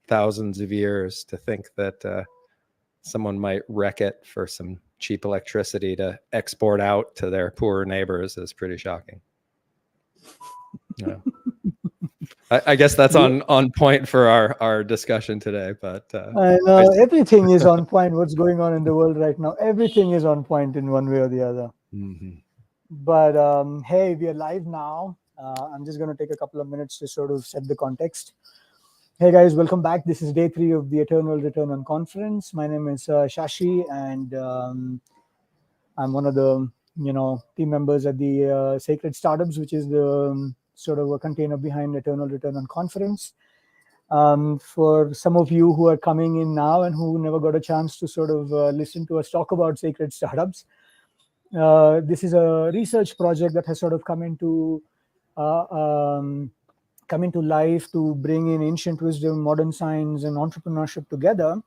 thousands of years, to think that someone might wreck it for some cheap electricity to export out to their poorer neighbors is pretty shocking. Yeah. I guess that's on point for our discussion today, but I know everything is on point. What's going on in the world right now? Everything is on point in one way or the other. Mm-hmm. But hey, we are live now. I'm just going to take a couple of minutes to sort of set the context. Hey guys, welcome back. This is day 3 of the Eternal Return Unconference. My name is Shashi, and I'm one of the team members at the Sacred Startups, which is the sort of a container behind Eternal Return Unconference. For some of you who are coming in now and who never got a chance to sort of listen to us talk about Sacred Startups, this is a research project that has sort of come into life to bring in ancient wisdom, modern science, and entrepreneurship together,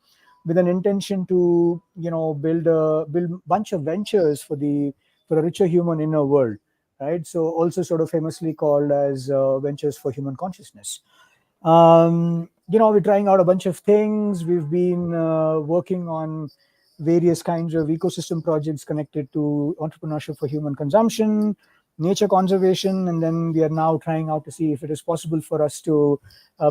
with an intention to build a bunch of ventures for a richer human inner world, right? So also sort of famously called as ventures for human consciousness. We're trying out a bunch of things. We've been working on various kinds of ecosystem projects connected to entrepreneurship for human consumption, nature conservation, and then we are now trying out to see if it is possible for us to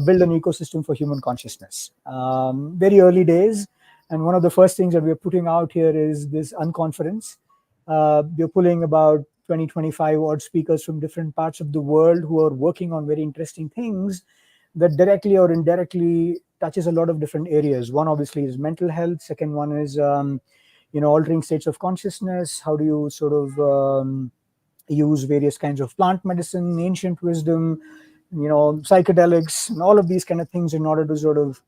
build an ecosystem for human consciousness. Very early days, and one of the first things that we're putting out here is this unconference. We're pulling about 20-25 odd speakers from different parts of the world who are working on very interesting things that directly or indirectly touches a lot of different areas. One obviously is mental health. Second one is altering states of consciousness. How do you sort of use various kinds of plant medicine, ancient wisdom, psychedelics, and all of these kind of things in order to sort of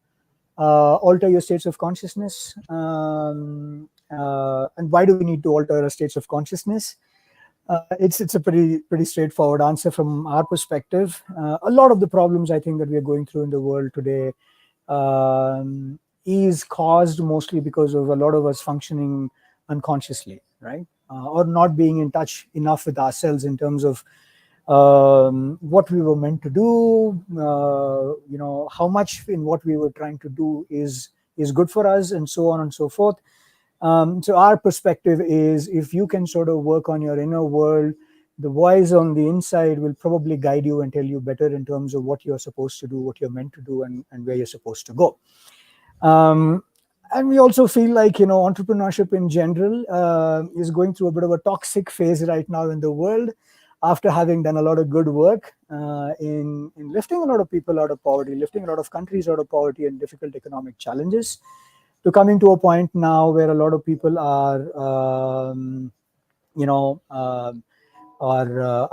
alter your states of consciousness. And why do we need to alter our states of consciousness? It's a pretty straightforward answer from our perspective. A lot of the problems I think that we are going through in the world today is caused mostly because of a lot of us functioning unconsciously, right? Or not being in touch enough with ourselves in terms of what we were meant to do, how much in what we were trying to do is good for us, and so on and so forth. So our perspective is, if you can sort of work on your inner world, the voice on the inside will probably guide you and tell you better in terms of what you're supposed to do, what you're meant to do, and where you're supposed to go. And we also feel like, entrepreneurship in general is going through a bit of a toxic phase right now in the world, after having done a lot of good work in lifting a lot of people out of poverty, lifting a lot of countries out of poverty and difficult economic challenges, to coming to a point now where a lot of people are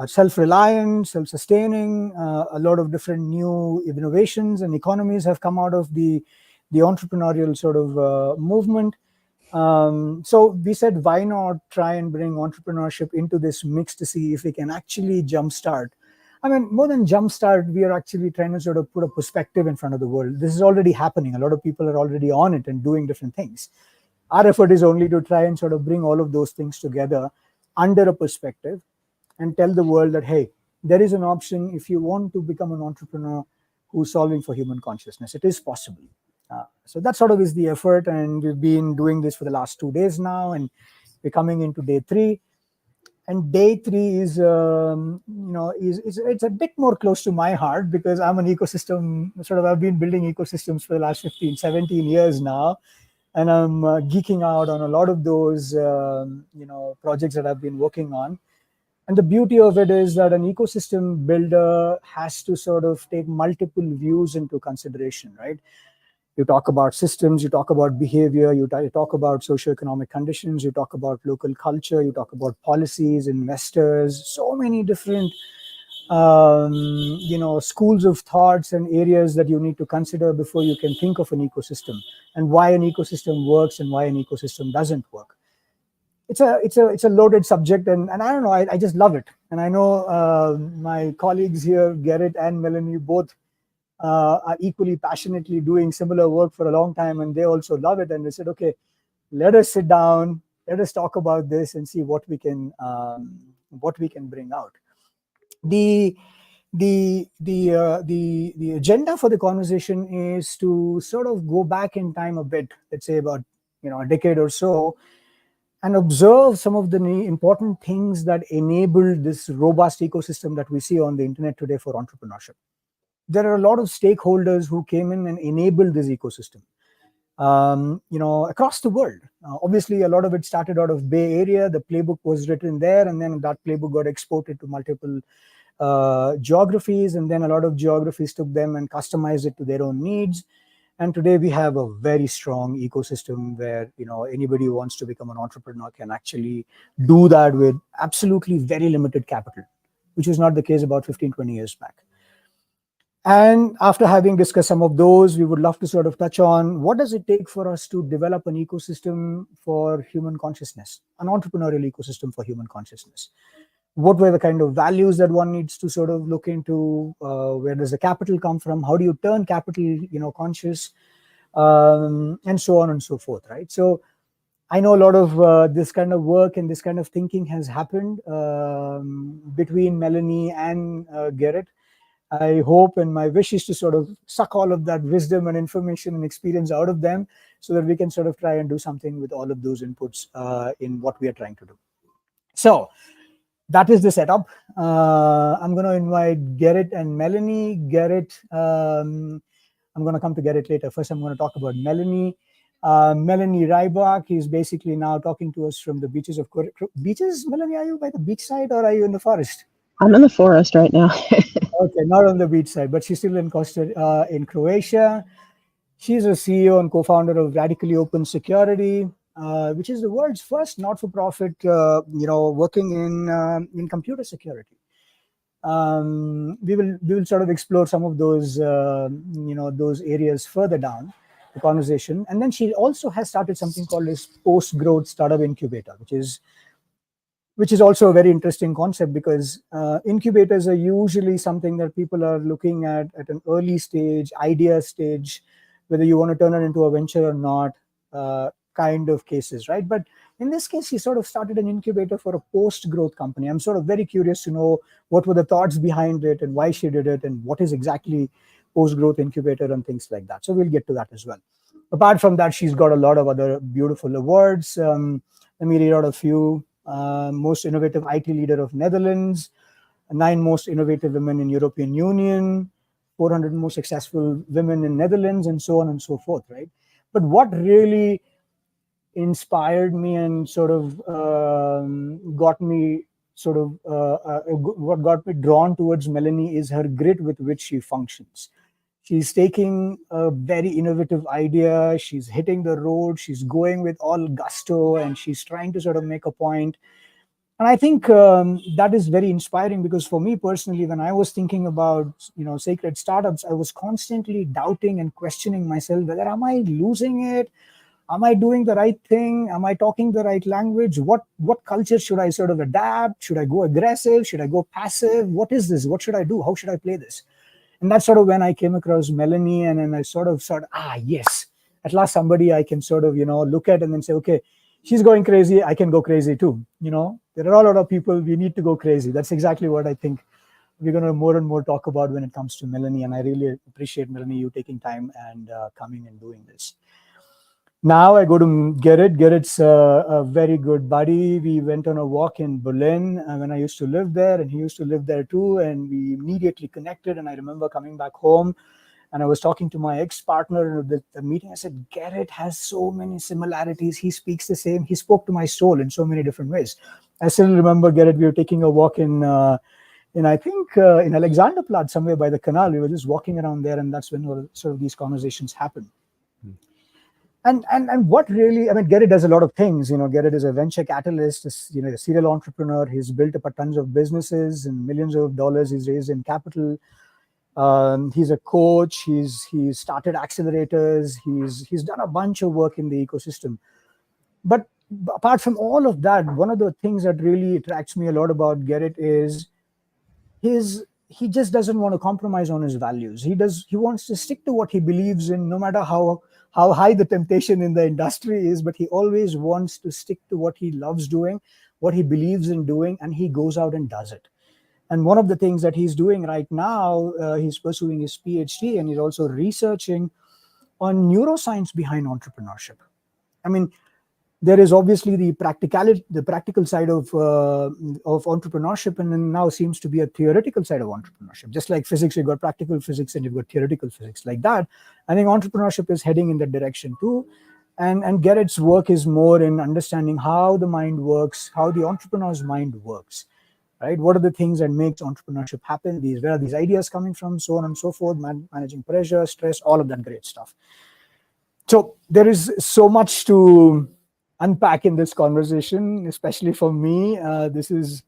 self-reliant, self-sustaining. A lot of different new innovations and economies have come out of the entrepreneurial sort of movement. So we said, why not try and bring entrepreneurship into this mix to see if we can actually jumpstart. I mean, more than jumpstart, we are actually trying to sort of put a perspective in front of the world. This is already happening. A lot of people are already on it and doing different things. Our effort is only to try and sort of bring all of those things together under a perspective and tell the world that, hey, there is an option if you want to become an entrepreneur who's solving for human consciousness. It is possible. So that sort of is the effort, and we've been doing this for the last 2 days now, and we're coming into day 3. And day 3 is, it's a bit more close to my heart, because I'm an ecosystem, I've been building ecosystems for the last 15, 17 years now. And I'm geeking out on a lot of those, projects that I've been working on. And the beauty of it is that an ecosystem builder has to sort of take multiple views into consideration, right? You talk about systems, you talk about behavior, you talk about socioeconomic conditions, you talk about local culture, you talk about policies, investors, so many different, schools of thoughts and areas that you need to consider before you can think of an ecosystem, and why an ecosystem works and why an ecosystem doesn't work. It's a loaded subject, and I don't know, I just love it. And I know my colleagues here, Gerrit and Melanie, both are equally passionately doing similar work for a long time, and they also love it. And they said, okay, let us sit down, let us talk about this and see what we can bring out. The the agenda for the conversation is to sort of go back in time a bit, let's say about a decade or so, and observe some of the important things that enabled this robust ecosystem that we see on the internet today for entrepreneurship. There are a lot of stakeholders who came in and enabled this ecosystem, across the world. Obviously, a lot of it started out of Bay Area. The playbook was written there, and then that playbook got exported to multiple geographies, and then a lot of geographies took them and customized it to their own needs. And today we have a very strong ecosystem where anybody who wants to become an entrepreneur can actually do that with absolutely very limited capital, which was not the case about 15-20 years back. And after having discussed some of those, we would love to sort of touch on what does it take for us to develop an ecosystem for human consciousness, an entrepreneurial ecosystem for human consciousness. What were the kind of values that one needs to sort of look into? Where does the capital come from? How do you turn capital, conscious, and so on and so forth, right? So I know a lot of this kind of work and this kind of thinking has happened between Melanie and Gerrit. I hope and my wish is to sort of suck all of that wisdom and information and experience out of them so that we can sort of try and do something with all of those inputs in what we are trying to do. So that is the setup. I'm going to invite Gerrit and Melanie. Gerrit, I'm going to come to Gerrit later. First, I'm going to talk about Melanie. Melanie Rieback is basically now talking to us from the beaches of beaches. Melanie, are you by the beach side or are you in the forest? I'm in the forest right now. Okay, not on the beach side, but she's still in Croatia. She's a CEO and co-founder of Radically Open Security, which is the world's first not-for-profit, working in computer security. We will sort of explore some of those, those areas further down the conversation. And then she also has started something called this post-growth startup incubator, which is also a very interesting concept because incubators are usually something that people are looking at an early stage, idea stage, whether you want to turn it into a venture or not, kind of cases, right? But in this case, she sort of started an incubator for a post-growth company. I'm sort of very curious to know what were the thoughts behind it and why she did it and what is exactly post-growth incubator and things like that. So we'll get to that as well. Apart from that, she's got a lot of other beautiful awards. Let me read out a few. Most innovative IT leader of Netherlands, 9 most innovative women in European Union, 400 most successful women in Netherlands, and so on and so forth, right? But what really inspired me and sort of got me what got me drawn towards Melanie is her grit with which she functions. She's taking a very innovative idea, she's hitting the road, she's going with all gusto, and she's trying to sort of make a point. And I think that is very inspiring because for me personally, when I was thinking about, sacred startups, I was constantly doubting and questioning myself whether am I losing it? Am I doing the right thing? Am I talking the right language? What culture should I sort of adapt? Should I go aggressive? Should I go passive? What is this? What should I do? How should I play this? And that's sort of when I came across Melanie, and then I sort of yes, at last somebody I can sort of, look at and then say, okay, she's going crazy, I can go crazy too. There are a lot of people, we need to go crazy. That's exactly what I think we're going to more and more talk about when it comes to Melanie. And I really appreciate, Melanie, you taking time and coming and doing this. Now I go to Gerrit. Gerrit's a very good buddy. We went on a walk in Berlin when I used to live there, and he used to live there too. And we immediately connected. And I remember coming back home, and I was talking to my ex-partner at the meeting. I said, Gerrit has so many similarities. He speaks the same. He spoke to my soul in so many different ways. I still remember, Gerrit, we were taking a walk in I think in Alexanderplatz, somewhere by the canal. We were just walking around there, and that's when sort of these conversations happen. And what really, I mean, Gerrit does a lot of things. Gerrit is a venture catalyst, a serial entrepreneur. He's built up a tons of businesses and millions of dollars he's raised in capital. He's a coach. He's started accelerators. He's done a bunch of work in the ecosystem. But apart from all of that, one of the things that really attracts me a lot about Gerrit is he just doesn't want to compromise on his values. He wants to stick to what he believes in, no matter how high the temptation in the industry is, but he always wants to stick to what he loves doing, what he believes in doing, and he goes out and does it. And one of the things that he's doing right now, he's pursuing his PhD, and he's also researching on neuroscience behind entrepreneurship. I mean, there is obviously the practical side of entrepreneurship, and then now seems to be a theoretical side of entrepreneurship. Just like physics, you've got practical physics and you've got theoretical physics. Like that, I think entrepreneurship is heading in that direction too. And Gerrit's work is more in understanding how the mind works, how the entrepreneur's mind works, right? What are the things that makes entrepreneurship happen? Where are these ideas coming from? So on and so forth. Managing pressure, stress, all of that great stuff. So there is so much to unpack in this conversation, especially for me. This is,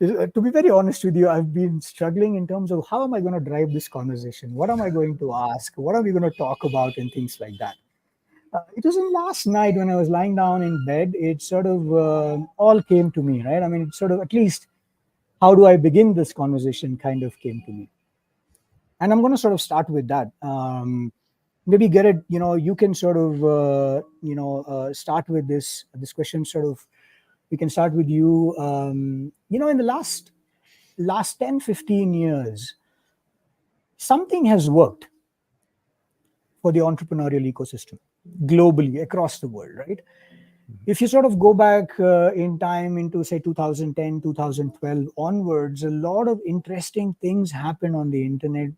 to be very honest with you, I've been struggling in terms of how am I going to drive this conversation? What am I going to ask? What are we going to talk about and things like that? It was in last night when I was lying down in bed, it sort of all came to me, right? I mean, it sort of, at least, how do I begin this conversation kind of came to me. And I'm going to sort of start with that. Maybe Gerrit, you can sort of, start with this question. Sort of, we can start with you. In the last 10, 15 years, something has worked for the entrepreneurial ecosystem globally across the world, right? If you sort of go back in time into, say, 2010, 2012 onwards, a lot of interesting things happen on the internet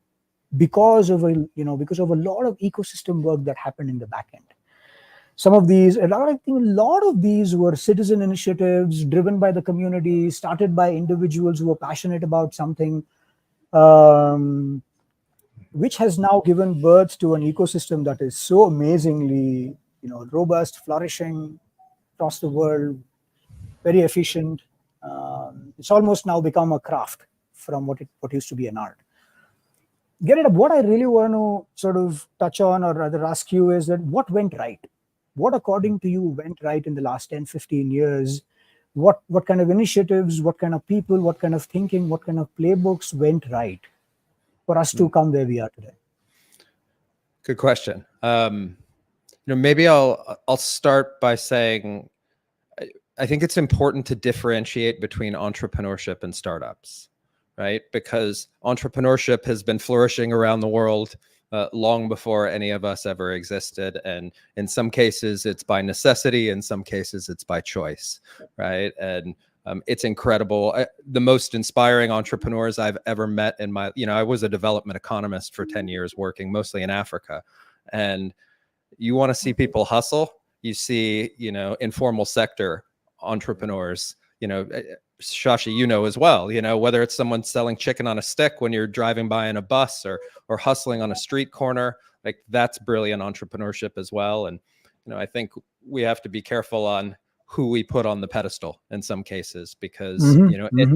because of a lot of ecosystem work that happened in the back end. Some of these, a lot of these were citizen initiatives driven by the community, started by individuals who were passionate about something, which has now given birth to an ecosystem that is so amazingly, robust, flourishing across the world, very efficient. It's almost now become a craft from what used to be an art. Gerrit, what I really want to sort of touch on, or rather ask you, is that what went right? What, according to you, went right in the last 10, 15 years? What kind of initiatives, what kind of people, what kind of thinking, what kind of playbooks went right for us to come where we are today? Good question. Maybe I'll start by saying I think it's important to differentiate between entrepreneurship and startups, right? Because entrepreneurship has been flourishing around the world long before any of us ever existed. And in some cases, it's by necessity. In some cases, it's by choice, right? And it's incredible. The most inspiring entrepreneurs I've ever met in my, I was a development economist for 10 years working mostly in Africa. And you want to see people hustle, you see, informal sector entrepreneurs, Shashi, as well, whether it's someone selling chicken on a stick when you're driving by in a bus or hustling on a street corner, like that's brilliant entrepreneurship as well. And, I think we have to be careful on who we put on the pedestal in some cases, because,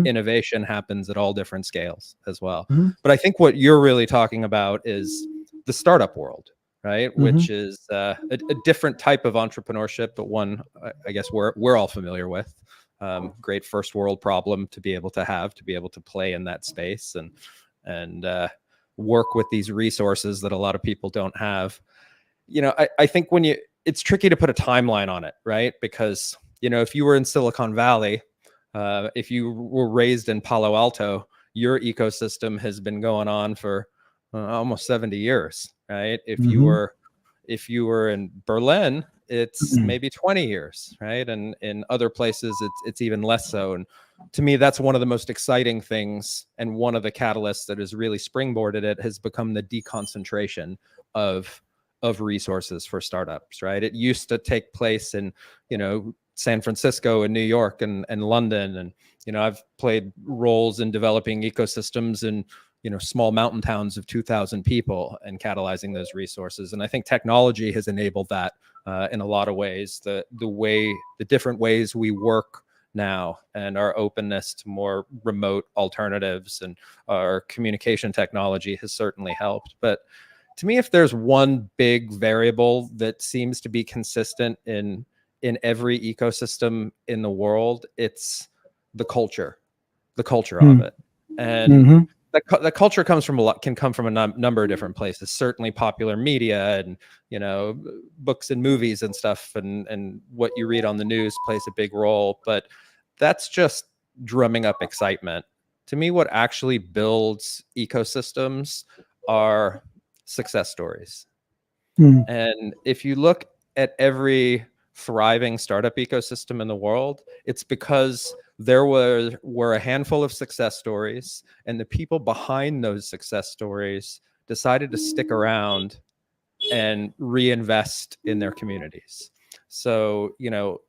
innovation happens at all different scales as well. But I think what you're really talking about is the startup world, right? Which is a different type of entrepreneurship, but one I guess we're all familiar with. Great first world problem to be able to play in that space and work with these resources that a lot of people don't have. I think it's tricky to put a timeline on it, right? Because, if you were in Silicon Valley, if you were raised in Palo Alto, your ecosystem has been going on for almost 70 years, right? If you were in Berlin, it's maybe 20 years, right? And in other places, it's even less so. And to me, that's one of the most exciting things. And one of the catalysts that has really springboarded it has become the deconcentration of resources for startups, right? It used to take place in, San Francisco and New York and London. And, I've played roles in developing ecosystems in, small mountain towns of 2,000 people and catalyzing those resources. And I think technology has enabled that in a lot of ways. The different ways we work now and our openness to more remote alternatives and our communication technology has certainly helped. But to me, if there's one big variable that seems to be consistent in every ecosystem in the world, it's the culture of it. And the culture can come from a number of different places. Certainly popular media and, books and movies and stuff and what you read on the news plays a big role, but that's just drumming up excitement. To me, what actually builds ecosystems are success stories. And if you look at every thriving startup ecosystem in the world, it's because there were a handful of success stories, and the people behind those success stories decided to stick around and reinvest in their communities. So, you know,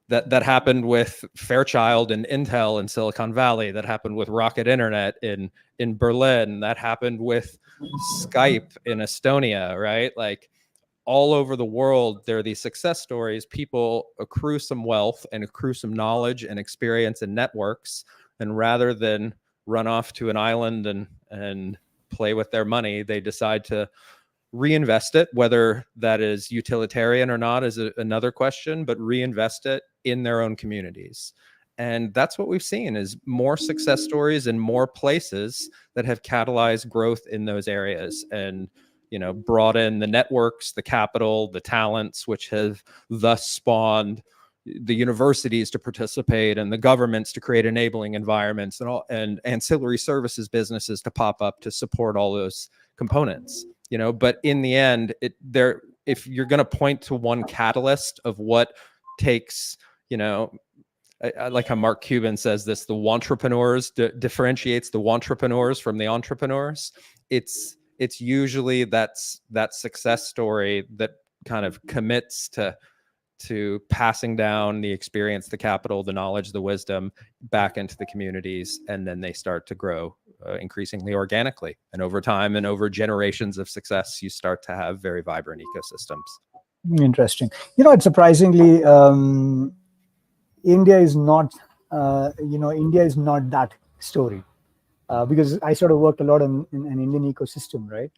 that happened with Fairchild and Intel in Silicon Valley. That happened with Rocket Internet in Berlin. That happened with Skype in Estonia, right? Like, all over the world, there are these success stories. People accrue some wealth and accrue some knowledge and experience and networks. And rather than run off to an island and play with their money, they decide to reinvest it. Whether that is utilitarian or not is another question, but reinvest it in their own communities. And that's what we've seen, is more success stories in more places that have catalyzed growth in those areas, and, you know, brought in the networks, the capital, the talents, which have thus spawned the universities to participate and the governments to create enabling environments, and ancillary services businesses to pop up to support all those components. You know, but in the end, if you're going to point to one catalyst of what takes, you know, I like how Mark Cuban says this: the wantrepreneurs differentiates the wantrepreneurs from the entrepreneurs. It's usually that success story that kind of commits to passing down the experience, the capital, the knowledge, the wisdom back into the communities, and then they start to grow increasingly organically. And over time and over generations of success, you start to have very vibrant ecosystems. Interesting. You know, it's surprisingly, India is not that story, because I sort of worked a lot in an Indian ecosystem, right?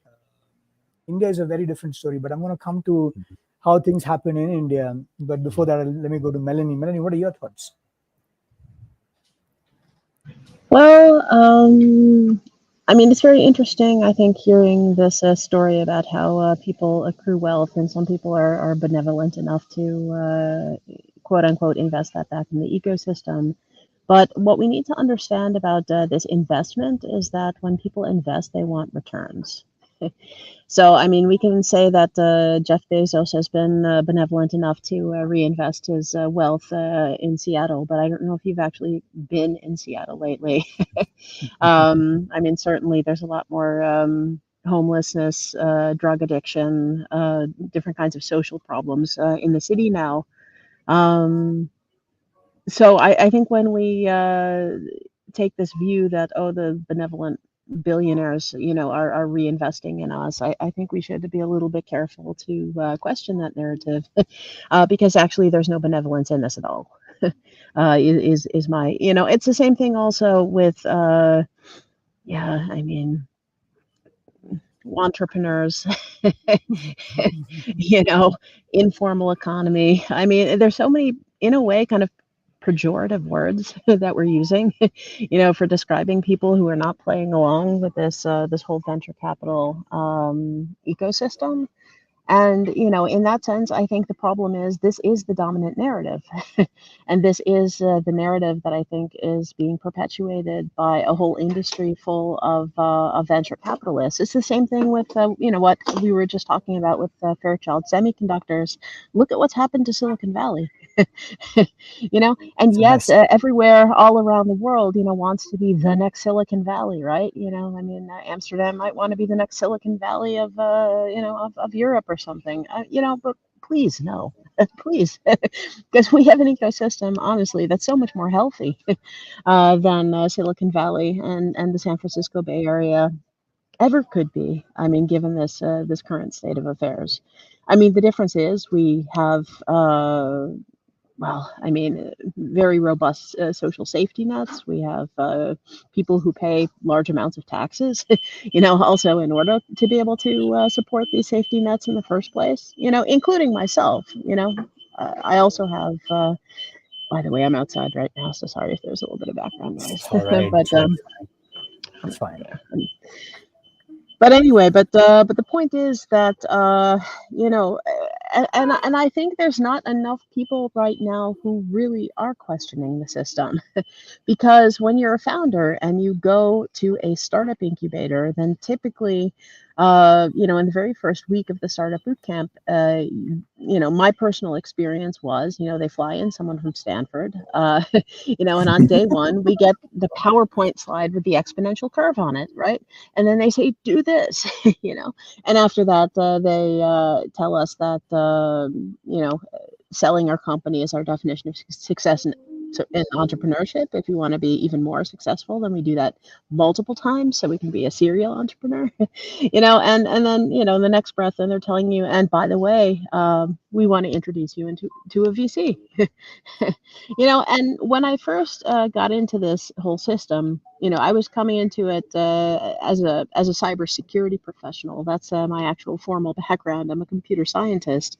India is a very different story, but I'm going to come to how things happen in India. But before that, let me go to Melanie. Melanie, what are your thoughts? Well, I mean, it's very interesting, I think, hearing this story about how people accrue wealth, and some people are benevolent enough to, quote unquote, invest that back in the ecosystem. But what we need to understand about this investment is that when people invest, they want returns. So, I mean, we can say that Jeff Bezos has been benevolent enough to reinvest his wealth in Seattle, but I don't know if you've actually been in Seattle lately. I mean, certainly there's a lot more homelessness, drug addiction, different kinds of social problems in the city now. So I think when we take this view that, oh, the benevolent billionaires, you know, are reinvesting in us, I think we should be a little bit careful to question that narrative, because actually there's no benevolence in this at all. Is my, you know, it's the same thing also with, I mean, entrepreneurs, you know, informal economy. I mean, there's so many, in a way, kind of pejorative words that we're using, you know, for describing people who are not playing along with this this whole venture capital ecosystem. And, you know, in that sense, I think the problem is this is the dominant narrative. And this is the narrative that I think is being perpetuated by a whole industry full of venture capitalists. It's the same thing with, you know, what we were just talking about with Fairchild Semiconductors. Look at what's happened to Silicon Valley. You know, and yet everywhere all around the world, you know, wants to be the next Silicon Valley, right? You know, I mean, Amsterdam might want to be the next Silicon Valley of, you know, of Europe or something, you know, but please, no, please, because we have an ecosystem, honestly, that's so much more healthy than Silicon Valley and the San Francisco Bay Area ever could be. I mean, given this this current state of affairs. I mean, the difference is we have well, I mean, very robust social safety nets. We have people who pay large amounts of taxes, you know, also in order to be able to support these safety nets in the first place, you know, including myself, you know. I also have, by the way, I'm outside right now, so sorry if there's a little bit of background noise. All right. But it's fine. But anyway, but the point is that, you know, and I think there's not enough people right now who really are questioning the system. Because when you're a founder and you go to a startup incubator, then typically, in the very first week of the startup bootcamp, my personal experience was, they fly in someone from Stanford, and on day one, we get the PowerPoint slide with the exponential curve on it, right? And then they say, do this, and after that, they tell us that, selling our company is our definition of success in entrepreneurship. If you want to be even more successful, then we do that multiple times so we can be a serial entrepreneur. And then the next breath, then they're telling you, and by the way, we want to introduce you to a VC. And when I first got into this whole system, I was coming into it as a cybersecurity professional. That's my actual formal background. I'm a computer scientist,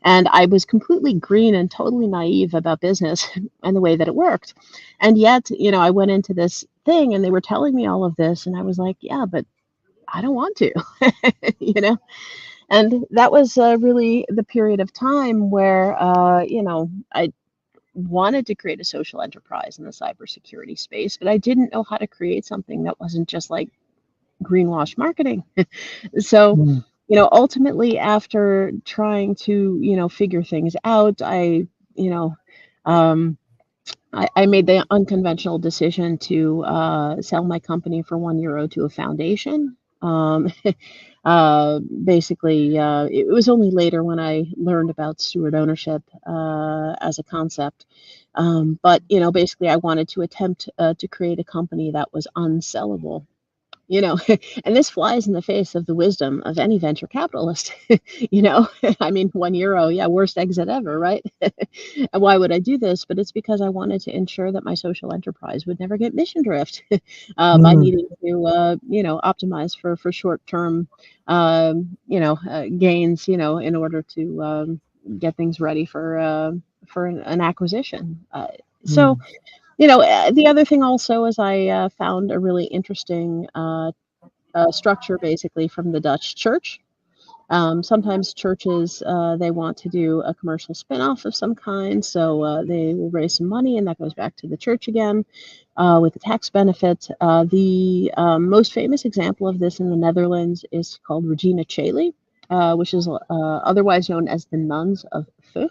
and I was completely green and totally naive about business and the way that it worked. And yet, I went into this thing and they were telling me all of this, and I was like, yeah, but I don't want to, And that was really the period of time where, I wanted to create a social enterprise in the cybersecurity space, but I didn't know how to create something that wasn't just like greenwash marketing. So, ultimately, after trying to, figure things out, I made the unconventional decision to sell my company for €1 to a foundation. Basically, it was only later when I learned about steward ownership as a concept. But basically, I wanted to attempt to create a company that was unsellable. And this flies in the face of the wisdom of any venture capitalist. I mean, €1, yeah, worst exit ever, right? And why would I do this? But it's because I wanted to ensure that my social enterprise would never get mission drift by needing to, optimize for short-term, gains, in order to get things ready for an acquisition. So. The other thing also is I found a really interesting structure basically from the Dutch church. Sometimes churches, they want to do a commercial spinoff of some kind, so they will raise some money and that goes back to the church again with the tax benefit. The most famous example of this in the Netherlands is called Regina Caeli, which is otherwise known as the Nuns of Vught.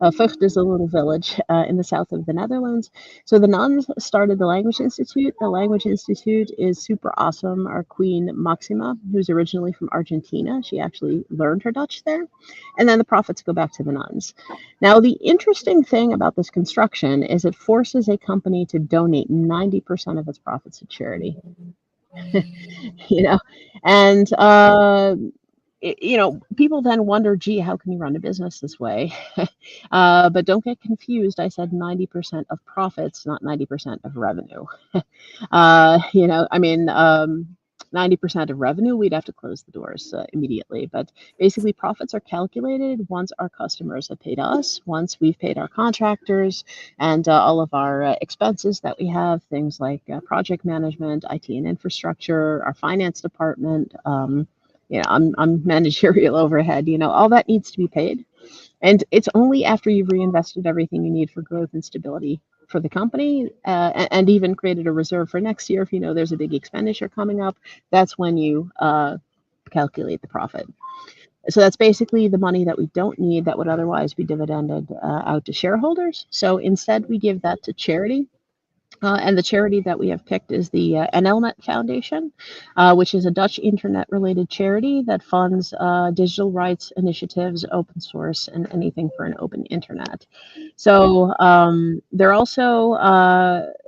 Vught is a little village in the south of the Netherlands. So the nuns started the Language Institute. The Language Institute is super awesome. Our Queen Maxima, who's originally from Argentina, she actually learned her Dutch there. And then the profits go back to the nuns. Now, the interesting thing about this construction is it forces a company to donate 90% of its profits to charity. And people then wonder, gee, how can you run a business this way? But don't get confused. I said 90% of profits, not 90% of revenue. 90% of revenue, we'd have to close the doors immediately. But basically, profits are calculated once our customers have paid us, once we've paid our contractors, and all of our expenses that we have, things like project management, IT and infrastructure, our finance department, I'm managerial overhead, all that needs to be paid. And it's only after you've reinvested everything you need for growth and stability for the company and even created a reserve for next year, if there's a big expenditure coming up, that's when you calculate the profit. So that's basically the money that we don't need that would otherwise be dividended out to shareholders. So instead, we give that to charity. And the charity that we have picked is the NLNet Foundation, which is a Dutch internet-related charity that funds digital rights initiatives, open source, and anything for an open internet. So they're also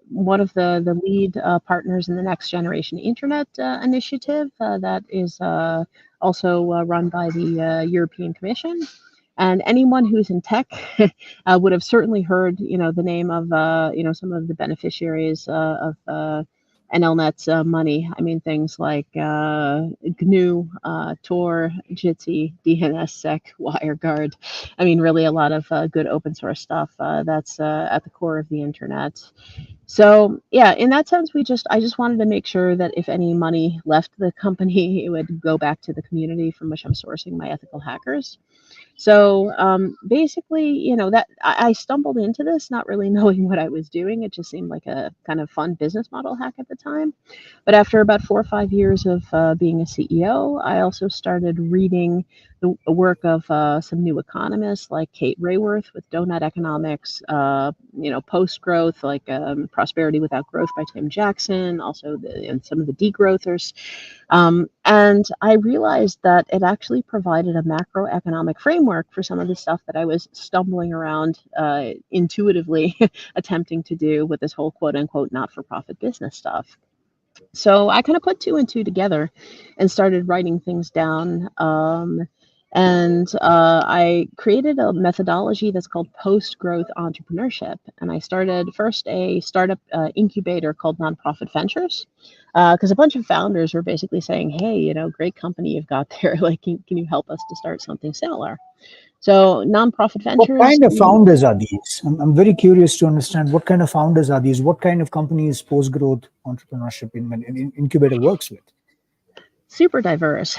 one of the lead partners in the Next Generation Internet initiative that is also run by the European Commission. And anyone who's in tech would have certainly heard, the name of, some of the beneficiaries of NLNet's money. I mean, things like GNU, Tor, Jitsi, DNSSEC, WireGuard. I mean, really a lot of good open source stuff that's at the core of the internet. So yeah, in that sense, I just wanted to make sure that if any money left the company, it would go back to the community from which I'm sourcing my ethical hackers. So basically, that I stumbled into this not really knowing what I was doing. It just seemed like a kind of fun business model hack at the time. But after about 4 or 5 years of being a CEO, I also started reading the work of some new economists like Kate Rayworth with Donut Economics, Post Growth, like Prosperity Without Growth by Tim Jackson, also and some of the degrowthers. And I realized that it actually provided a macroeconomic framework for some of the stuff that I was stumbling around intuitively attempting to do with this whole quote unquote not for profit business stuff. So I kind of put two and two together and started writing things down. I created a methodology that's called post-growth entrepreneurship. And I started first a startup incubator called Nonprofit Ventures, because a bunch of founders were basically saying, hey, great company you've got there. Like, can you help us to start something similar? So Nonprofit What Ventures. kind of founders are these? I'm very curious to understand what kind of founders are these? What kind of companies post-growth entrepreneurship in incubator works with? Super diverse.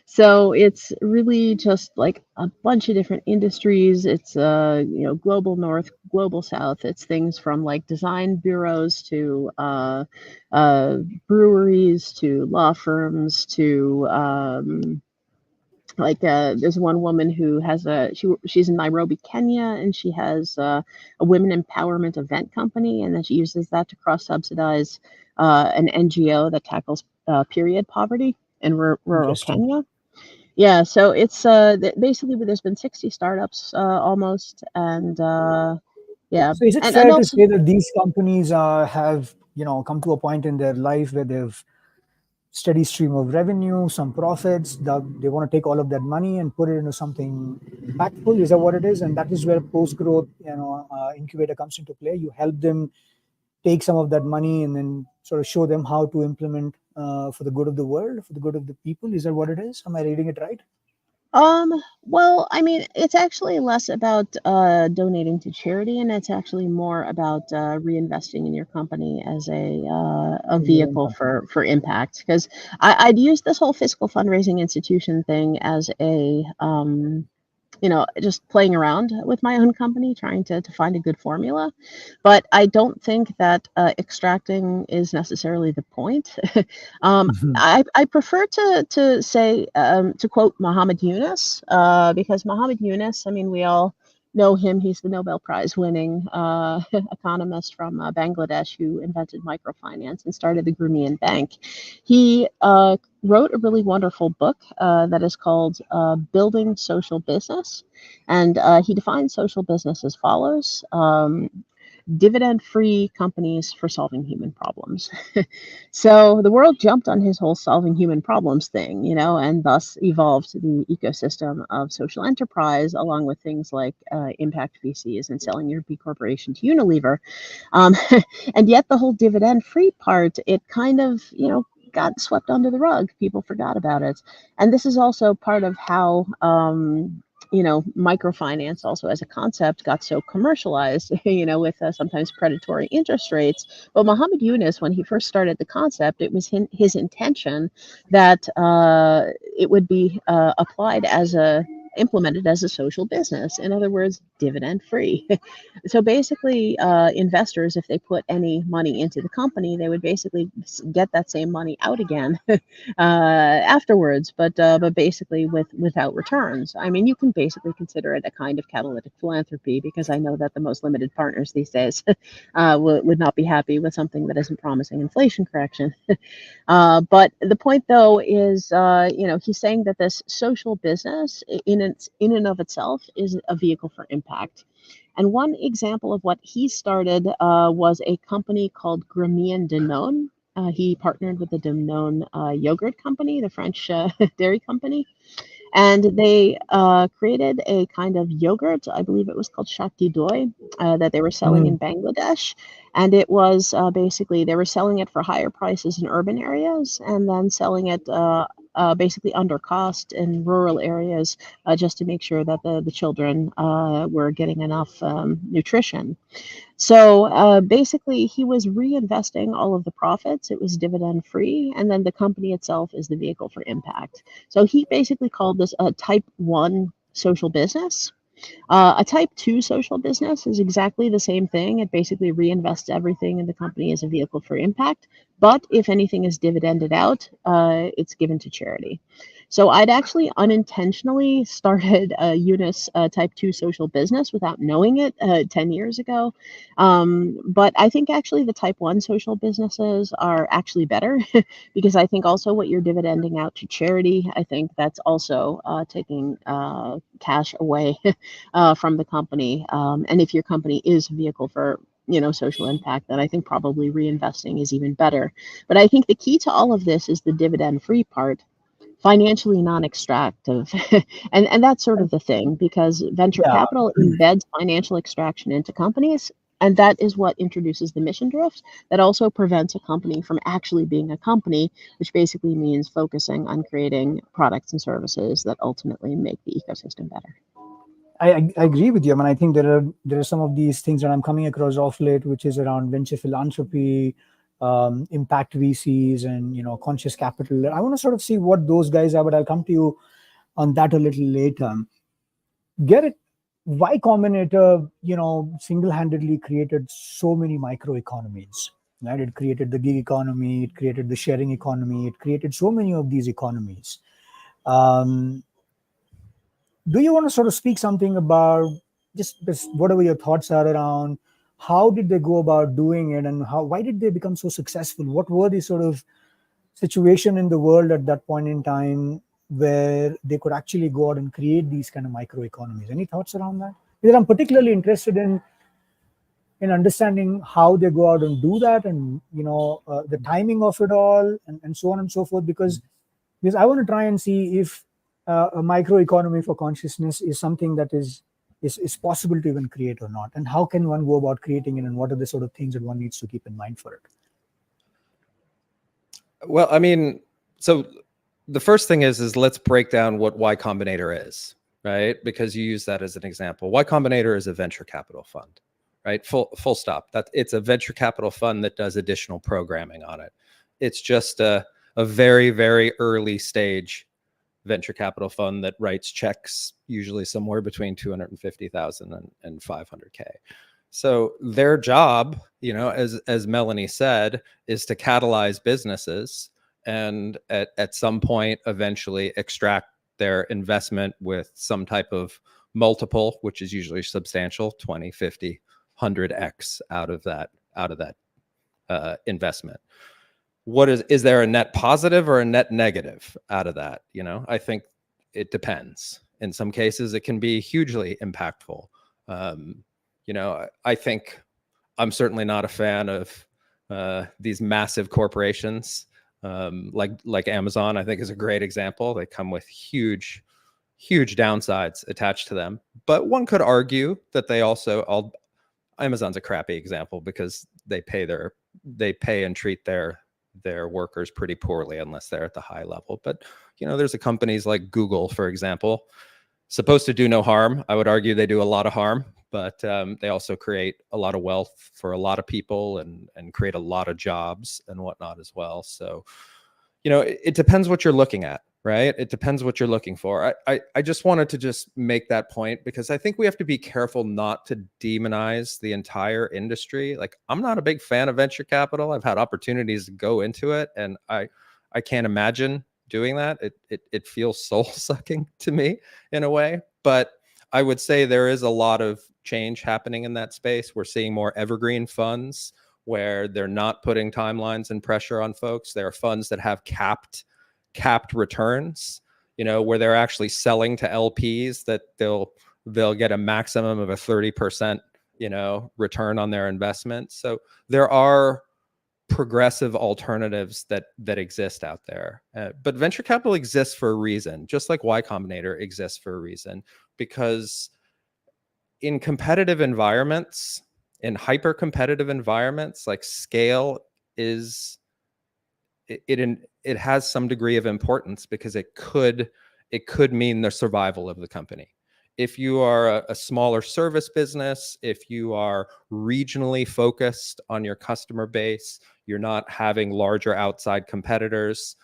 So it's really just like a bunch of different industries. It's global north, global south. It's things from like design bureaus to breweries to law firms to there's one woman who has she's in Nairobi, Kenya, and she has a women empowerment event company, and then she uses that to cross subsidize an NGO that tackles period poverty in rural Kenya. Yeah, so it's basically there's been 60 startups almost, and yeah. So is it fair to say that these companies have come to a point in their life where they've steady stream of revenue, some profits, they want to take all of that money and put it into something impactful? Is that what it is? And that is where post-growth incubator comes into play. You help them take some of that money and then sort of show them how to implement for the good of the world, for the good of the people. Is that what it is? Am I reading it right? Well, I mean, it's actually less about donating to charity, and it's actually more about reinvesting in your company as a vehicle for impact. Because I'd use this whole fiscal fundraising institution thing as a just playing around with my own company, trying to find a good formula. But I don't think that extracting is necessarily the point. I prefer to say, to quote Muhammad Yunus, because Muhammad Yunus, I mean, we all know him. He's the Nobel Prize winning economist from Bangladesh who invented microfinance and started the Grameen Bank. He wrote a really wonderful book that is called Building Social Business. And he defines social business as follows. Dividend-free companies for solving human problems. So the world jumped on his whole solving human problems thing, and thus evolved the ecosystem of social enterprise, along with things like impact VCs and selling your B corporation to Unilever. And yet the whole dividend-free part, it kind of, got swept under the rug. People forgot about it. And this is also part of how microfinance also as a concept got so commercialized, with sometimes predatory interest rates. But Muhammad Yunus, when he first started the concept, it was his intention that it would be implemented as a social business. In other words, dividend free. So basically, investors, if they put any money into the company, they would basically get that same money out again afterwards, but basically without returns. I mean, you can basically consider it a kind of catalytic philanthropy, because I know that the most limited partners these days would not be happy with something that isn't promising inflation correction. But the point, though, is he's saying that this social business in and of itself is a vehicle for impact. And one example of what he started was a company called Grameen Danone. He partnered with the Danone yogurt company, the French dairy company. And they created a kind of yogurt, I believe it was called Shakti Doi, that they were selling in Bangladesh. And it was basically, they were selling it for higher prices in urban areas and then selling it basically under cost in rural areas just to make sure that the children were getting enough nutrition. So basically, he was reinvesting all of the profits. It was dividend free. And then the company itself is the vehicle for impact. So he basically called this a type 1 social business. A type 2 social business is exactly the same thing. It basically reinvests everything in the company as a vehicle for impact. But if anything is dividended out, it's given to charity. So I'd actually unintentionally started a Eunice type 2 social business without knowing it 10 years ago. But I think actually the type 1 social businesses are actually better because I think also what you're dividending out to charity, I think that's also taking cash away from the company. And if your company is a vehicle for social impact, then I think probably reinvesting is even better. But I think the key to all of this is the dividend free part, financially non-extractive. and that's sort of the thing, because venture Yeah. capital embeds financial extraction into companies. And that is what introduces the mission drift. That also prevents a company from actually being a company, which basically means focusing on creating products and services that ultimately make the ecosystem better. I agree with you. I mean, I think there are some of these things that I'm coming across off late, which is around venture philanthropy, impact VCs, and conscious capital. I want to sort of see what those guys are, but I'll come to you on that a little later. Gerrit, Y Combinator, single-handedly created so many microeconomies. Right? It created the gig economy, it created the sharing economy, it created so many of these economies. Do you want to sort of speak something about just whatever your thoughts are around how did they go about doing it, and why did they become so successful? What were the sort of situation in the world at that point in time where they could actually go out and create these kind of microeconomies? Any thoughts around that? Because I'm particularly interested in understanding how they go out and do that, and the timing of it all, and so on and so forth, because I want to try and see if a microeconomy for consciousness is something that is possible to even create or not, and how can one go about creating it, and what are the sort of things that one needs to keep in mind for it? Well, I mean, so the first thing is let's break down what Y Combinator is, right? Because you use that as an example. Y Combinator is a venture capital fund, right? Full stop. It's a venture capital fund that does additional programming on it. It's just a very, very early stage venture capital fund that writes checks, usually somewhere between 250,000 and 500K. So their job, as Melanie said, is to catalyze businesses and at some point eventually extract their investment with some type of multiple, which is usually substantial, 20, 50, 100x out of that investment. What is there a net positive or a net negative out of that? I think it depends. In some cases, it can be hugely impactful. I think I'm certainly not a fan of these massive corporations like Amazon. I think is a great example. They come with huge downsides attached to them. But one could argue that they also, Amazon's a crappy example because they pay and treat their workers pretty poorly unless they're at the high level. But there's companies like Google, for example, supposed to do no harm. I would argue they do a lot of harm, but they also create a lot of wealth for a lot of people and create a lot of jobs and whatnot as well. So it depends what you're looking at, right? It depends what you're looking for. I just wanted to just make that point because I think we have to be careful not to demonize the entire industry. Like, I'm not a big fan of venture capital. I've had opportunities to go into it, and I can't imagine doing that. It feels soul sucking to me in a way, but I would say there is a lot of change happening in that space. We're seeing more evergreen funds where they're not putting timelines and pressure on folks. There are funds that have capped returns, where they're actually selling to LPs that they'll get a maximum of a 30%, return on their investment. So there are progressive alternatives that exist out there. But venture capital exists for a reason, just like Y Combinator exists for a reason, because in competitive environments, in hyper competitive environments, like scale it it has some degree of importance because it could mean the survival of the company. If you are a smaller service business, if you are regionally focused on your customer base, you're not having larger outside competitors,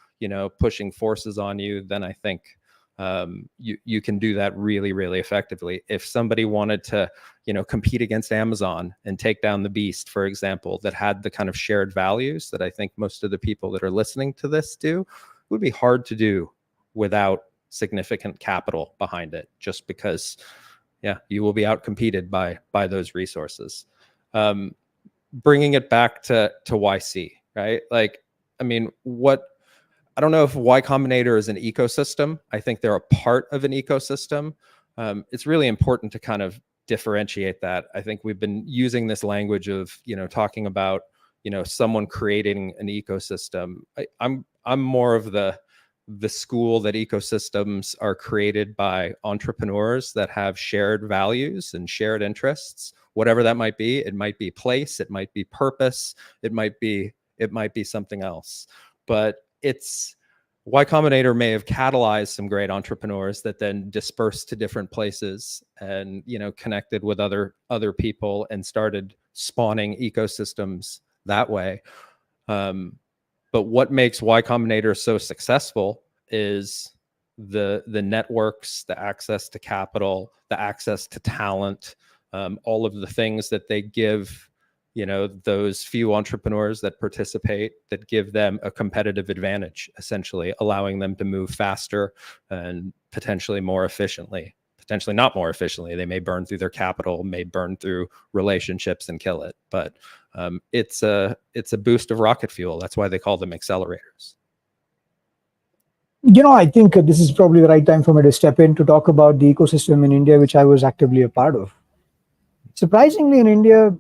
pushing forces on you, then I think you can do that really, really effectively. If somebody wanted to, compete against Amazon and take down the beast, for example, that had the kind of shared values that I think most of the people that are listening to this do, it would be hard to do without significant capital behind it, just because, you will be outcompeted by those resources. Bringing it back to YC, right? Like, I mean, I don't know if Y Combinator is an ecosystem. I think they're a part of an ecosystem. It's really important to kind of differentiate that. I think we've been using this language of, talking about, someone creating an ecosystem. I'm more of the school that ecosystems are created by entrepreneurs that have shared values and shared interests, whatever that might be. It might be place, it might be purpose, it might be something else. But Y Combinator may have catalyzed some great entrepreneurs that then dispersed to different places and, connected with other people and started spawning ecosystems that way. But what makes Y Combinator so successful is the networks, the access to capital, the access to talent, all of the things that they give, those few entrepreneurs that participate, that give them a competitive advantage, essentially allowing them to move faster and potentially more efficiently. Potentially not more efficiently. They may burn through their capital, may burn through relationships and kill it. But it's a boost of rocket fuel. That's why they call them accelerators. I think this is probably the right time for me to step in to talk about the ecosystem in India, which I was actively a part of. Surprisingly, in India,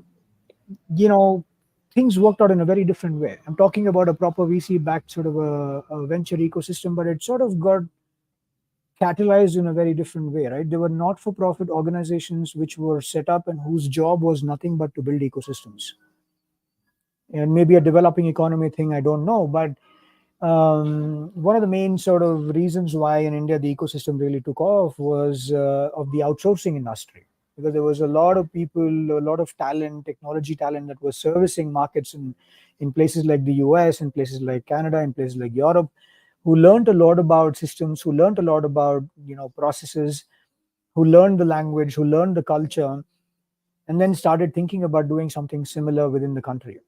things worked out in a very different way. I'm talking about a proper VC-backed sort of a venture ecosystem, but it sort of got catalyzed in a very different way, right? There were not-for-profit organizations which were set up and whose job was nothing but to build ecosystems. And maybe a developing economy thing, I don't know. But one of the main sort of reasons why in India the ecosystem really took off was of the outsourcing industry. Because there was a lot of people, a lot of talent, technology talent that was servicing markets in places like the US, in places like Canada, in places like Europe, who learned a lot about systems, who learned a lot about processes, who learned the language, who learned the culture, and then started thinking about doing something similar within the country.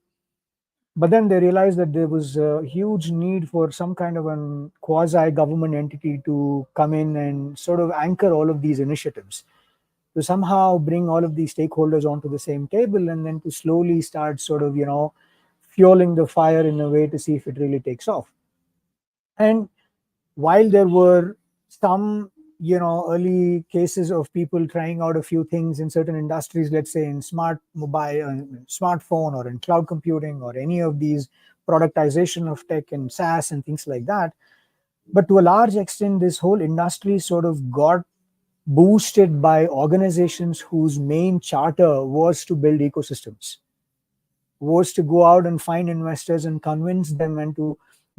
But then they realized that there was a huge need for some kind of a quasi-government entity to come in and sort of anchor all of these initiatives, to somehow bring all of these stakeholders onto the same table, and then to slowly start sort of, fueling the fire in a way to see if it really takes off. And while there were some, early cases of people trying out a few things in certain industries, let's say in smart mobile, smartphone, or in cloud computing, or any of these productization of tech and SaaS and things like that. But to a large extent, this whole industry sort of got boosted by organizations whose main charter was to build ecosystems, was to go out and find investors and convince them and to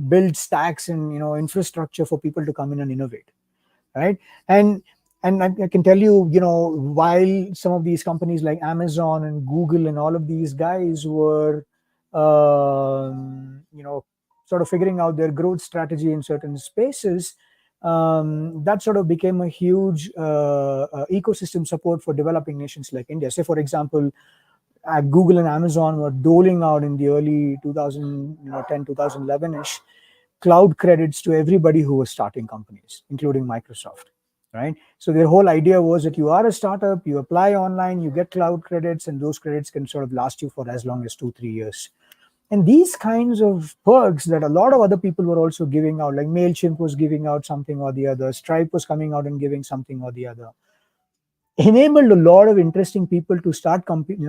build stacks and infrastructure for people to come in and innovate, right? And I can tell you, while some of these companies like Amazon and Google and all of these guys were sort of figuring out their growth strategy in certain spaces, that sort of became a huge ecosystem support for developing nations like India. Say, for example, Google and Amazon were doling out in the early 2010, 2011-ish cloud credits to everybody who was starting companies, including Microsoft, right? So their whole idea was that you are a startup, you apply online, you get cloud credits, and those credits can sort of last you for as long as 2-3 years. And these kinds of perks that a lot of other people were also giving out, like MailChimp was giving out something or the other, Stripe was coming out and giving something or the other, enabled a lot of interesting people to start companies,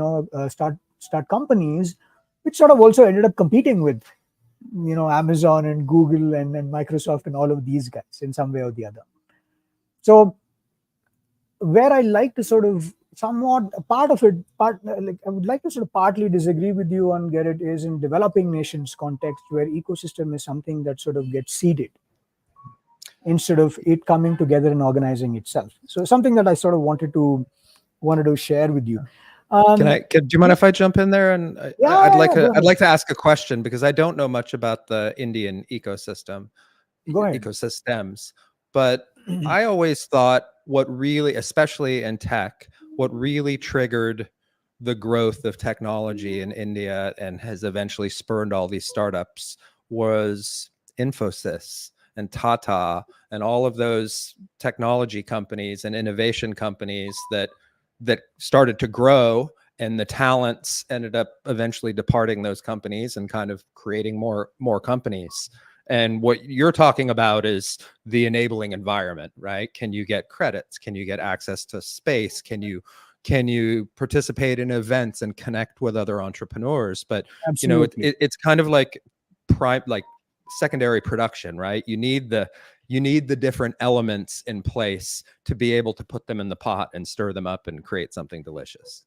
which sort of also ended up competing with Amazon and Google and Microsoft and all of these guys in some way or the other. So where I like to sort of somewhat a part of it, like I would like to sort of partly disagree with you on Gerrit, is in developing nations context where ecosystem is something that sort of gets seeded instead of it coming together and organizing itself. So something that I sort of wanted to share with you. Do you mind if I jump in there? And I'd like to ask a question, because I don't know much about the Indian ecosystem, ecosystems, but I always thought what really, especially in tech, what really triggered the growth of technology in India and has eventually spurned all these startups was Infosys and Tata and all of those technology companies and innovation companies that started to grow, and the talents ended up eventually departing those companies and kind of creating more companies. And what you're talking about is the enabling environment, right? Can you get credits? Can you get access to space? Can you participate in events and connect with other entrepreneurs? But Absolutely. it's kind of like secondary production, right? You need the different elements in place to be able to put them in the pot and stir them up and create something delicious.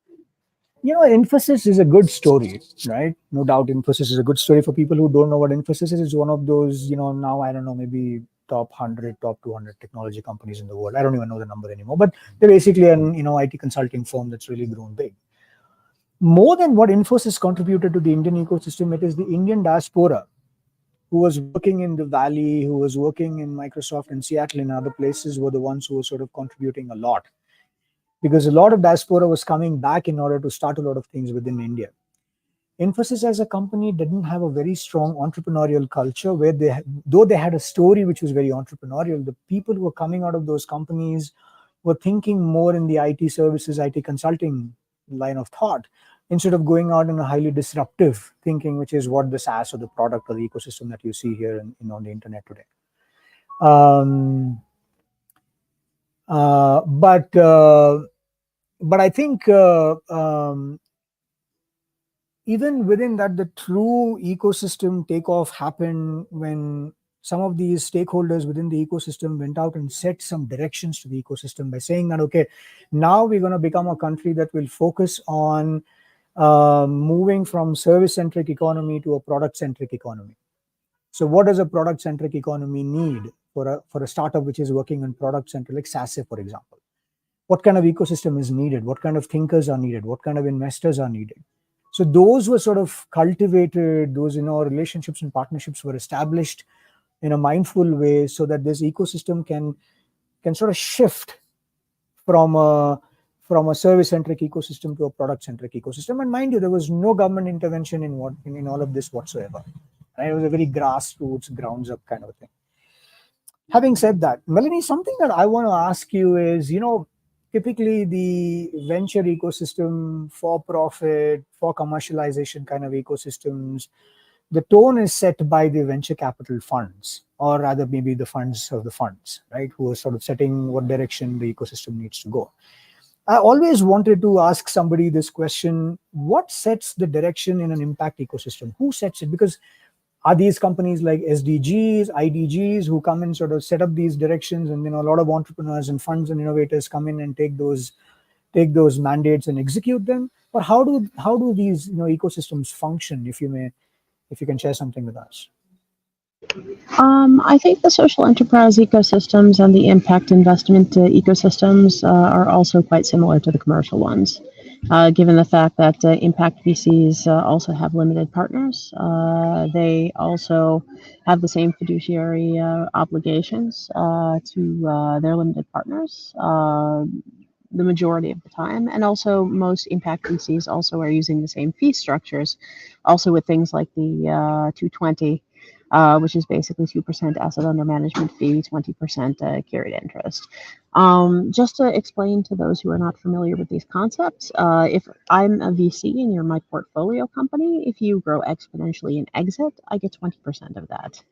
Infosys is a good story, right? No doubt Infosys is a good story. For people who don't know what Infosys is, it's one of those, now I don't know, maybe top 100, top 200 technology companies in the world. I don't even know the number anymore, but they're basically an, IT consulting firm that's really grown big. More than what Infosys contributed to the Indian ecosystem, it is the Indian diaspora who was working in the Valley, who was working in Microsoft in Seattle and other places, were the ones who were sort of contributing a lot. Because a lot of diaspora was coming back in order to start a lot of things within India. Infosys as a company didn't have a very strong entrepreneurial culture, where though they had a story which was very entrepreneurial, the people who were coming out of those companies were thinking more in the IT services, IT consulting line of thought, instead of going out in a highly disruptive thinking, which is what the SaaS or the product or the ecosystem that you see here on the internet today. But I think even within that, the true ecosystem takeoff happened when some of these stakeholders within the ecosystem went out and set some directions to the ecosystem by saying that, okay, now we're going to become a country that will focus on moving from service-centric economy to a product-centric economy. So what does a product-centric economy need for a startup which is working on product-centric, like SaaS, for example? What kind of ecosystem is needed? What kind of thinkers are needed? What kind of investors are needed? So those were sort of cultivated, those relationships and partnerships were established in a mindful way, so that this ecosystem can sort of shift from a service-centric ecosystem to a product-centric ecosystem. And mind you, there was no government intervention in all of this whatsoever. Right? It was a very grassroots, grounds-up kind of a thing. Having said that, Melanie, something that I want to ask you is, typically the venture ecosystem, for-profit, for commercialization kind of ecosystems, the tone is set by the venture capital funds, or rather maybe the funds of the funds, right, who are sort of setting what direction the ecosystem needs to go. I always wanted to ask somebody this question: what sets the direction in an impact ecosystem? Who sets it? Because are these companies like SDGs, IDGs, who come and sort of set up these directions, and a lot of entrepreneurs and funds and innovators come in and take those mandates and execute them? Or how do these ecosystems function? If you can share something with us. I think the social enterprise ecosystems and the impact investment ecosystems are also quite similar to the commercial ones. Given the fact that impact VCs also have limited partners, they also have the same fiduciary obligations to their limited partners the majority of the time. And also most impact VCs also are using the same fee structures, also with things like the 220, which is basically 2% asset under management fee, 20% carried interest. Just to explain to those who are not familiar with these concepts, if I'm a VC and you're my portfolio company, if you grow exponentially and exit, I get 20% of that.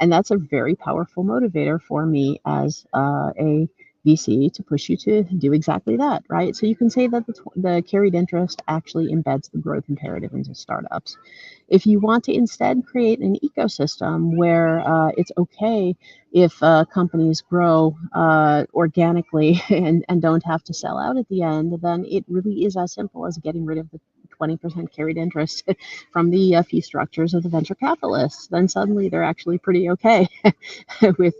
And that's a very powerful motivator for me as a VC to push you to do exactly that, right? So you can say that the carried interest actually embeds the growth imperative into startups. If you want to instead create an ecosystem where it's okay if companies grow organically and don't have to sell out at the end, then it really is as simple as getting rid of the 20% carried interest from the fee structures of the venture capitalists. Then suddenly they're actually pretty okay with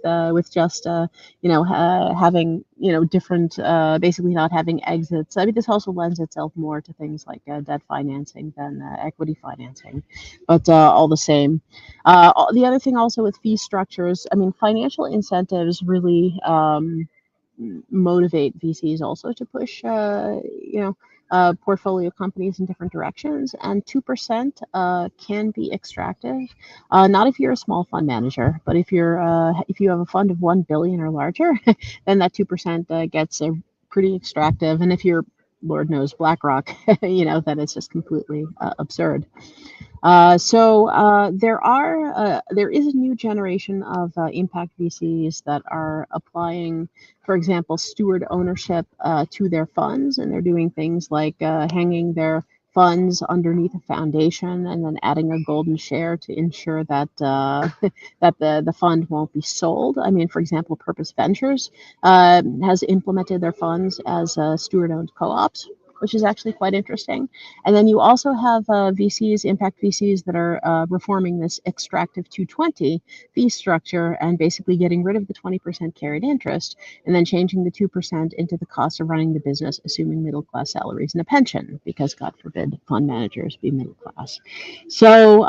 just having different basically not having exits. I mean, this also lends itself more to things like debt financing than equity financing, but all the same. The other thing also with fee structures, I mean, financial incentives really motivate VCs also to push, portfolio companies in different directions. And 2% can be extractive, not if you're a small fund manager, but if you have a fund of 1 billion or larger, then that 2% gets pretty extractive. And if you're, Lord knows, BlackRock, then it's just completely absurd. So there is a new generation of impact VCs that are applying, for example, steward ownership to their funds, and they're doing things like hanging their funds underneath a foundation and then adding a golden share to ensure that that the fund won't be sold. I mean, for example, Purpose Ventures has implemented their funds as steward-owned co-ops, which is actually quite interesting. And then you also have VCs, impact VCs, that are reforming this extractive 220 fee structure and basically getting rid of the 20% carried interest and then changing the 2% into the cost of running the business, assuming middle-class salaries and a pension, because God forbid fund managers be middle class. So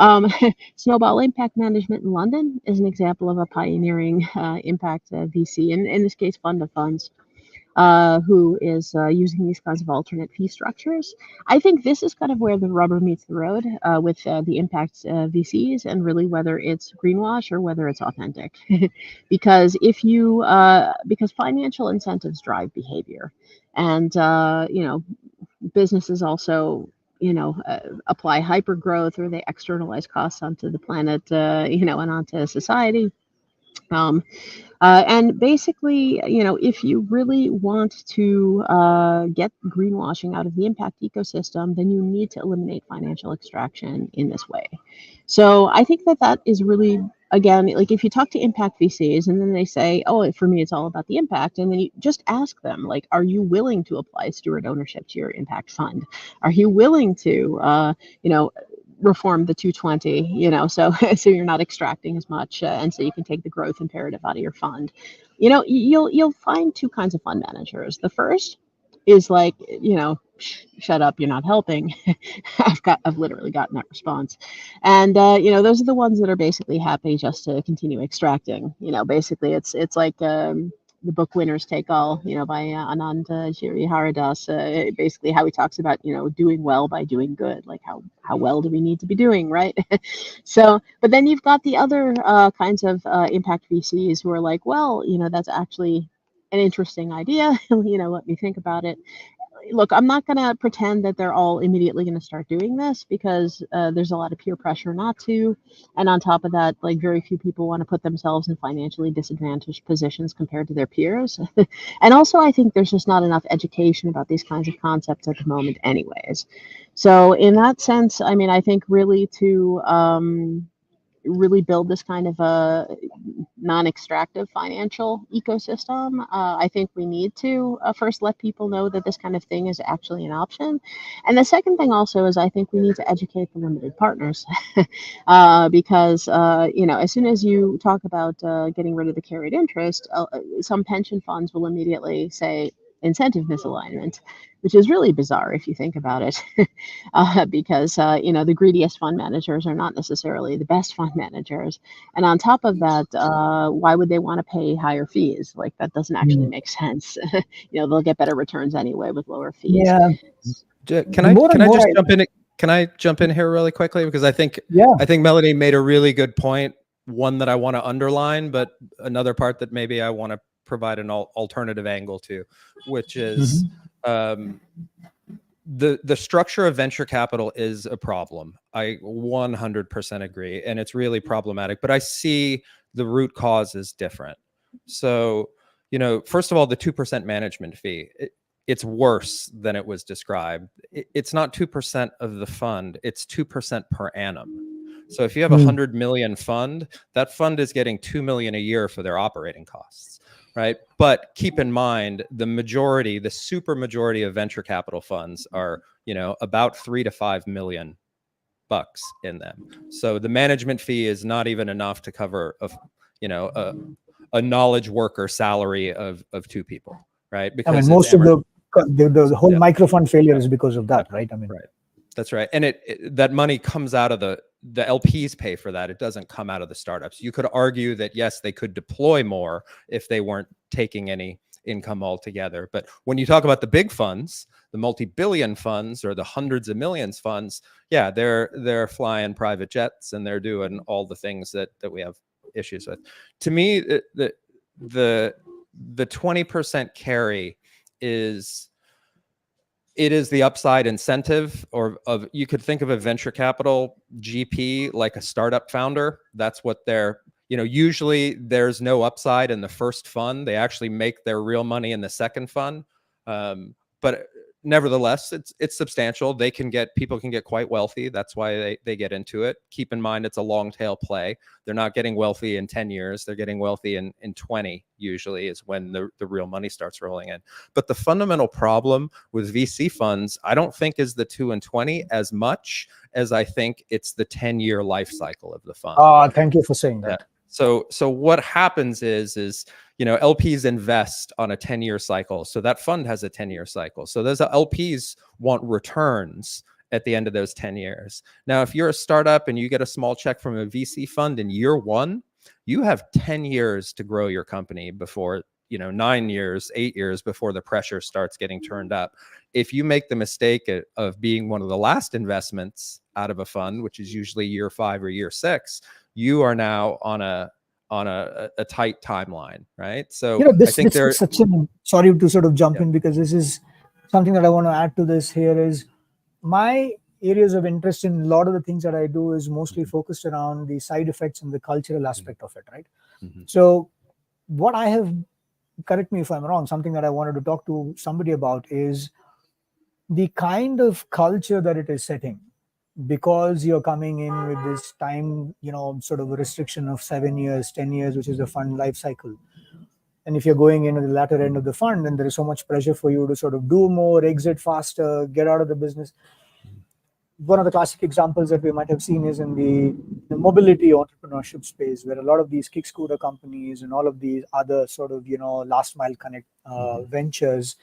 Snowball Impact Management in London is an example of a pioneering impact VC, and in this case, fund of funds, who is using these kinds of alternate fee structures. I think this is kind of where the rubber meets the road with the impact VCs, and really whether it's greenwash or whether it's authentic. Because because financial incentives drive behavior, and businesses also apply hyper growth, or they externalize costs onto the planet, and onto society. And basically, if you really want to get greenwashing out of the impact ecosystem, then you need to eliminate financial extraction in this way. So I think that is really, again, like if you talk to impact VCs and then they say, oh, for me, it's all about the impact. And then you just ask them, like, are you willing to apply steward ownership to your impact fund? Are you willing to, reform the 220, so you're not extracting as much, and so you can take the growth imperative out of your fund. You'll find two kinds of fund managers. The first is like, shut up, you're not helping. I've literally gotten that response. And those are the ones that are basically happy just to continue extracting. Basically it's like the book Winners Take All, by Anand Giridharadas, basically how he talks about, doing well by doing good, like how well do we need to be doing, right? So, but then you've got the other kinds of impact VCs who are like, well, that's actually an interesting idea. Let me think about it. Look, I'm not going to pretend that they're all immediately going to start doing this, because there's a lot of peer pressure not to. And on top of that, like, very few people want to put themselves in financially disadvantaged positions compared to their peers. And also, I think there's just not enough education about these kinds of concepts at the moment anyways. So in that sense, I mean, I think really to really build this kind of a non-extractive financial ecosystem, I think we need to first let people know that this kind of thing is actually an option. And the second thing also is I think we need to educate the limited partners, because as soon as you talk about getting rid of the carried interest, some pension funds will immediately say incentive misalignment, which is really bizarre if you think about it, because the greediest fund managers are not necessarily the best fund managers, and on top of that, why would they want to pay higher fees? Like, that doesn't actually make sense. They'll get better returns anyway with lower fees. Yeah. Can I just jump in? Can I jump in here really quickly, because I think Melanie made a really good point, one that I want to underline, but another part that maybe I want to provide an alternative angle to, which is the structure of venture capital is a problem. I 100% agree, and it's really problematic, but I see the root cause is different. So first of all, the 2% management fee, it's worse than it was described. It's not 2% of the fund, it's 2% per annum. So if you have a 100 million fund, that fund is getting 2 million a year for their operating costs, right? But keep in mind, the super majority of venture capital funds are, about 3 to 5 million bucks in them. So the management fee is not even enough to cover a knowledge worker salary of 2 people, right? Because most of the whole microfund failure is because of that, right? Right. That's right. And that money comes out of the LPs pay for that. It doesn't come out of the startups. You could argue that, yes, they could deploy more if they weren't taking any income altogether. But when you talk about the big funds, the multi-billion funds or the hundreds of millions funds, yeah, they're flying private jets and they're doing all the things that we have issues with. To me, the 20% carry is the upside incentive, you could think of a venture capital GP like a startup founder. That's what they're, usually there's no upside in the first fund. They actually make their real money in the second fund. But nevertheless, it's substantial. People can get quite wealthy. That's why they get into it. Keep in mind, it's a long tail play. They're not getting wealthy in 10 years. They're getting wealthy in 20, usually is when the real money starts rolling in. But the fundamental problem with VC funds, I don't think is the 2 and 20 as much as I think it's the 10-year life cycle of the fund. Thank you for saying that. Yeah. So what happens is LPs invest on a 10-year cycle. So that fund has a 10-year cycle. So those LPs want returns at the end of those 10 years. Now, if you're a startup and you get a small check from a VC fund in year 1, you have 10 years to grow your company before, 9 years, 8 years before the pressure starts getting turned up. If you make the mistake of being one of the last investments out of a fund, which is usually year 5 or year 6, you are now on a tight timeline, right? So I think sorry to sort of jump in, because this is something that I want to add to this here is my areas of interest in a lot of the things that I do is mostly focused around the side effects and the cultural aspect of it, right? So what I have, correct me if I'm wrong, something that I wanted to talk to somebody about is the kind of culture that it is setting. Because you're coming in with this time, sort of a restriction of 7 years, 10 years, which is the fund life cycle. And if you're going into the latter end of the fund, then there is so much pressure for you to sort of do more, exit faster, get out of the business. One of the classic examples that we might have seen is in the mobility entrepreneurship space, where a lot of these kick scooter companies and all of these other sort of, last mile connect ventures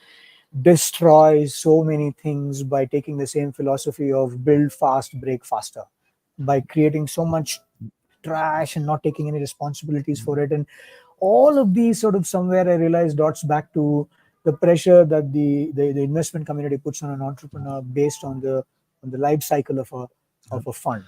destroys so many things by taking the same philosophy of build fast, break faster, by creating so much trash and not taking any responsibilities for it. And all of these sort of somewhere I realized dots back to the pressure that the investment community puts on an entrepreneur based on the life cycle of a fund.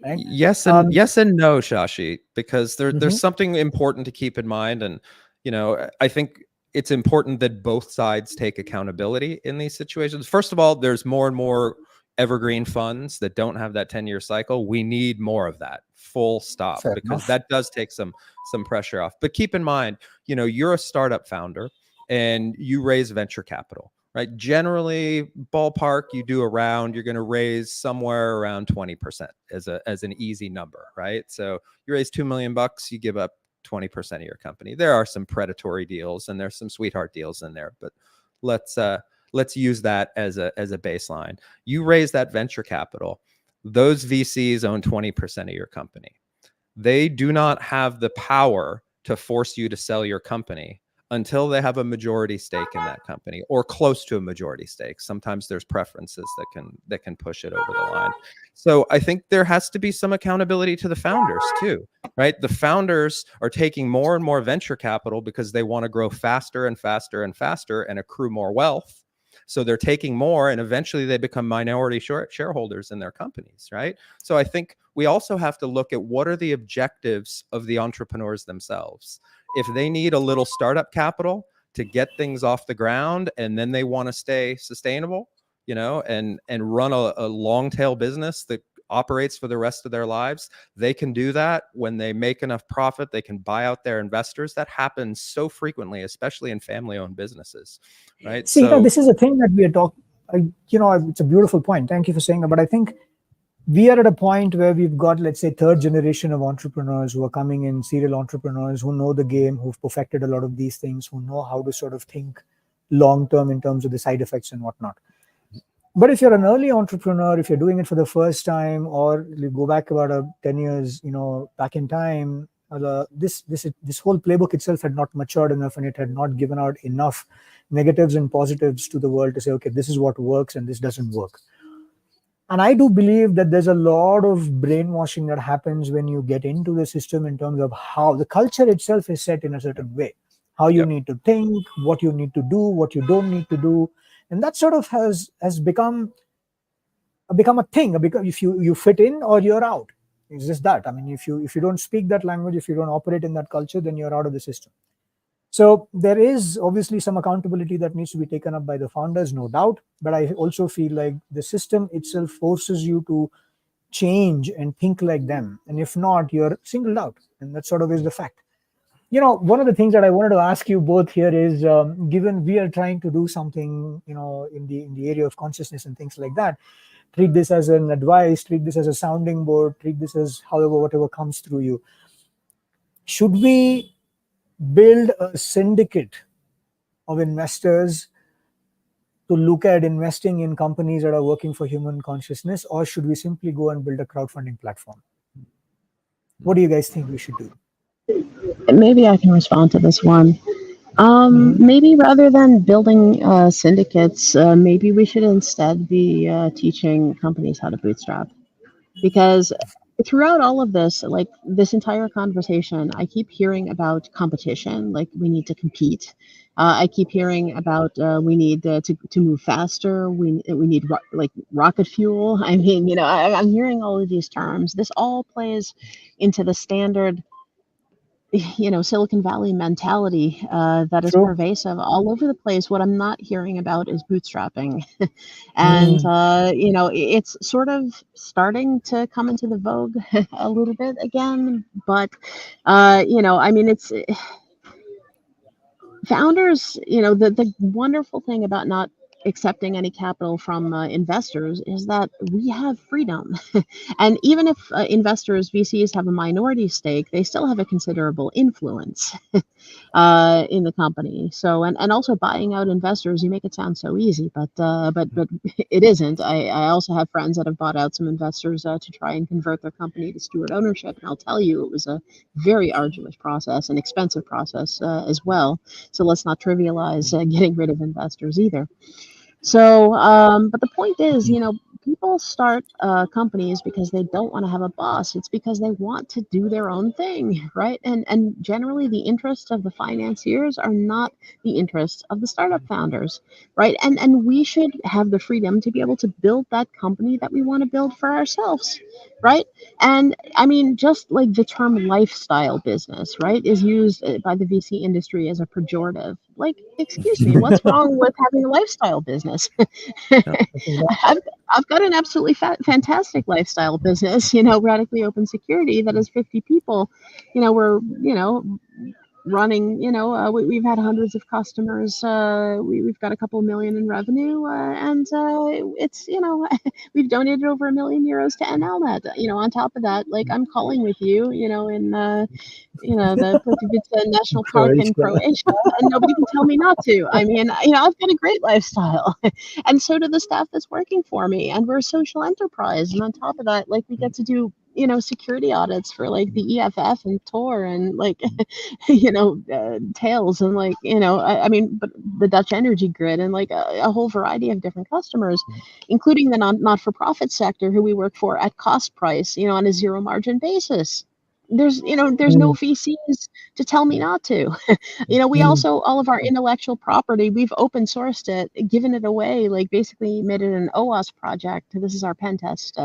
Right? Yes and no, Shashi, because there's something important to keep in mind. And, I think it's important that both sides take accountability in these situations. First of all, there's more and more evergreen funds that don't have that 10-year cycle. We need more of that, full stop. Fair because enough. That does take some pressure off. But keep in mind, you're a startup founder and you raise venture capital, right? Generally, ballpark, you're going to raise somewhere around 20% as an easy number, right? So you raise $2 million, you give up 20% of your company. There are some predatory deals and there's some sweetheart deals in there, but let's use that as a baseline. You raise that venture capital. Those VCs own 20% of your company. They do not have the power to force you to sell your company until they have a majority stake in that company or close to a majority stake. Sometimes there's preferences that can push it over the line. So I think there has to be some accountability to the founders too, right? The founders are taking more and more venture capital because they want to grow faster and faster and faster and accrue more wealth. So they're taking more and eventually they become minority shareholders in their companies, right? So I think we also have to look at what are the objectives of the entrepreneurs themselves. If they need a little startup capital to get things off the ground and then they want to stay sustainable, and run a long tail business that operates for the rest of their lives. They can do that when they make enough profit. They can buy out their investors. That happens so frequently, especially in family-owned businesses, right? See, So this is a thing that we are talking. It's a beautiful point. Thank you for saying that. But I think we are at a point where we've got, let's say, third generation of entrepreneurs who are coming in, serial entrepreneurs who know the game, who've perfected a lot of these things, who know how to sort of think long term in terms of the side effects and whatnot. But if you're an early entrepreneur, if you're doing it for the first time, or you go back about 10 years, back in time, this whole playbook itself had not matured enough, and it had not given out enough negatives and positives to the world to say, okay, this is what works and this doesn't work. And I do believe that there's a lot of brainwashing that happens when you get into the system in terms of how the culture itself is set in a certain way, how you need to think, what you need to do, what you don't need to do. And that sort of has become a thing. Because if you fit in or you're out, it's just that. I mean, if you don't speak that language, if you don't operate in that culture, then you're out of the system. So there is obviously some accountability that needs to be taken up by the founders, no doubt. But I also feel like the system itself forces you to change and think like them. And if not, you're singled out. And that sort of is the fact. One of the things that I wanted to ask you both here is, given we are trying to do something, in the area of consciousness and things like that, treat this as an advice, treat this as a sounding board, treat this as whatever comes through you. Should we build a syndicate of investors to look at investing in companies that are working for human consciousness, or should we simply go and build a crowdfunding platform? What do you guys think we should do? Maybe I can respond to this one. Maybe rather than building syndicates, maybe we should instead be teaching companies how to bootstrap. Because throughout all of this, like this entire conversation, I keep hearing about competition, like we need to compete. I keep hearing about we need to move faster. We need rocket fuel. I mean, I'm hearing all of these terms. This all plays into the standard Silicon Valley mentality that is pervasive all over the place. What I'm not hearing about is bootstrapping. And, it's sort of starting to come into the vogue a little bit again. But, it's founders, the wonderful thing about not accepting any capital from investors is that we have freedom. And even if investors, VCs, have a minority stake, they still have a considerable influence in the company. So, and also buying out investors, you make it sound so easy, but it isn't. I also have friends that have bought out some investors to try and convert their company to steward ownership. And I'll tell you, it was a very arduous process, an expensive process as well. So let's not trivialize getting rid of investors either. So, but the point is, people start companies because they don't want to have a boss. It's because they want to do their own thing, right? And generally, the interests of the financiers are not the interests of the startup founders, right? And we should have the freedom to be able to build that company that we want to build for ourselves, right? And I mean, just like the term lifestyle business, right, is used by the VC industry as a pejorative. Like, excuse me, what's wrong with having a lifestyle business? I've got an absolutely fantastic lifestyle business, radically open security that is 50 people. We're, running, we've had hundreds of customers. We've got a couple million in revenue, and it's, we've donated over €1 million to NLNet. On top of that, like I'm calling with you, in the Plitvice National Park in Croatia, and nobody can tell me not to. I mean, I've got a great lifestyle, and so do the staff that's working for me, and we're a social enterprise. And on top of that, like we get to do security audits for like the EFF and Tor and like Tails and like I mean, but the Dutch energy grid and like a whole variety of different customers, including the not-for-profit sector who we work for at cost price, on a zero margin basis. There's no VCs to tell me not to. We also, all of our intellectual property, we've open sourced it, given it away, like basically made it an OWASP project. This is our pen test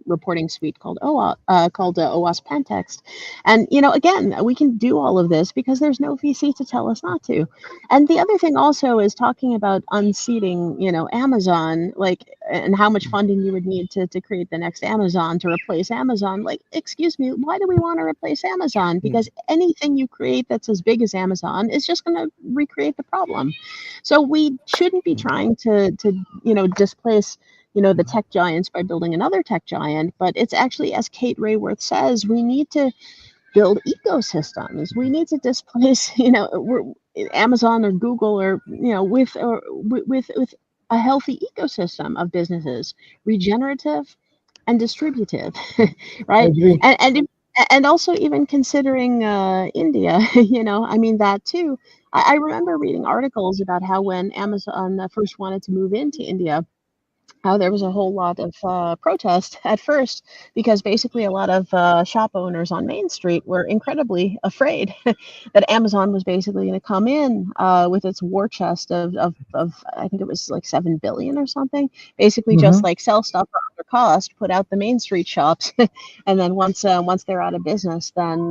reporting suite called OWASP Pentext. And, again, we can do all of this because there's no VC to tell us not to. And the other thing also is talking about unseating, Amazon, like, and how much funding you would need to create the next Amazon, to replace Amazon. Like, excuse me, why do we want to replace Amazon? Because anything you create that's as big as Amazon is just going to recreate the problem. So we shouldn't be trying to displace the tech giants by building another tech giant, but it's actually, as Kate Rayworth says, we need to build ecosystems. We need to displace, Amazon or Google, or with a healthy ecosystem of businesses, regenerative and distributive, right? And also even considering India, that too. I remember reading articles about how when Amazon first wanted to move into India, how there was a whole lot of protest at first, because basically a lot of shop owners on Main Street were incredibly afraid that Amazon was basically going to come in with its war chest of I think it was like 7 billion or something, basically just like sell stuff for under cost, put out the Main Street shops, and then once they're out of business, then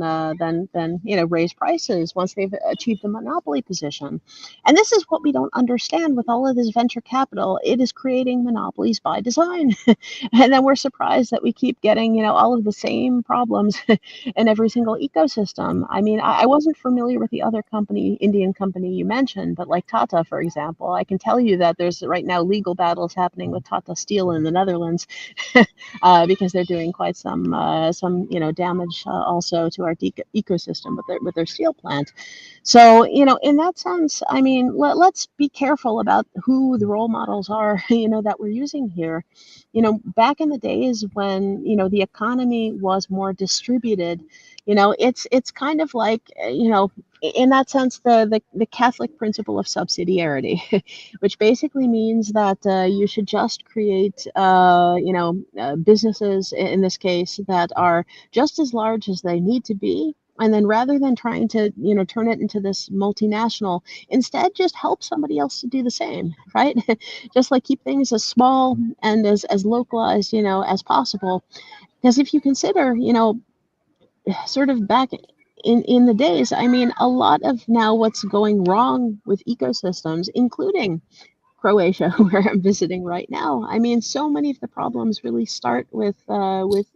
raise prices once they've achieved a monopoly position. And this is what we don't understand with all of this venture capital. It is creating monopolies by design. And then we're surprised that we keep getting, all of the same problems in every single ecosystem. I mean, I wasn't familiar with the other Indian company you mentioned, but like Tata, for example, I can tell you that there's right now legal battles happening with Tata Steel in the Netherlands because they're doing quite some damage also to our ecosystem with their steel plant. So, in that sense, I mean, let's be careful about who the role models are, that we're using here. Back in the days when, the economy was more distributed, it's kind of like, in that sense, the Catholic principle of subsidiarity, which basically means that you should just create, businesses in this case that are just as large as they need to be. And then rather than trying to, turn it into this multinational, instead just help somebody else to do the same, right? Just like keep things as small and as localized, as possible. Because if you consider, sort of back in the days, I mean, a lot of now what's going wrong with ecosystems, including Croatia, where I'm visiting right now. I mean, so many of the problems really start with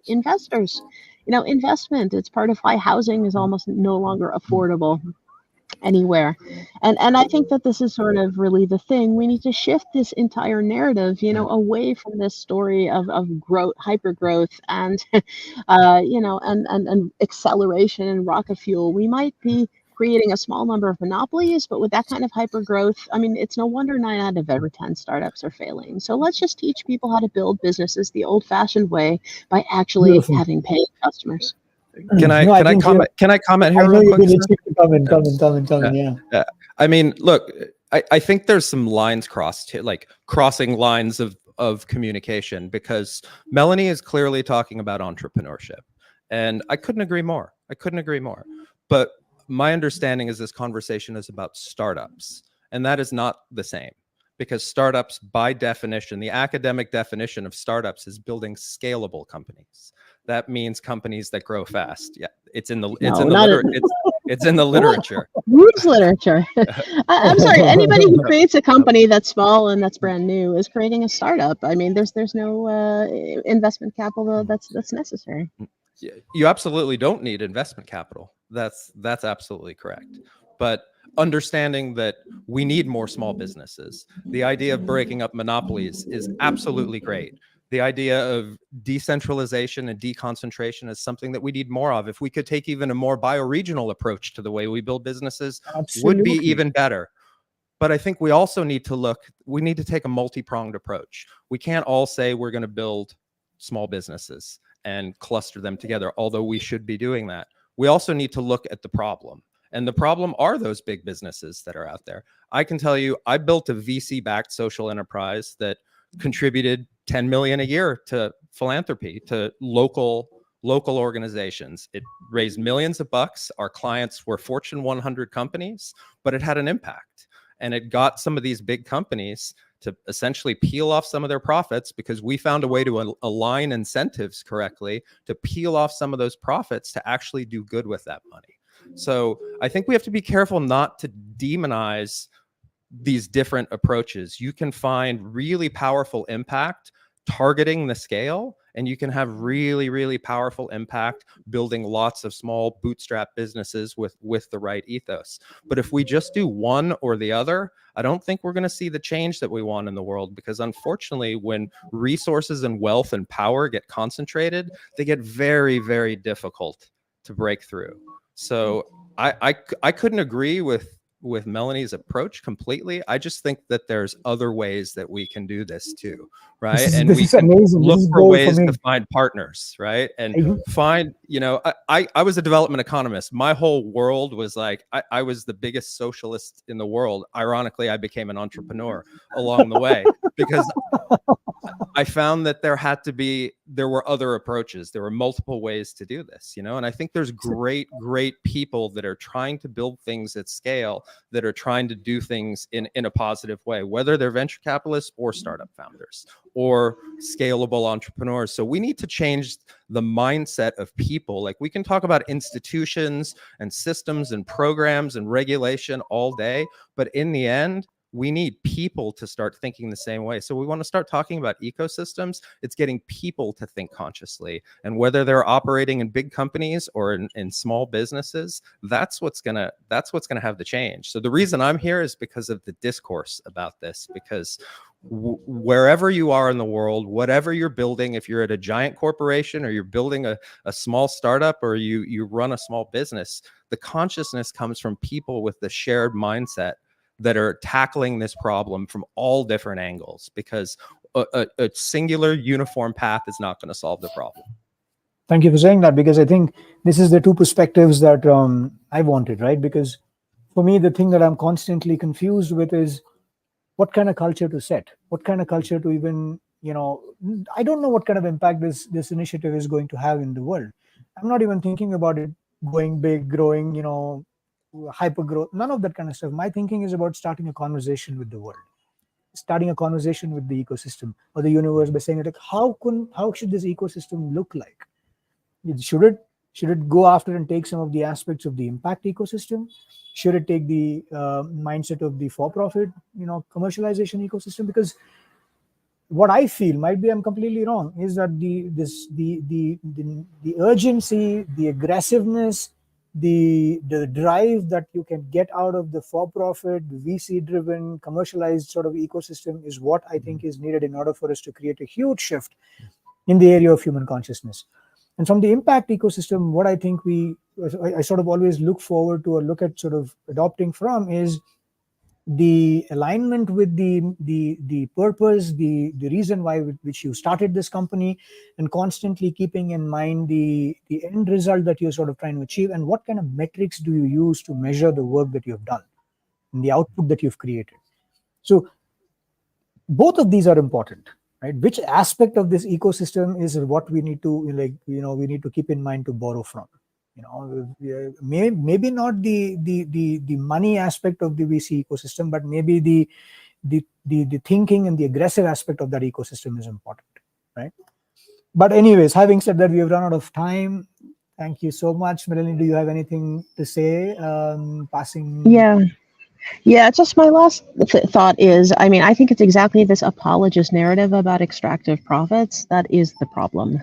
investors. Investment. It's part of why housing is almost no longer affordable anywhere. And I think that this is sort of really the thing. We need to shift this entire narrative, away from this story of growth, hyper growth, and and acceleration and rocket fuel. We might be creating a small number of monopolies, but with that kind of hyper growth, I mean, it's no wonder 9 out of every 10 startups are failing. So let's just teach people how to build businesses the old-fashioned way by actually having paying customers. Can I comment? Can I comment here? I know real you've quick, been comment. Yeah. I mean, look, I think there's some lines crossed here, like crossing lines of communication, because Melanie is clearly talking about entrepreneurship, and I couldn't agree more. But my understanding is this conversation is about startups, and that is not the same, because startups, by definition, the academic definition of startups is building scalable companies. That means companies that grow fast. Yeah, it's in the literature. Whose literature? I'm sorry. Anybody who creates a company that's small and that's brand new is creating a startup. I mean, there's no investment capital that's necessary. You absolutely don't need investment capital. That's absolutely correct. But understanding that we need more small businesses, the idea of breaking up monopolies is absolutely great. The idea of decentralization and deconcentration is something that we need more of. If we could take even a more bioregional approach to the way we build businesses, would be even better. But I think we also need to take a multi-pronged approach. We can't all say we're going to build small businesses and cluster them together, although we should be doing that. We also need to look at the problem. And the problem are those big businesses that are out there. I can tell you, I built a VC-backed social enterprise that contributed 10 million a year to philanthropy, to local organizations. It raised millions of bucks. Our clients were Fortune 100 companies, but it had an impact. And it got some of these big companies to essentially peel off some of their profits, because we found a way to align incentives correctly to peel off some of those profits to actually do good with that money. So I think we have to be careful not to demonize these different approaches. You can find really powerful impact targeting the scale, and you can have really, really powerful impact building lots of small bootstrap businesses with the right ethos. But if we just do one or the other, I don't think we're going to see the change that we want in the world, because unfortunately, when resources and wealth and power get concentrated, they get very, very difficult to break through. So I couldn't agree with Melanie's approach completely. I just think that there's other ways that we can do this too, right? And we can look for ways to find partners, right? And find, you know, I was a development economist. My whole world was like, I was the biggest socialist in the world. Ironically, I became an entrepreneur along the way, because I found that there were other approaches. There were multiple ways to do this, you know, and I think there's great people that are trying to build things at scale, that are trying to do things in a positive way, whether they're venture capitalists or startup founders or scalable entrepreneurs. So we need to change the mindset of people. Like, we can talk about institutions and systems and programs and regulation all day, but in the end, we need people to start thinking the same way. So we want to start talking about ecosystems. It's getting people to think consciously, and whether they're operating in big companies or in small businesses, that's what's gonna have the change. So the reason I'm here is because of the discourse about this, because wherever you are in the world, whatever you're building, if you're at a giant corporation or you're building a small startup or you run a small business, the consciousness comes from people with the shared mindset that are tackling this problem from all different angles, because a singular uniform path is not going to solve the problem. Thank you for saying that, because I think this is the two perspectives that I wanted, right? Because for me, the thing that I'm constantly confused with is what kind of culture to set, what kind of culture to even, you know, I don't know what kind of impact this initiative is going to have in the world. I'm not even thinking about it going big, growing, you know, hyper growth, none of that kind of stuff. My thinking is about starting a conversation with the world, starting a conversation with the ecosystem or the universe, by saying, like, how should this ecosystem look like? Should it go after and take some of the aspects of the impact ecosystem? Should it take the mindset of the for-profit, you know, commercialization ecosystem? Because what I feel, might be I'm completely wrong, is that the urgency, the aggressiveness, the drive that you can get out of the for-profit, VC-driven, commercialized sort of ecosystem is what I think is needed in order for us to create a huge shift in the area of human consciousness. And from the impact ecosystem, what I think I sort of always look forward to, or look at sort of adopting from, is the alignment with the purpose, the reason why which you started this company, and constantly keeping in mind the end result that you're sort of trying to achieve, and what kind of metrics do you use to measure the work that you've done and the output that you've created. So both of these are important, right? Which aspect of this ecosystem is what we need to, like, you know, we need to keep in mind to borrow from. You know, maybe not the money aspect of the VC ecosystem, but maybe the thinking and the aggressive aspect of that ecosystem is important, right? But anyways, having said that, we have run out of time. Thank you so much. Melanie, do you have anything to say? Passing. Yeah, just my last thought is, I mean, I think it's exactly this apologist narrative about extractive profits that is the problem.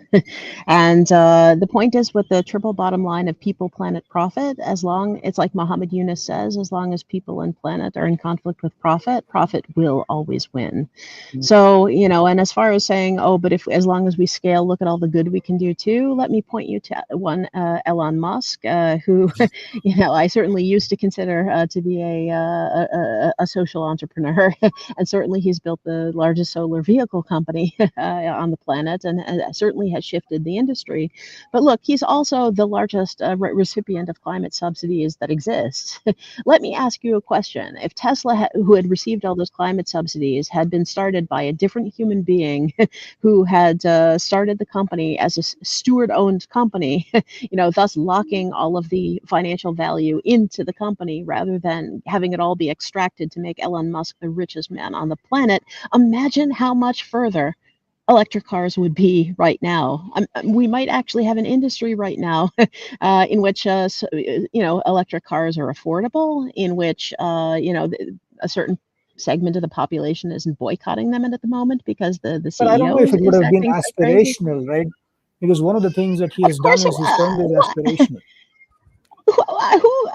And the point is, with the triple bottom line of people, planet, profit, it's like Muhammad Yunus says, as long as people and planet are in conflict with profit, profit will always win. So, you know, and as far as saying, oh, but as long as we scale, look at all the good we can do too, let me point you to one, Elon Musk, who, you know, I certainly used to consider to be a social entrepreneur, and certainly he's built the largest solar vehicle company on the planet, and certainly has shifted the industry. But look, he's also the largest recipient of climate subsidies that exist. Let me ask you a question. If Tesla, who had received all those climate subsidies, had been started by a different human being who had started the company as a steward-owned company, you know, thus locking all of the financial value into the company rather than having it all be extracted to make Elon Musk the richest man on the planet, imagine how much further electric cars would be right now. We might actually have an industry right now in which, electric cars are affordable, in which, a certain segment of the population isn't boycotting them at the moment because the But I don't know CEO if it would is have been acting so crazy. aspirational, right? Because one of the things that he Of has done course, is he's turned it aspirational.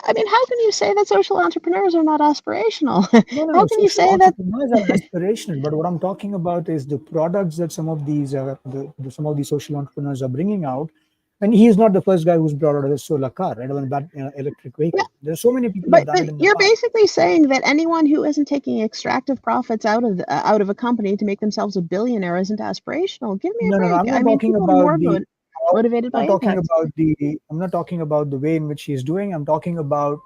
I mean, how can you say that social entrepreneurs are not aspirational? No. How can you Social say that? entrepreneurs are aspirational, but what I'm talking about is the products that some of these some of these social entrepreneurs are bringing out. And he is not the first guy who's brought out a solar car, right? Or an electric vehicle. Yeah, There's so many people who have but done it in the you're past. basically saying that anyone who isn't taking extractive profits out of a company to make themselves a billionaire isn't aspirational. Give me a No. break. I'm I not mean, talking people are about more motivated by impact. I'm not talking about the way in which he's doing. I'm talking about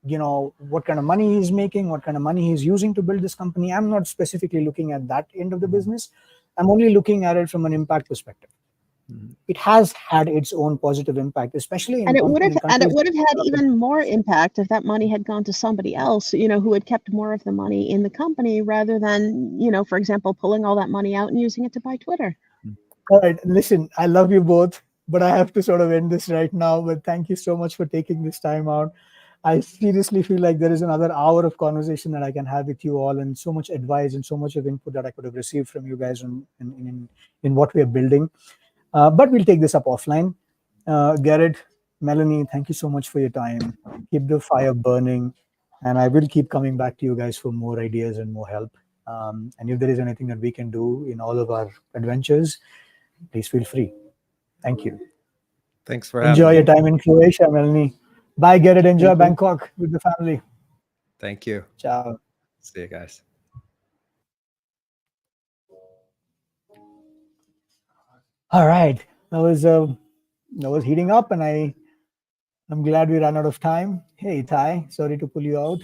what kind of money he's making, what kind of money he's using to build this company. I'm not specifically looking at that end of the business. I'm only looking at it from an impact perspective. It has had its own positive impact, especially in And it would have countries. had even more impact if that money had gone to somebody else, who had kept more of the money in the company rather than, for example, pulling all that money out and using it to buy Twitter. All right, listen, I love you both, but I have to sort of end this right now. But thank you so much for taking this time out. I seriously feel like there is another hour of conversation that I can have with you all, and so much advice and so much of input that I could have received from you guys in what we are building. But we'll take this up offline. Gerrit, Melanie, thank you so much for your time. Keep the fire burning, and I will keep coming back to you guys for more ideas and more help. And if there is anything that we can do in all of our adventures, please feel free. Thank you. Thanks for having Enjoy me. your time in Croatia, Melanie. Bye, Gerrit. Enjoy Bangkok with the family. Thank you. Ciao. See you guys. All right. That was heating up, and I'm glad we ran out of time. Hey, Itai, sorry to pull you out.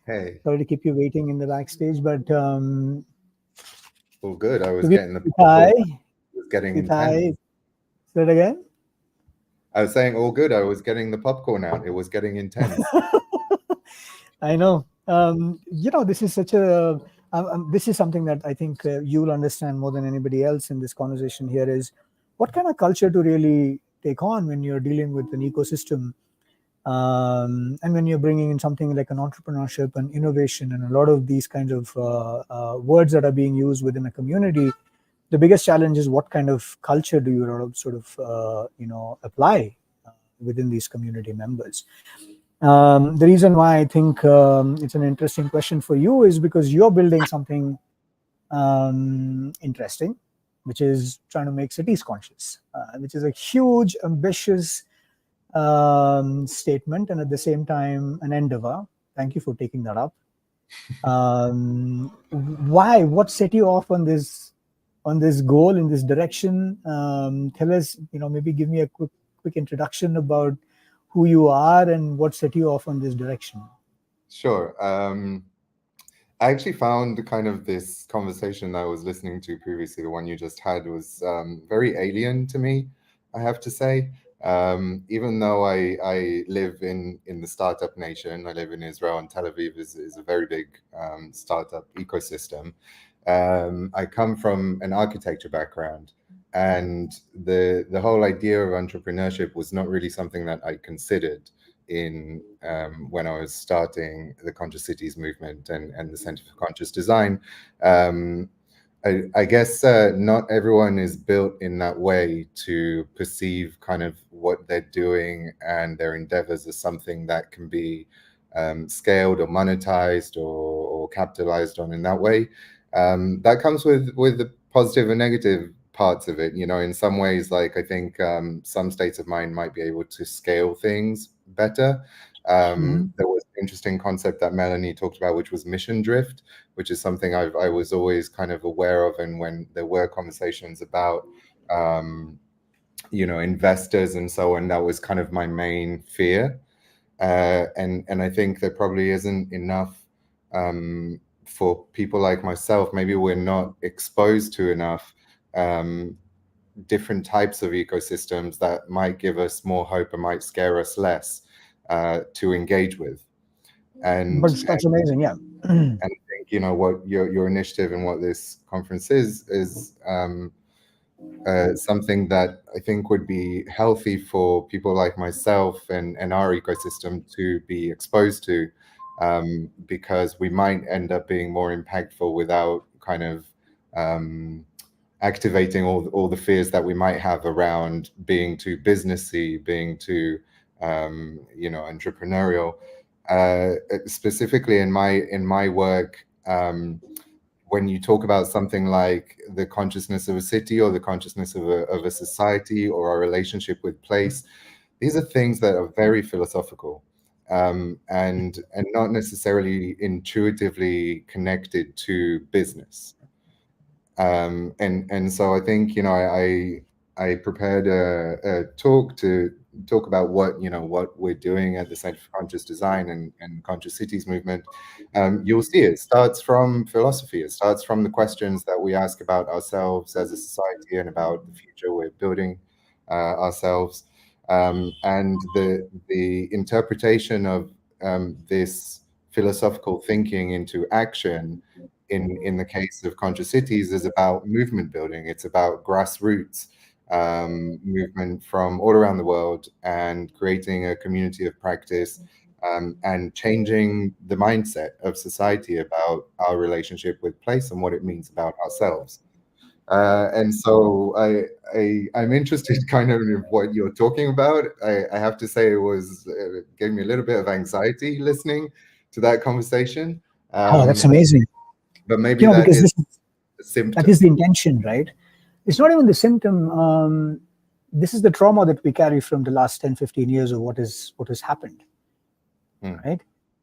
Hey. Sorry to keep you waiting in the backstage, but Well, good. I was Itai, getting it was getting Itai, intense. say it again. I was saying all good. I was getting the popcorn out. It was getting intense. I know. This is such a this is something that I think you'll understand more than anybody else in this conversation here is what kind of culture to really take on when you're dealing with an ecosystem, and when you're bringing in something like an entrepreneurship and innovation and a lot of these kinds of words that are being used within a community. The biggest challenge is what kind of culture do you sort of apply within these community members. The reason why I think it's an interesting question for you is because you're building something interesting, which is trying to make cities conscious, which is a huge, ambitious statement, and at the same time an endeavor. Thank you for taking that up. Why? What set you off on this goal, in this direction? Tell us, maybe give me a quick introduction about who you are and what set you off on this direction. Sure. I actually found kind of this conversation that I was listening to previously, the one you just had, was very alien to me, I have to say. Even though I live in the startup nation, I live in Israel, and Tel Aviv is a very big startup ecosystem. I come from an architecture background, and the whole idea of entrepreneurship was not really something that I considered in when I was starting the Conscious Cities movement and the Center for Conscious Design. I guess not everyone is built in that way to perceive kind of what they're doing and their endeavors as something that can be scaled or monetized or capitalized on in that way. That comes with the positive and negative parts of it. In some ways, like I think some states of mind might be able to scale things better. There was an interesting concept that Melanie talked about, which was mission drift, which is something I was always kind of aware of. And when there were conversations about, investors and so on, that was kind of my main fear. And I think there probably isn't enough for people like myself. Maybe we're not exposed to enough different types of ecosystems that might give us more hope and might scare us less to engage with. And But that's amazing, yeah. and I think, you know, what your initiative and what this conference is something that I think would be healthy for people like myself and our ecosystem to be exposed to, because we might end up being more impactful without kind of activating all the fears that we might have around being too businessy, being too you know, entrepreneurial. Specifically in my work, when you talk about something like the consciousness of a city or the consciousness of a society or our relationship with place, these are things that are very philosophical, and not necessarily intuitively connected to business. And so I think, you know, I prepared a talk to talk about what we're doing at the Center for Conscious Design and Conscious Cities movement. You'll see it starts from philosophy. It starts from the questions that we ask about ourselves as a society and about the future we're building ourselves, and the interpretation of this philosophical thinking into action. In the case of Conscious Cities, is about movement building. It's about grassroots movement from all around the world and creating a community of practice, and changing the mindset of society about our relationship with place and what it means about ourselves. And so I'm interested kind of in what you're talking about. I have to say it gave me a little bit of anxiety listening to that conversation. Oh, that's amazing. But maybe You know, that because is this, a symptom. that is the intention, right? It's not even the symptom. This is the trauma that we carry from the last 10, 15 years of what has happened, right?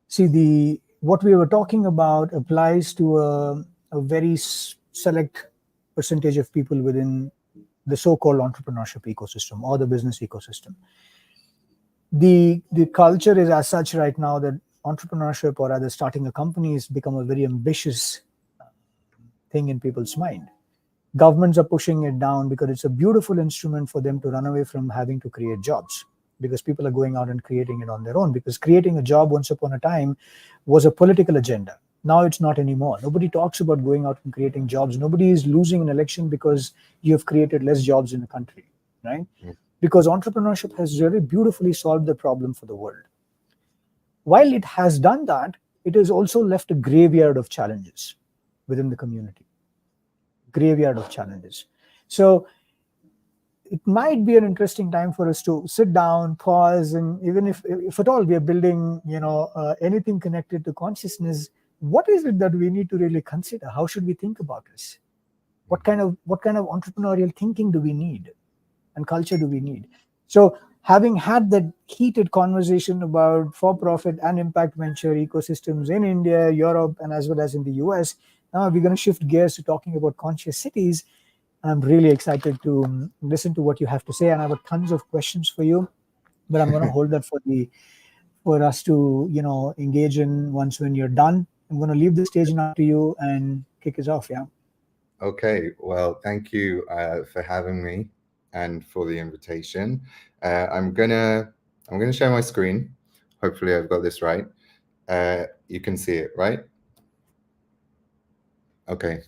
See, what we were talking about applies to a very select percentage of people within the so-called entrepreneurship ecosystem or the business ecosystem. The culture is as such right now that entrepreneurship, or rather starting a company, has become a very ambitious thing in people's mind. Governments are pushing it down because it's a beautiful instrument for them to run away from having to create jobs, because people are going out and creating it on their own. Because creating a job once upon a time was a political agenda. Now it's not anymore. Nobody talks about going out and creating jobs. Nobody is losing an election because you have created less jobs in the country, right? Because entrepreneurship has really beautifully solved the problem for the world. While it has done that, it has also left a graveyard of challenges within the community. Graveyard of challenges. So it might be an interesting time for us to sit down, pause, and even if at all we are building, anything connected to consciousness, what is it that we need to really consider? How should we think about this? What kind of entrepreneurial thinking do we need, and culture do we need? So, having had that heated conversation about for-profit and impact venture ecosystems in India, Europe, and as well as in the US, now we're going to shift gears to talking about conscious cities. I'm really excited to listen to what you have to say, and I have tons of questions for you, but I'm going to hold that for us to engage in once when you're done. I'm going to leave the stage now to you and kick us off. Yeah. Okay. Well, thank you for having me and for the invitation. I'm gonna share my screen. Hopefully, I've got this right. You can see it, right? Okay.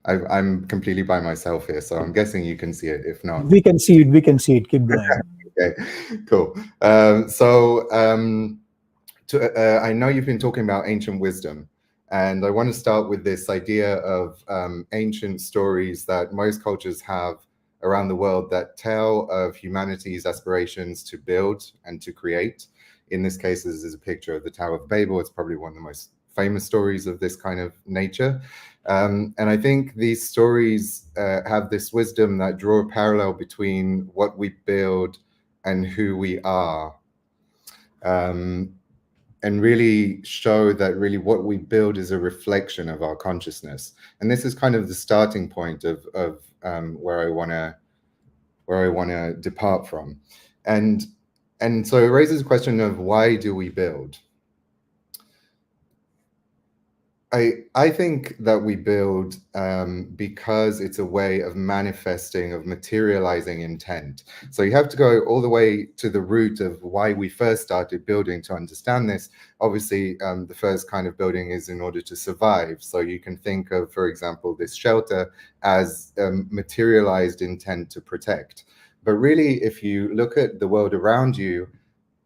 I'm completely by myself here, so I'm guessing you can see it. If not, we can see it. Keep going. Okay, cool. I know you've been talking about ancient wisdom, and I want to start with this idea of ancient stories that most cultures have around the world that tell of humanity's aspirations to build and to create. In this case, this is a picture of the Tower of Babel. It's probably one of the most famous stories of this kind of nature. And I think these stories have this wisdom that draw a parallel between what we build and who we are, and really show that really what we build is a reflection of our consciousness. And this is kind of the starting point of where I want to depart from. And so it raises a question of, why do we build? I think that we build because it's a way of manifesting, of materializing intent. So you have to go all the way to the root of why we first started building to understand this. Obviously, the first kind of building is in order to survive. So you can think of, for example, this shelter as materialized intent to protect. But really, if you look at the world around you,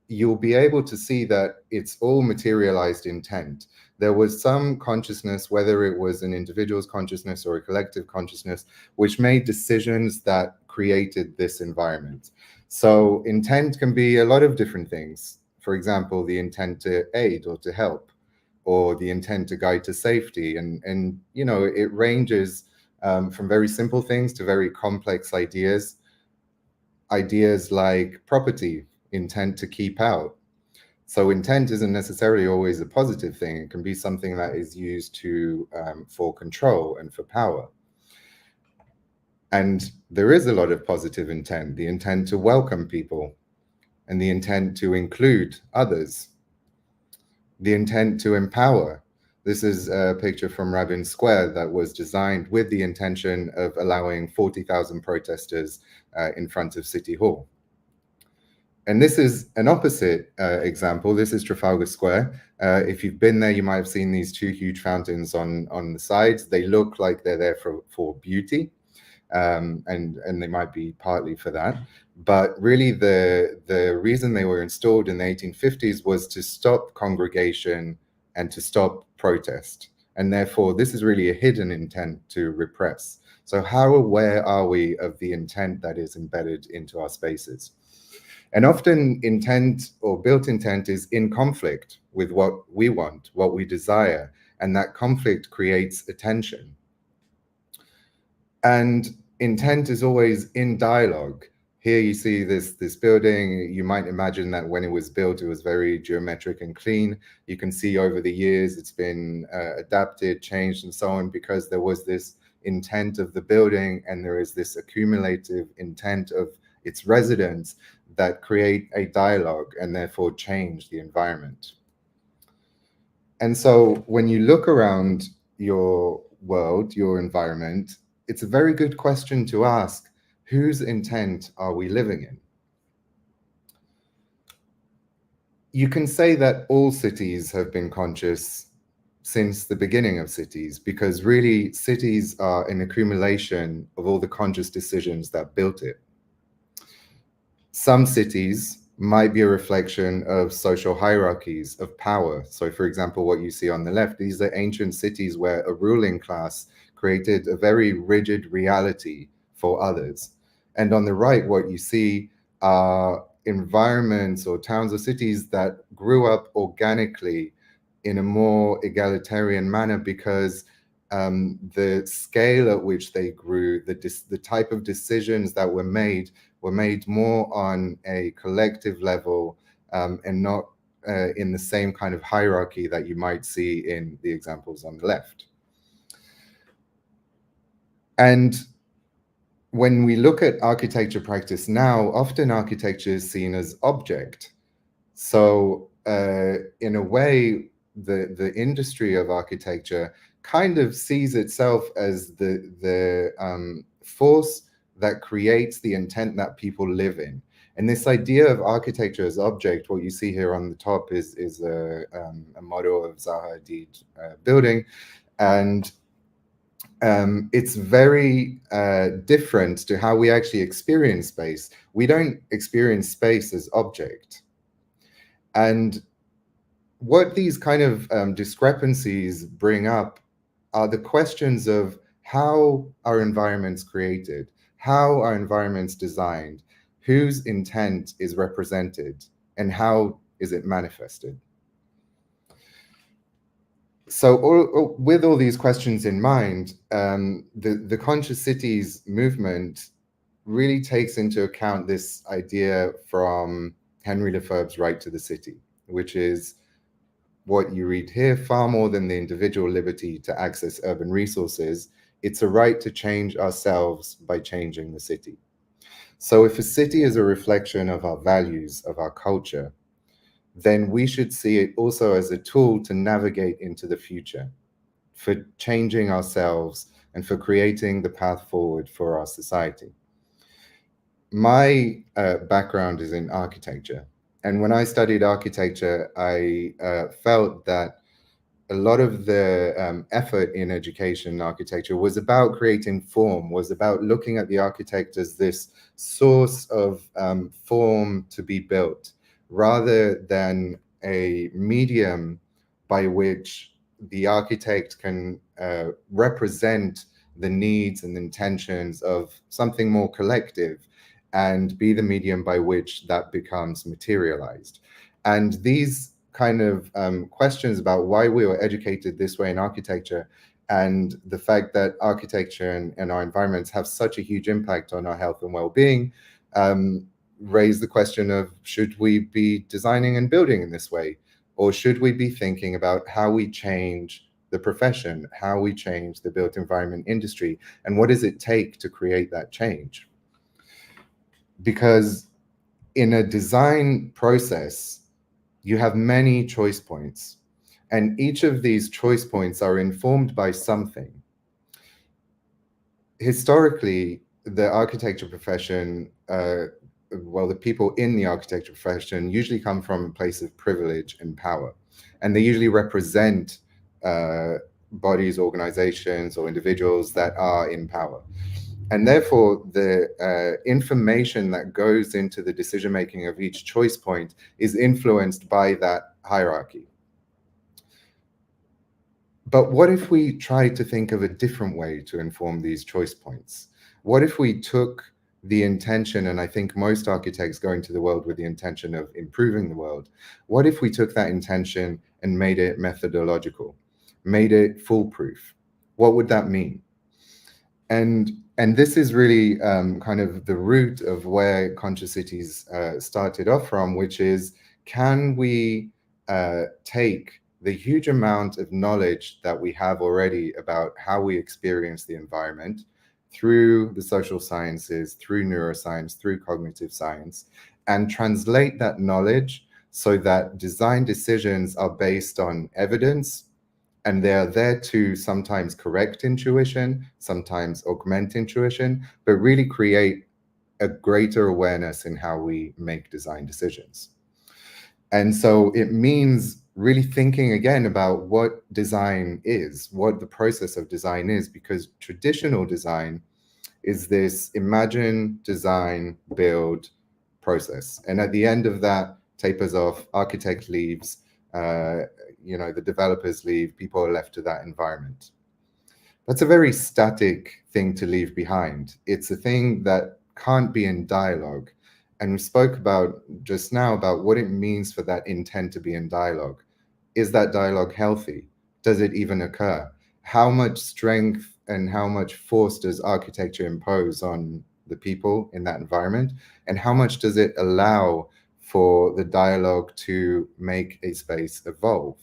you'll be able to see that it's all materialized intent. There was some consciousness, whether it was an individual's consciousness or a collective consciousness, which made decisions that created this environment. So intent can be a lot of different things. For example, the intent to aid or to help, or the intent to guide to safety. And you know, it ranges from very simple things to very complex ideas. Ideas like property, intent to keep out. So intent isn't necessarily always a positive thing. It can be something that is used to for control and for power. And there is a lot of positive intent, the intent to welcome people, and the intent to include others, the intent to empower. This is a picture from Rabin Square that was designed with the intention of allowing 40,000 protesters in front of City Hall. And this is an opposite example. This is Trafalgar Square. If you've been there, you might have seen these two huge fountains on the sides. They look like they're there for beauty, and they might be partly for that. But really, the reason they were installed in the 1850s was to stop congregation and to stop protest. And therefore, this is really a hidden intent to repress. So how aware are we of the intent that is embedded into our spaces? And often intent or built intent is in conflict with what we want, what we desire, and that conflict creates a tension. And intent is always in dialogue. Here you see this building. You might imagine that when it was built, it was very geometric and clean. You can see over the years it's been adapted, changed, and so on, because there was this intent of the building and there is this accumulative intent of its residents that create a dialogue and therefore change the environment. And so when you look around your world, your environment, it's a very good question to ask, whose intent are we living in? You can say that all cities have been conscious since the beginning of cities, because really cities are an accumulation of all the conscious decisions that built it. Some cities might be a reflection of social hierarchies of power. So for example, what you see on the left, these are ancient cities where a ruling class created a very rigid reality for others. And on the right, what you see are environments or towns or cities that grew up organically in a more egalitarian manner, because the scale at which they grew, the type of decisions that were made more on a collective level and not in the same kind of hierarchy that you might see in the examples on the left. And when we look at architecture practice now, often architecture is seen as object. So in a way, the industry of architecture kind of sees itself as the force that creates the intent that people live in. And this idea of architecture as object, what you see here on the top is a model of Zaha Hadid building. And it's very different to how we actually experience space. We don't experience space as object. And what these kind of discrepancies bring up are the questions of how our environment's created, how our environment's designed, whose intent is represented, and how is it manifested. So with all these questions in mind, the Conscious Cities movement really takes into account this idea from Henry Lefebvre's Right to the City, which is what you read here: far more than the individual liberty to access urban resources, it's a right to change ourselves by changing the city. So if a city is a reflection of our values, of our culture, then we should see it also as a tool to navigate into the future. for changing ourselves and for creating the path forward for our society. My background is in architecture. And when I studied architecture, I felt that a lot of the effort in education and architecture was about creating form, was about looking at the architect as this source of form to be built, rather than a medium by which the architect can represent the needs and intentions of something more collective and be the medium by which that becomes materialized. And these kind of questions about why we were educated this way in architecture, and the fact that architecture and our environments have such a huge impact on our health and well-being, raise the question of, should we be designing and building in this way? Or should we be thinking about how we change the profession, how we change the built environment industry, and what does it take to create that change? Because in a design process, you have many choice points, and each of these choice points are informed by something. Historically, the architecture profession, well, the people in the architecture profession usually come from a place of privilege and power, and they usually represent bodies, organizations, or individuals that are in power. And therefore, the information that goes into the decision-making of each choice point is influenced by that hierarchy. But what if we tried to think of a different way to inform these choice points? What if we took the intention, and I think most architects go into the world with the intention of improving the world, what if we took that intention and made it methodological, made it foolproof? What would that mean? And this is really kind of the root of where Conscious Cities started off from, which is, can we take the huge amount of knowledge that we have already about how we experience the environment through the social sciences, through neuroscience, through cognitive science, and translate that knowledge so that design decisions are based on evidence, and they're there to sometimes correct intuition, sometimes augment intuition, but really create a greater awareness in how we make design decisions. And so it means really thinking again about what design is, what the process of design is, because traditional design is this imagine, design, build process. And at the end of that, tapers off, architect leaves, the developers leave, people are left to that environment. That's a very static thing to leave behind. It's a thing that can't be in dialogue. And we spoke about just now about what it means for that intent to be in dialogue. Is that dialogue healthy? Does it even occur? How much strength and how much force does architecture impose on the people in that environment? And how much does it allow for the dialogue to make a space evolve?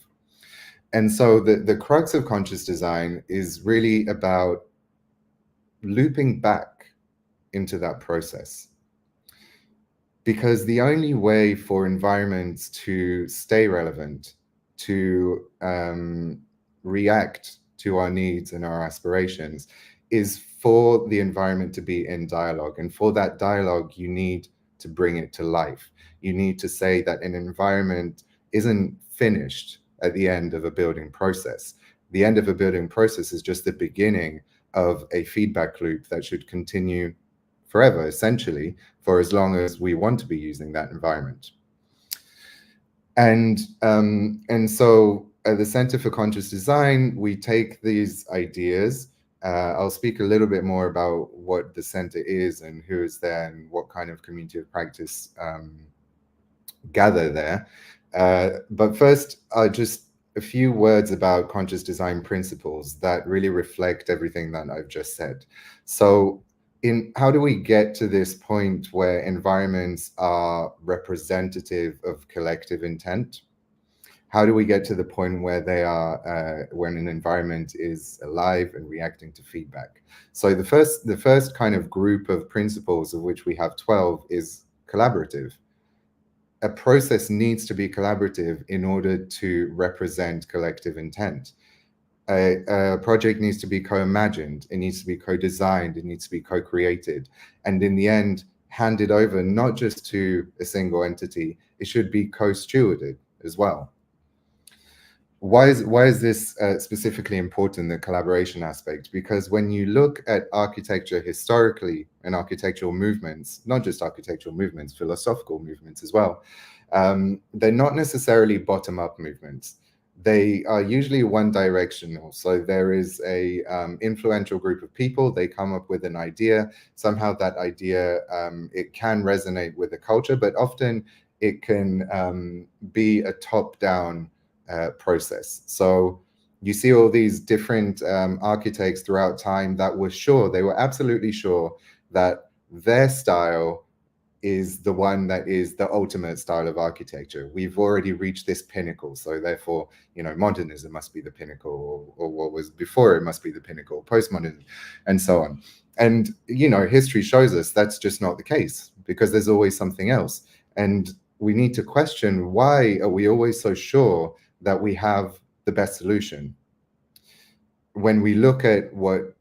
And so the crux of conscious design is really about looping back into that process. Because the only way for environments to stay relevant, to react to our needs and our aspirations, is for the environment to be in dialogue. And for that dialogue, you need to bring it to life. You need to say that an environment isn't finished at the end of a building process. The end of a building process is just the beginning of a feedback loop that should continue forever, essentially, for as long as we want to be using that environment. And so at the Center for Conscious Design, we take these ideas. I'll speak a little bit more about what the center is and who is there and what kind of community of practice gather there. But first, just a few words about conscious design principles that really reflect everything that I've just said. So how do we get to this point where environments are representative of collective intent? How do we get to the point where they are, when an environment is alive and reacting to feedback? So the first kind of group of principles, of which we have 12, is collaborative. A process needs to be collaborative in order to represent collective intent. A project needs to be co-imagined, it needs to be co-designed, it needs to be co-created, and in the end, handed over not just to a single entity, it should be co-stewarded as well. Why is this specifically important, the collaboration aspect? Because when you look at architecture historically and architectural movements, not just architectural movements, philosophical movements as well, they're not necessarily bottom-up movements. They are usually one directional. So there is a influential group of people, they come up with an idea, somehow that idea, it can resonate with the culture, but often it can be a top-down process. So you see all these different architects throughout time that were sure, they were absolutely sure that their style is the one that is the ultimate style of architecture. We've already reached this pinnacle, so therefore, you know, modernism must be the pinnacle, or what was before it must be the pinnacle, postmodernism, and so on. And, you know, history shows us that's just not the case, because there's always something else. And we need to question, why are we always so sure that we have the best solution? When we look at what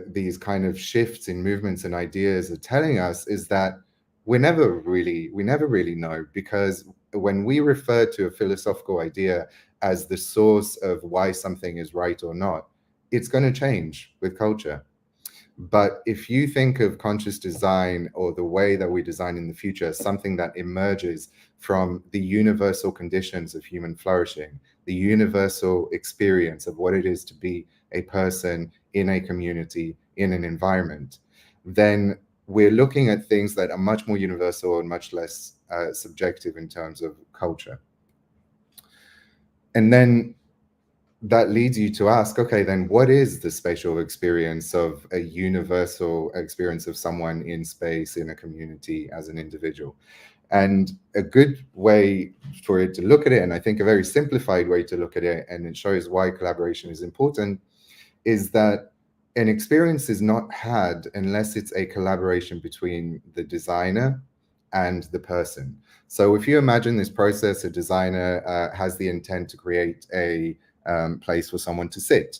these kind of shifts in movements and ideas are telling us, is that we never really know, because when we refer to a philosophical idea as the source of why something is right or not, it's going to change with culture. But if you think of conscious design, or the way that we design in the future, as something that emerges from the universal conditions of human flourishing, the universal experience of what it is to be a person in a community, in an environment, then we're looking at things that are much more universal and much less subjective in terms of culture. And then that leads you to ask, okay, then what is the spatial experience of a universal experience of someone in space, in a community, as an individual? And a good way for it to look at it, and I think a very simplified way to look at it, and it shows why collaboration is important, is that an experience is not had unless it's a collaboration between the designer and the person. So if you imagine this process, a designer has the intent to create a place for someone to sit.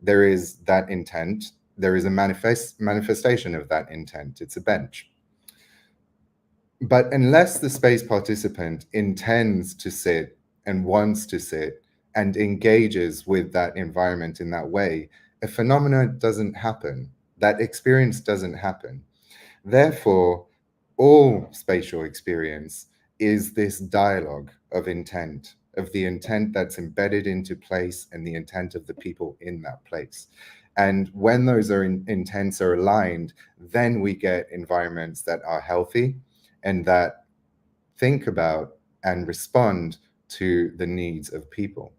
There is that intent. There is a manifestation of that intent. It's a bench. But unless the space participant intends to sit and wants to sit and engages with that environment in that way, a phenomenon doesn't happen. That experience doesn't happen. Therefore, all spatial experience is this dialogue of intent, of the intent that's embedded into place and the intent of the people in that place. And when those intents are aligned, then we get environments that are healthy and that think about and respond to the needs of people.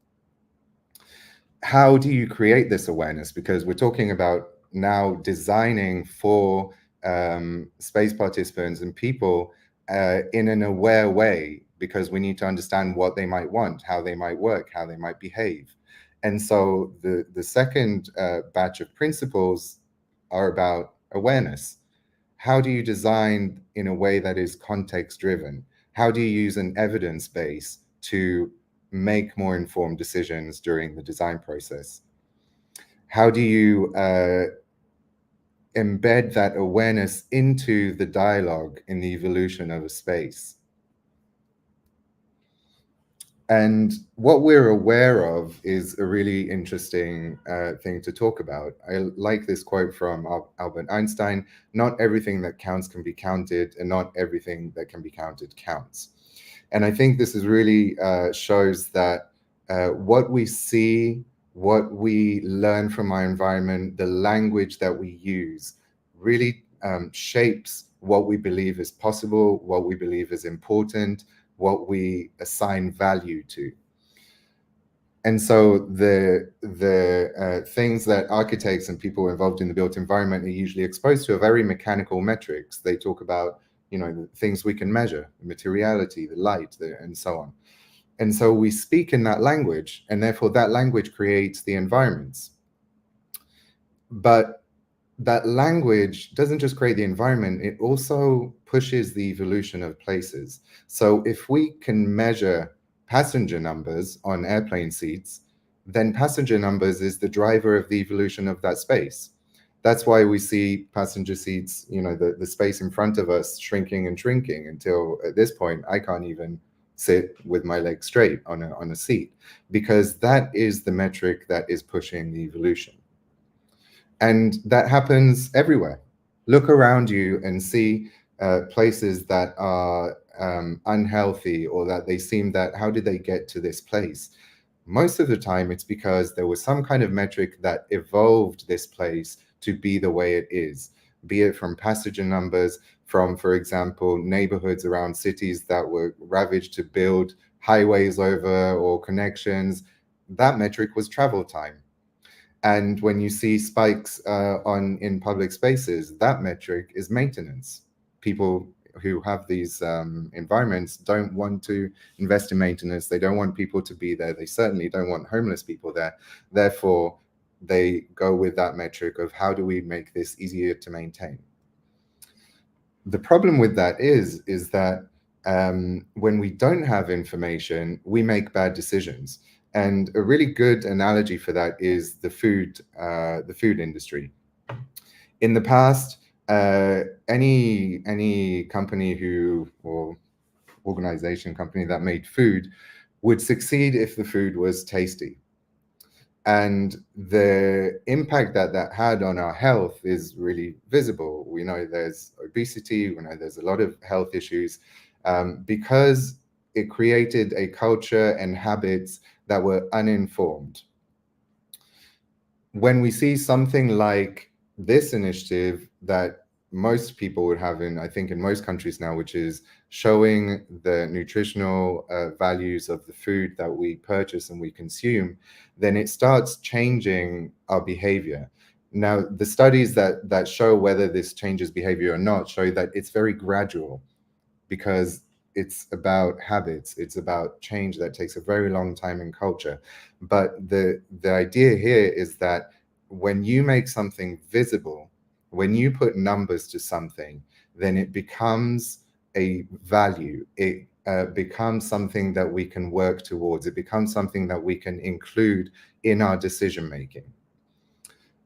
How do you create this awareness? Because we're talking about now designing for space participants and people in an aware way, because we need to understand what they might want, how they might work, how they might behave. And so the second batch of principles are about awareness. How do you design in a way that is context-driven? How do you use an evidence base to make more informed decisions during the design process? How do you embed that awareness into the dialogue in the evolution of a space? And what we're aware of is a really interesting thing to talk about. I like this quote from Albert Einstein: not everything that counts can be counted, and not everything that can be counted counts. And I think this is really shows that what we see, what we learn from our environment, the language that we use really shapes what we believe is possible, what we believe is important, what we assign value to. And so the things that architects and people involved in the built environment are usually exposed to are very mechanical metrics. They talk about, you know, the things we can measure, the materiality, the light, and so on. And so we speak in that language, and therefore that language creates the environments. But that language doesn't just create the environment, it also pushes the evolution of places. So if we can measure passenger numbers on airplane seats, then passenger numbers is the driver of the evolution of that space. That's why we see passenger seats, the space in front of us shrinking and shrinking until at this point, I can't even sit with my legs straight on a seat, because that is the metric that is pushing the evolution. And that happens everywhere. Look around you and see places that are unhealthy, or that they seem that, how did they get to this place? Most of the time, it's because there was some kind of metric that evolved this place to be the way it is, be it from passenger numbers, from, for example, neighborhoods around cities that were ravaged to build highways over, or connections. That metric was travel time. And when you see spikes in public spaces, that metric is maintenance. People who have these environments don't want to invest in maintenance. They don't want people to be there. They certainly don't want homeless people there. Therefore, they go with that metric of, how do we make this easier to maintain? The problem with that is that when we don't have information, we make bad decisions. And a really good analogy for that is the food industry. In the past, any company or organization, company that made food would succeed if the food was tasty. And the impact that had on our health is really visible. We know there's obesity, we know there's a lot of health issues, because it created a culture and habits that were uninformed. When we see something like this initiative that most people would have I think in most countries now, which is showing the nutritional values of the food that we purchase and we consume, then it starts changing our behavior. Now, the studies that show whether this changes behavior or not show that it's very gradual, because it's about habits. It's about change that takes a very long time in culture. But the idea here is that when you make something visible, when you put numbers to something, then it becomes a value. It becomes something that we can work towards. It becomes something that we can include in our decision making.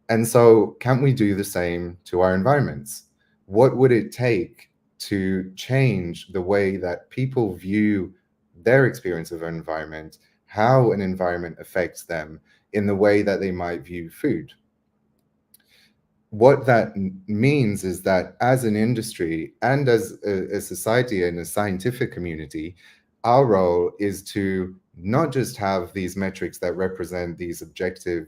And so, can we do the same to our environments? What would it take to change the way that people view their experience of an environment, how an environment affects them in the way that they might view food? What that means is that as an industry and as a society and a scientific community, our role is to not just have these metrics that represent these objective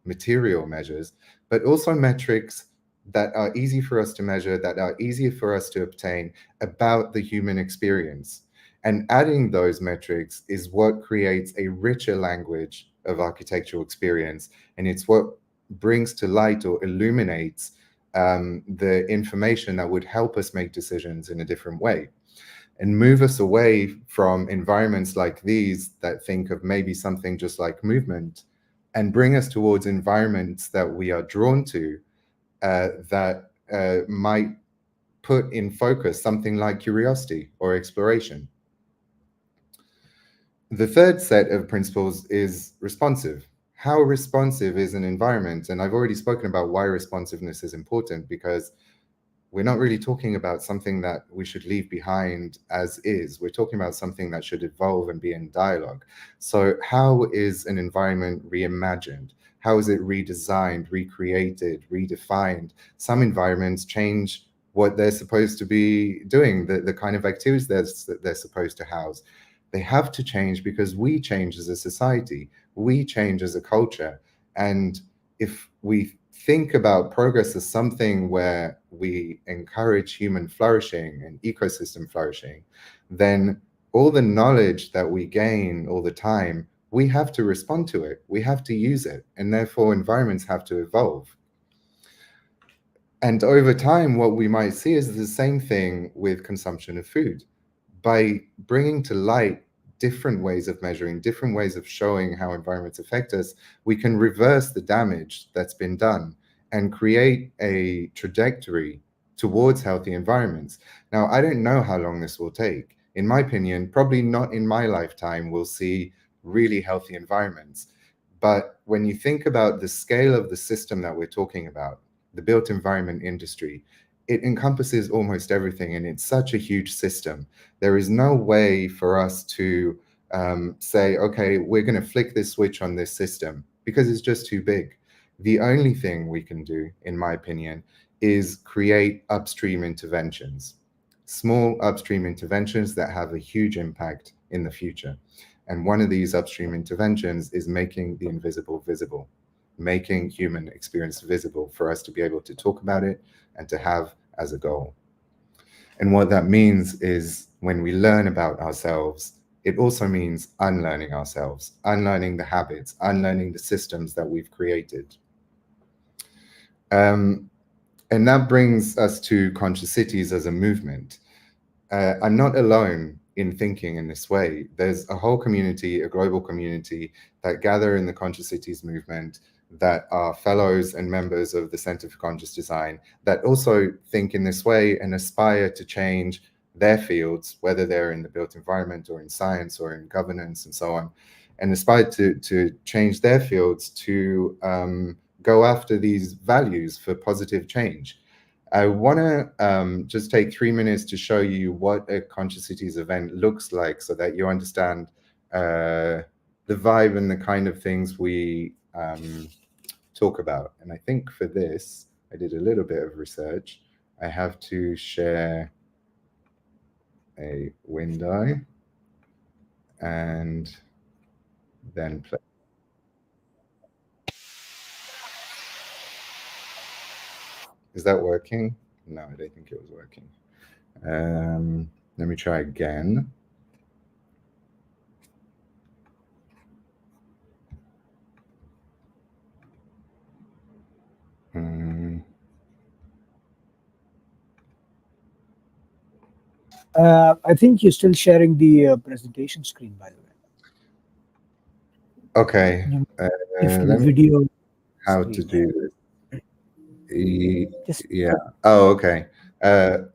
material measures, but also metrics that are easy for us to measure, that are easier for us to obtain about the human experience. And adding those metrics is what creates a richer language of architectural experience. And it's what brings to light or illuminates the information that would help us make decisions in a different way, and move us away from environments like these that think of maybe something just like movement, and bring us towards environments that we are drawn to, that might put in focus something like curiosity or exploration. The third set of principles is responsive. How responsive is an environment? And I've already spoken about why responsiveness is important, because we're not really talking about something that we should leave behind as is. We're talking about something that should evolve and be in dialogue. So how is an environment reimagined? How is it redesigned, recreated, redefined? Some environments change what they're supposed to be doing, the kind of activities that they're supposed to house. They have to change because we change as a society, we change as a culture. And if we think about progress as something where we encourage human flourishing and ecosystem flourishing, then all the knowledge that we gain all the time, we have to respond to it, we have to use it, and therefore environments have to evolve. And over time, what we might see is the same thing with consumption of food. By bringing to light different ways of measuring, different ways of showing how environments affect us, we can reverse the damage that's been done and create a trajectory towards healthy environments. Now, I don't know how long this will take. In my opinion, probably not in my lifetime we'll see really healthy environments. But when you think about the scale of the system that we're talking about, the built environment industry, it encompasses almost everything, and it's such a huge system. There is no way for us to say, okay, we're going to flick this switch on this system, because it's just too big. The only thing we can do, in my opinion, is create upstream interventions, small upstream interventions that have a huge impact in the future. And one of these upstream interventions is making the invisible visible, making human experience visible for us to be able to talk about it and to have as a goal. And what that means is, when we learn about ourselves, it also means unlearning ourselves, unlearning the habits, unlearning the systems that we've created. And that brings us to Conscious Cities as a movement. I'm not alone in thinking in this way. There's a whole community, a global community, that gather in the Conscious Cities movement, that are fellows and members of the Center for Conscious Design, that also think in this way and aspire to change their fields, whether they're in the built environment or in science or in governance and so on, and aspire to change their fields to go after these values for positive change. I want to just take 3 minutes to show you what a Conscious Cities event looks like, so that you understand the vibe and the kind of things we talk about. And I think for this, I did a little bit of research. I have to share a window and then play. Is that working? No, I don't think it was working. Let me try again. I think you're still sharing the presentation screen, by the way. Okay. Let me video. How to do this? Yeah. Oh, okay.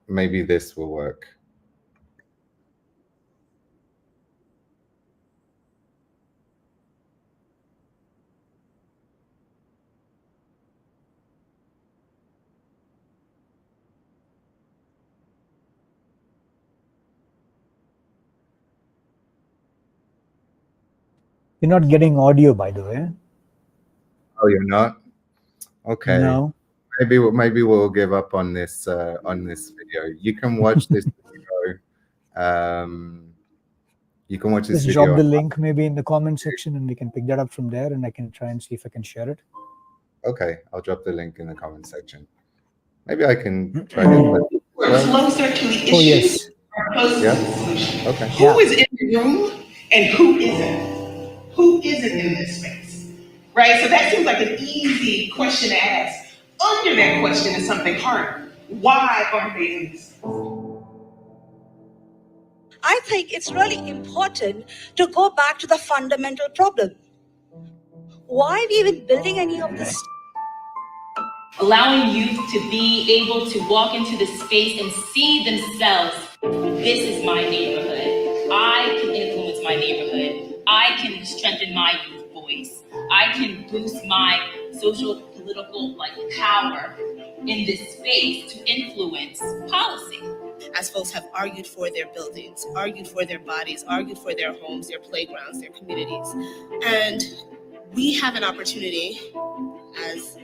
Maybe this will work. You're not getting audio, by the way. Oh, you're not? Okay. No. Maybe we'll give up on this video. You can watch this video. You can watch this Just video. drop the link maybe in the comment section, and we can pick that up from there, and I can try and see if I can share it. Okay, I'll drop the link in the comment section. Maybe I can try it. We're closer to the issue. Oh, yes. Yeah. Okay. Who is in the room and who isn't? Who isn't in this space? Right? So that seems like an easy question to ask. Under that question is something harder. Why aren't they in this space? I think it's really important to go back to the fundamental problem. Why are we even building any of this? Allowing youth to be able to walk into the space and see themselves. This is my neighborhood. I can influence my neighborhood. I can strengthen my youth voice. I can boost my social, political power in this space to influence policy. As folks have argued for their buildings, argued for their bodies, argued for their homes, their playgrounds, their communities. And we have an opportunity as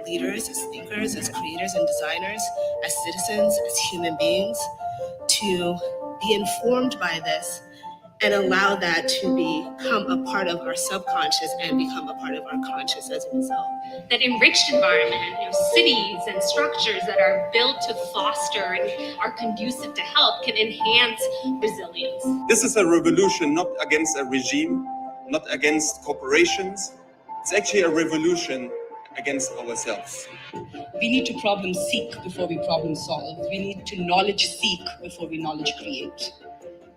leaders, as thinkers, as creators and designers, as citizens, as human beings, to be informed by this and allow that to become a part of our subconscious and become a part of our conscious as a result. That enriched environment, cities and structures that are built to foster and are conducive to help can enhance resilience. This is a revolution not against a regime, not against corporations. It's actually a revolution against ourselves. We need to problem seek before we problem solve. We need to knowledge seek before we knowledge create.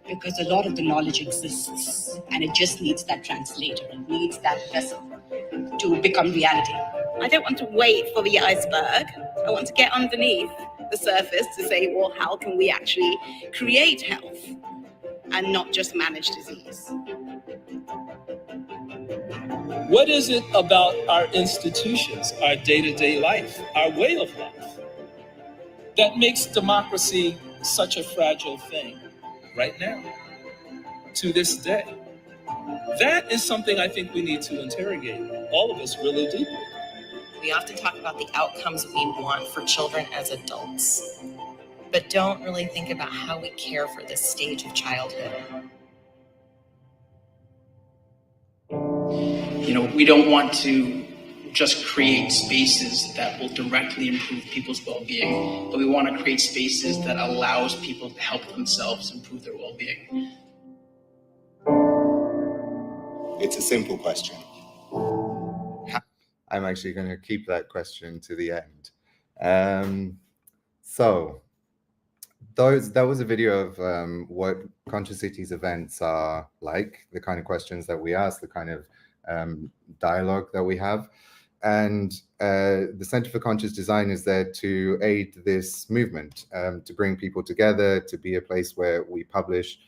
Because a lot of the knowledge exists and it just needs that translator. It needs that vessel to become reality. I don't want to wait for the iceberg. I want to get underneath the surface to say, well, how can we actually create health and not just manage disease? What is it about our institutions, our day-to-day life, our way of life, that makes democracy such a fragile thing right now, to this day? That is something I think we need to interrogate, all of us, really deeply. We often talk about the outcomes we want for children as adults, but don't really think about how we care for this stage of childhood. You know, we don't want to just create spaces that will directly improve people's well-being, but we want to create spaces that allows people to help themselves improve their well-being. It's a simple question. I'm actually going to keep that question to the end. So that was a video of what Conscious Cities events are like, the kind of questions that we ask, the kind of dialogue that we have. And the Center for Conscious Design is there to aid this movement, to bring people together, to be a place where we publish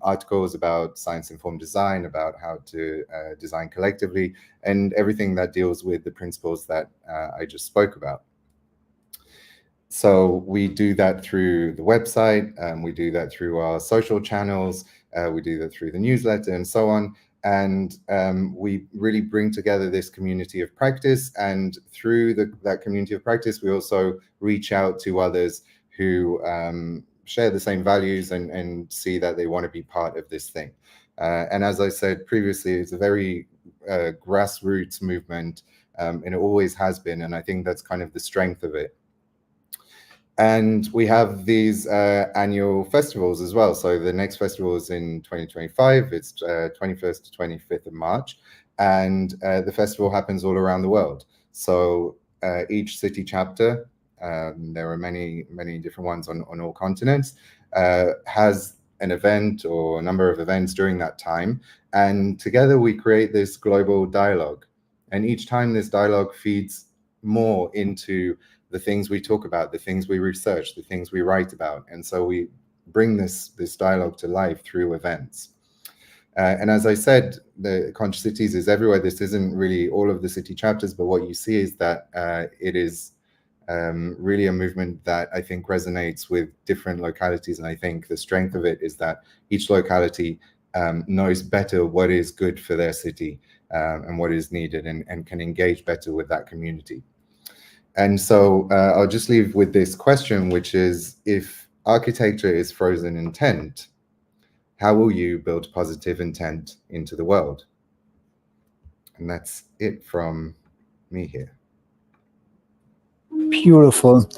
articles about science-informed design, about how to design collectively, and everything that deals with the principles that I just spoke about. So we do that through the website, we do that through our social channels, we do that through the newsletter and so on. And we really bring together this community of practice. And through that community of practice, we also reach out to others who share the same values and see that they want to be part of this thing. And as I said previously, it's a very grassroots movement, and it always has been. And I think that's kind of the strength of it. And we have these annual festivals as well. So the next festival is in 2025. It's 21st to 25th of March. And the festival happens all around the world. So each city chapter, there are many, many different ones on all continents, has an event or a number of events during that time. And together we create this global dialogue. And each time this dialogue feeds more into the things we talk about, the things we research, the things we write about. And so we bring this dialogue to life through events. And as I said, the Conscious Cities is everywhere. This isn't really all of the city chapters, but what you see is that it is really a movement that I think resonates with different localities. And I think the strength of it is that each locality knows better what is good for their city and what is needed, and can engage better with that community. And so I'll just leave with this question, which is, if architecture is frozen intent, how will you build positive intent into the world? And that's it from me here. Beautiful.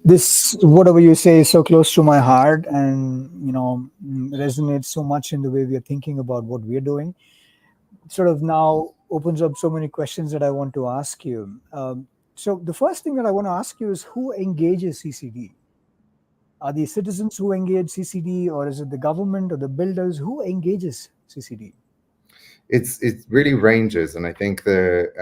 This, whatever you say, is so close to my heart, and resonates so much in the way we are thinking about what we're doing. It sort of now opens up so many questions that I want to ask you. So the first thing that I want to ask you is, who engages CCD? Are the citizens who engage CCD, or is it the government or the builders? Who engages CCD? It really ranges, and I think the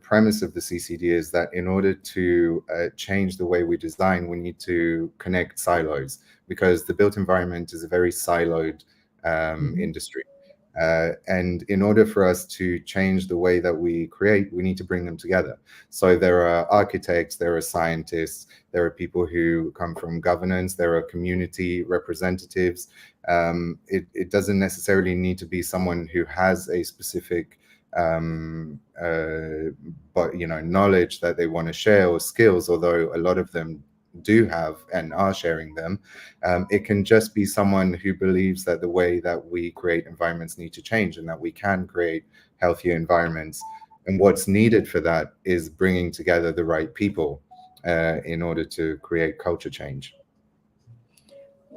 premise of the CCD is that in order to change the way we design, we need to connect silos, because the built environment is a very siloed industry. And in order for us to change the way that we create, we need to bring them together. So there are architects, there are scientists, there are people who come from governance, there are community representatives. It doesn't necessarily need to be someone who has a specific knowledge that they want to share, or skills, although a lot of them do have and are sharing them. It can just be someone who believes that the way that we create environments need to change, and that we can create healthier environments. And what's needed for that is bringing together the right people in order to create culture change.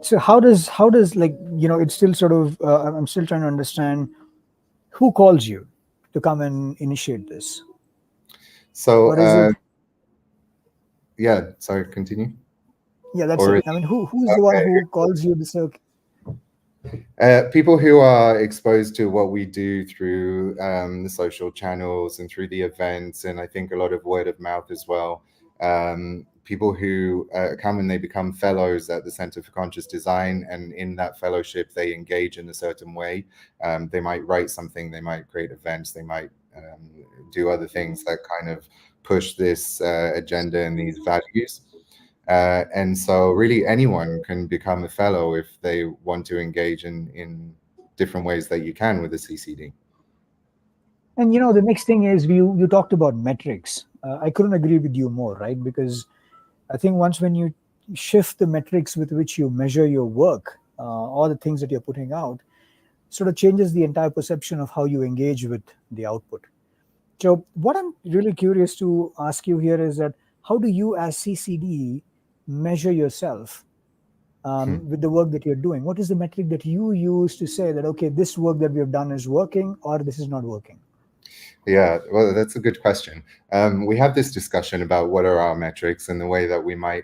So how does it's still sort of, I'm still trying to understand, who calls you to come and initiate this? So yeah, sorry, continue. Yeah, that's it. I mean, who's the one who calls you to say, okay? People who are exposed to what we do through the social channels and through the events, and I think a lot of word of mouth as well. People who come and they become fellows at the Center for Conscious Design, and in that fellowship they engage in a certain way. They might write something, they might create events, they might do other things that kind of push this agenda and these values. And so really anyone can become a fellow if they want to engage in different ways that you can with the CCD. And the next thing is you talked about metrics. I couldn't agree with you more, right? Because I think when you shift the metrics with which you measure your work, or the things that you're putting out, sort of changes the entire perception of how you engage with the output. So what I'm really curious to ask you here is that how do you as CCD measure yourself with the work that you're doing? What is the metric that you use to say that, okay, this work that we have done is working or this is not working? Yeah, well, that's a good question. We have this discussion about what are our metrics and the way that we might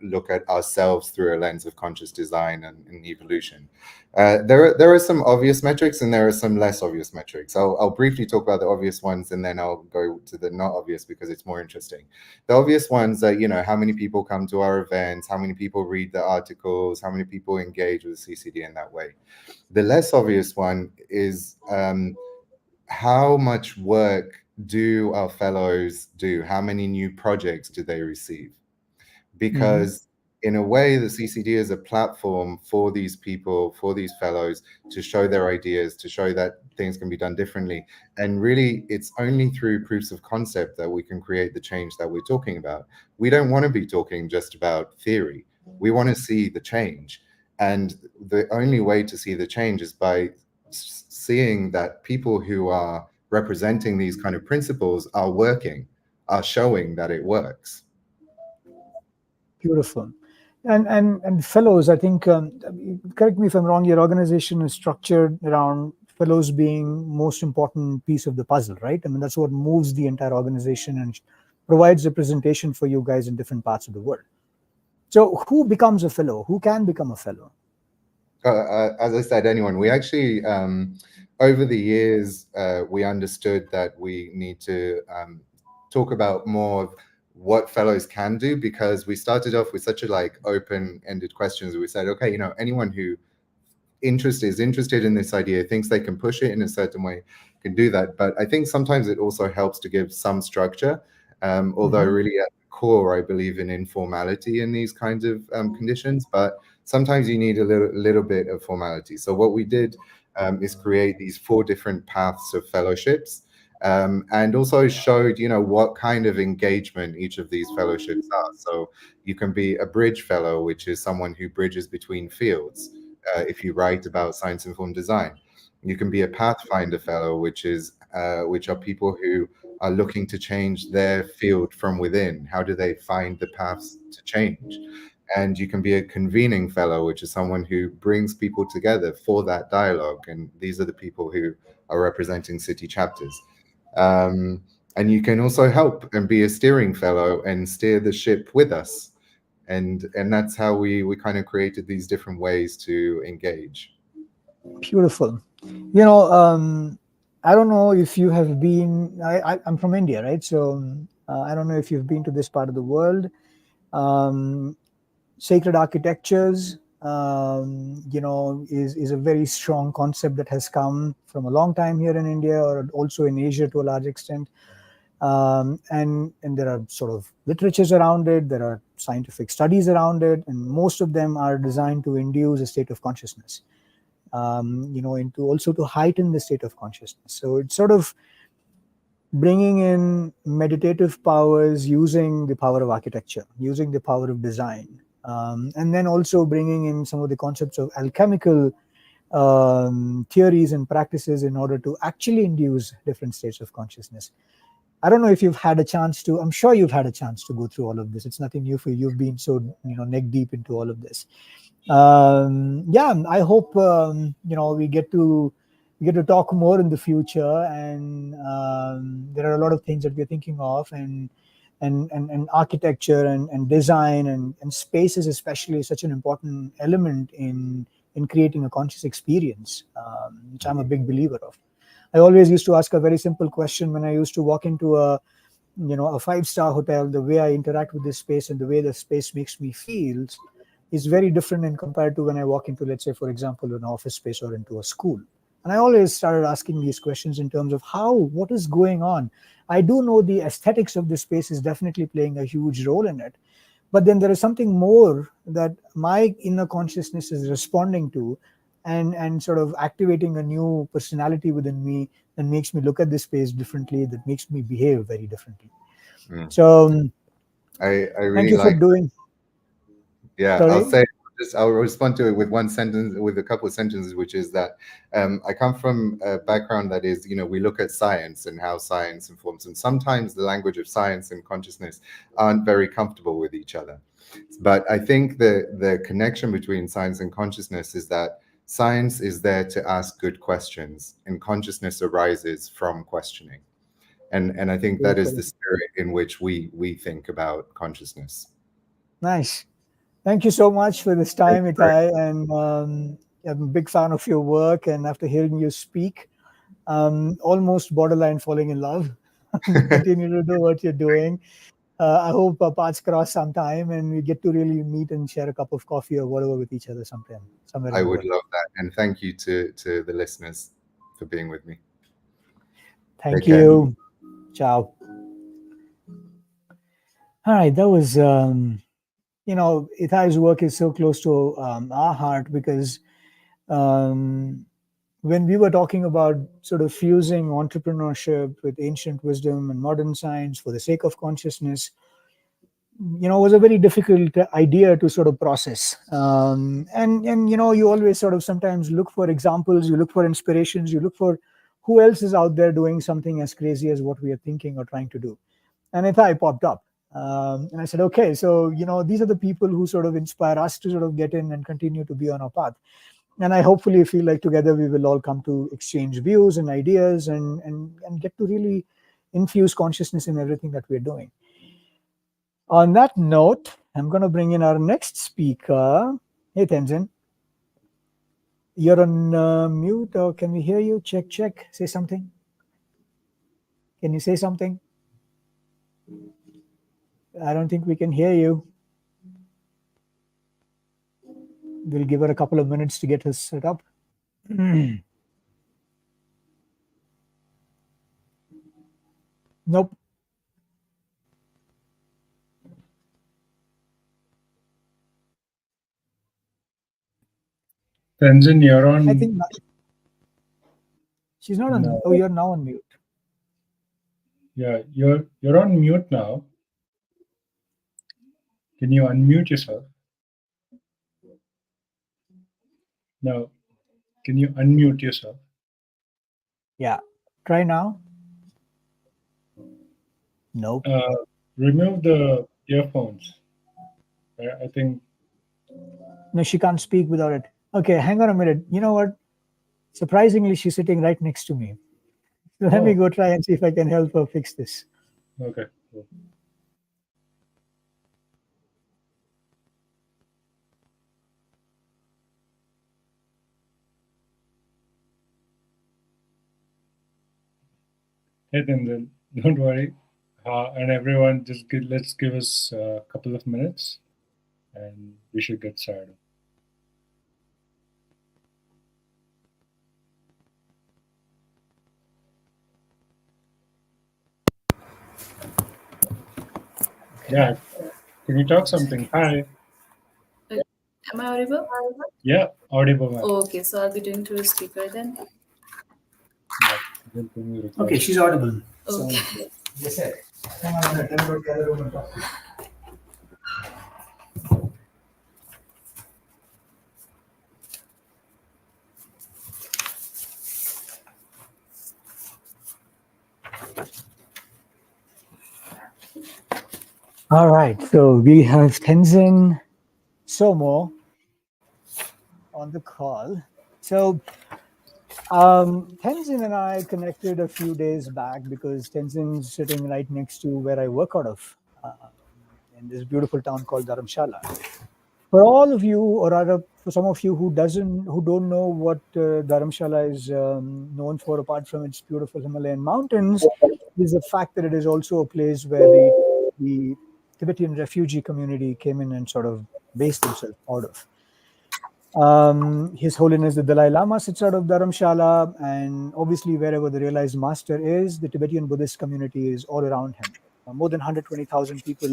look at ourselves through a lens of conscious design and evolution. There are some obvious metrics and there are some less obvious metrics. I'll briefly talk about the obvious ones and then I'll go to the not obvious because it's more interesting. The obvious ones are, how many people come to our events, how many people read the articles, how many people engage with CCD in that way. The less obvious one is how much work do our fellows do? How many new projects do they receive? Because in a way, the CCD is a platform for these people, for these fellows to show their ideas, to show that things can be done differently. And really, it's only through proofs of concept that we can create the change that we're talking about. We don't want to be talking just about theory. We want to see the change. And the only way to see the change is by seeing that people who are representing these kind of principles are working, are showing that it works. Beautiful. And fellows, I think, correct me if I'm wrong, your organization is structured around fellows being most important piece of the puzzle, right? I mean, that's what moves the entire organization and provides representation for you guys in different parts of the world. So who becomes a fellow? Who can become a fellow? As I said, anyone. We actually, over the years, we understood that we need to talk about more of what fellows can do, because we started off with such a open-ended questions. We said, okay, anyone who is interested in this idea, thinks they can push it in a certain way, can do that. But I think sometimes it also helps to give some structure, although really at the core, I believe in informality in these kinds of conditions. But sometimes you need a little bit of formality. So what we did is create these 4 different paths of fellowships, and also showed, what kind of engagement each of these fellowships are. So you can be a bridge fellow, which is someone who bridges between fields. If you write about science-informed design, you can be a pathfinder fellow, which are people who are looking to change their field from within. How do they find the paths to change? And you can be a convening fellow, which is someone who brings people together for that dialogue. And these are the people who are representing city chapters. And you can also help and be a steering fellow and steer the ship with us. And that's how we kind of created these different ways to engage. Beautiful. I don't know if you have been, I'm from India, right? So I don't know if you've been to this part of the world. Sacred architectures, is a very strong concept that has come from a long time here in India, or also in Asia to a large extent. And there are sort of literatures around it. There are scientific studies around it, and most of them are designed to induce a state of consciousness, and to heighten the state of consciousness. So it's sort of bringing in meditative powers, using the power of architecture, using the power of design, and then also bringing in some of the concepts of alchemical theories and practices in order to actually induce different states of consciousness. I don't know if you've had a chance to, I'm sure you've had a chance to go through all of this. It's nothing new for you. You've been so, neck deep into all of this. I hope, we get to talk more in the future. And there are a lot of things that we're thinking of, and architecture and design and spaces especially is such an important element in creating a conscious experience, which I'm a big believer of. I always used to ask a very simple question when I used to walk into a 5-star hotel. The way I interact with this space and the way the space makes me feel is very different in compared to when I walk into, let's say, for example, an office space or into a school. And I always started asking these questions in terms of what is going on. I do know the aesthetics of this space is definitely playing a huge role in it. But then there is something more that my inner consciousness is responding to and sort of activating a new personality within me that makes me look at this space differently, that makes me behave very differently. So I really thank you for doing. Yeah, Sorry? I'll respond to it with one sentence, with a couple of sentences, which is that I come from a background that is, we look at science and how science informs, and sometimes the language of science and consciousness aren't very comfortable with each other. But I think the connection between science and consciousness is that science is there to ask good questions, and consciousness arises from questioning. And I think that is the spirit in which we think about consciousness. Nice. Thank you so much for this time, Itai. And I'm a big fan of your work. And after hearing you speak, almost borderline falling in love. Continue to do what you're doing. I hope our paths cross sometime and we get to really meet and share a cup of coffee or whatever with each other sometime. I would love that. And thank you to the listeners for being with me. Thank you. Ciao. All right. That was, Itai's work is so close to our heart because when we were talking about sort of fusing entrepreneurship with ancient wisdom and modern science for the sake of consciousness, it was a very difficult idea to sort of process. And you always sort of sometimes look for examples, you look for inspirations, you look for who else is out there doing something as crazy as what we are thinking or trying to do. And Itai popped up. And I said, okay, so, these are the people who sort of inspire us to sort of get in and continue to be on our path. And I hopefully feel like together we will all come to exchange views and ideas and get to really infuse consciousness in everything that we're doing. On that note, I'm going to bring in our next speaker. Hey, Tenzin. You're on mute, or can we hear you? Check, check. Say something. Can you say something? I don't think we can hear you. We'll give her a couple of minutes to get her set up. Nope. Tenzin, you're on. I think not. She's not on. No. Oh, you're now on mute. Yeah, you're on mute now. Can you unmute yourself? No. Can you unmute yourself? Yeah. Try now. Nope. Remove the earphones. I think. No, she can't speak without it. Okay, hang on a minute. You know what? Surprisingly, she's sitting right next to me. So let me go try and see if I can help her fix this. Okay. Cool. Hey, then don't worry. And everyone, let's give us a couple of minutes, and we should get started. Yeah. Can you talk something? Hi. Am I audible? Yeah, audible. Okay, so I'll be doing through a speaker then. Yeah. Okay, she's audible. Okay. So, yes, sir. Come on, let me go to the other room and talk. All right, so we have Tenzin Somo on the call. So Tenzin and I connected a few days back because Tenzin's sitting right next to where I work out of in this beautiful town called Dharamshala. For all of you, or rather for some of you who don't know what Dharamshala is known for, apart from its beautiful Himalayan mountains, is the fact that it is also a place where the Tibetan refugee community came in and sort of based themselves out of. His Holiness the Dalai Lama sits out of Dharamshala, and obviously wherever the realized master is, the Tibetan Buddhist community is all around him. More than 120,000 people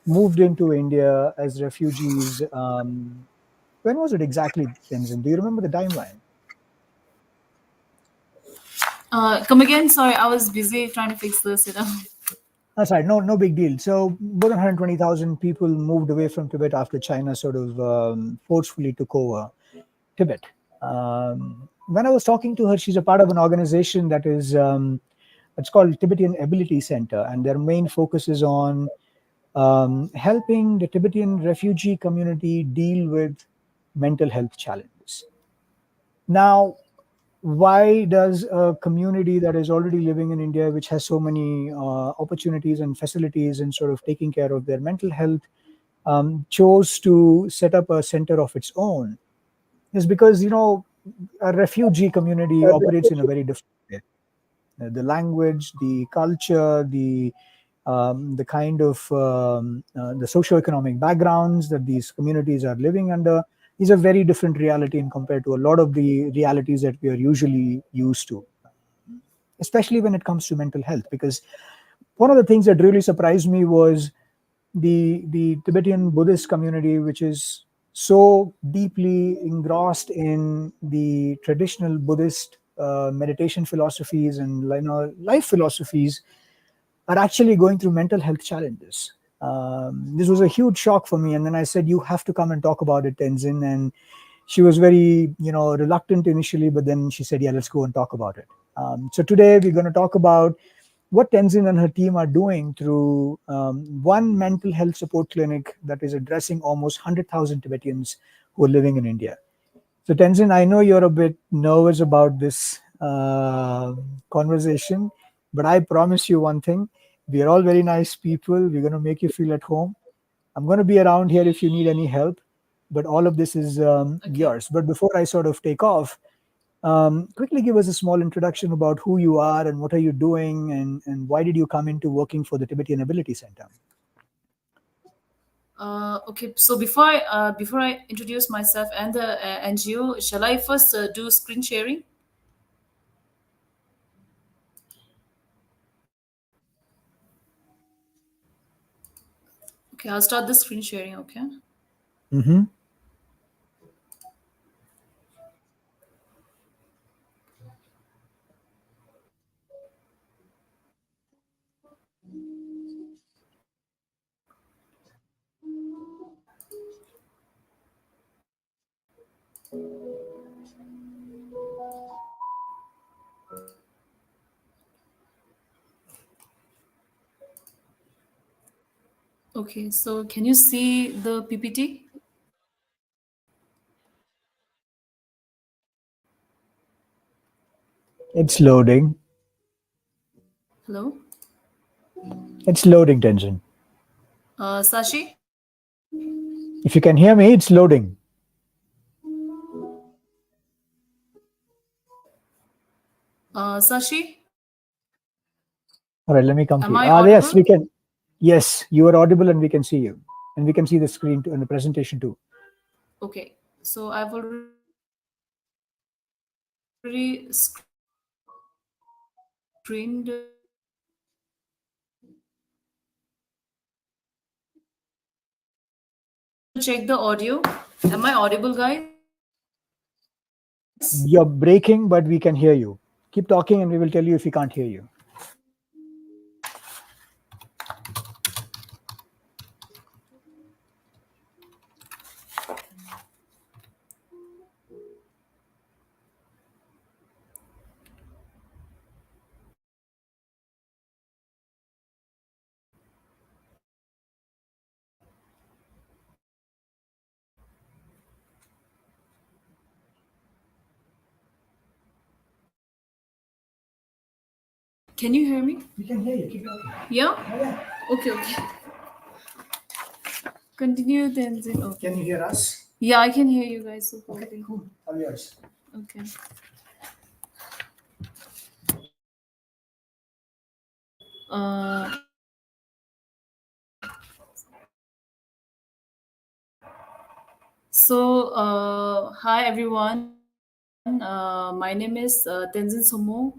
moved into India as refugees. When was it exactly, Tenzin? Do you remember the timeline? Come again? Sorry, I was busy trying to fix this, Sorry, no big deal. So more than 120,000 people moved away from Tibet after China sort of forcefully took over Tibet. When I was talking to her, she's a part of an organization that is, it's called Tibetan Ability Center, and their main focus is on helping the Tibetan refugee community deal with mental health challenges. Now, why does a community that is already living in India, which has so many opportunities and facilities in sort of taking care of their mental health, chose to set up a center of its own? Is because, a refugee community operates in a very different way. The language, the culture, the kind of the socioeconomic backgrounds that these communities are living under is a very different reality in compared to a lot of the realities that we are usually used to, especially when it comes to mental health. Because one of the things that really surprised me was the Tibetan Buddhist community, which is so deeply engrossed in the traditional Buddhist meditation philosophies and life philosophies, are actually going through mental health challenges. This was a huge shock for me, and then I said, "You have to come and talk about it, Tenzin." And she was very, reluctant initially, but then she said, "Yeah, let's go and talk about it." So today we're going to talk about what Tenzin and her team are doing through one mental health support clinic that is addressing almost 100,000 Tibetans who are living in India. So Tenzin, I know you're a bit nervous about this conversation, but I promise you one thing. We are all very nice people. We're going to make you feel at home. I'm going to be around here if you need any help, but all of this is yours. But before I sort of take off, quickly give us a small introduction about who you are and what are you doing, and why did you come into working for the Tibetan Ability Center? Okay, so before I introduce myself and the NGO, shall I first do screen sharing? Okay, I'll start the screen sharing. Okay. Mm-hmm. Okay, so can you see the PPT? It's loading. Hello? It's loading, Tenzin. Sashi? If you can hear me, it's loading. Sashi? All right, let me come to Am you. I audible? Yes, we can. Yes, you are audible and we can see you. And we can see the screen and the presentation too. Okay, so I've already screened. Check the audio. Am I audible, guys? You're breaking, but we can hear you. Keep talking and we will tell you if we can't hear you. Can you hear me? We can hear you. Keep talking. Yeah? Oh, yeah. Okay. Continue, Tenzin. Okay. Can you hear us? Yeah, I can hear you guys. Okay, cool. All yours. Okay. Uh, So, hi everyone. My name is Tenzin Somo,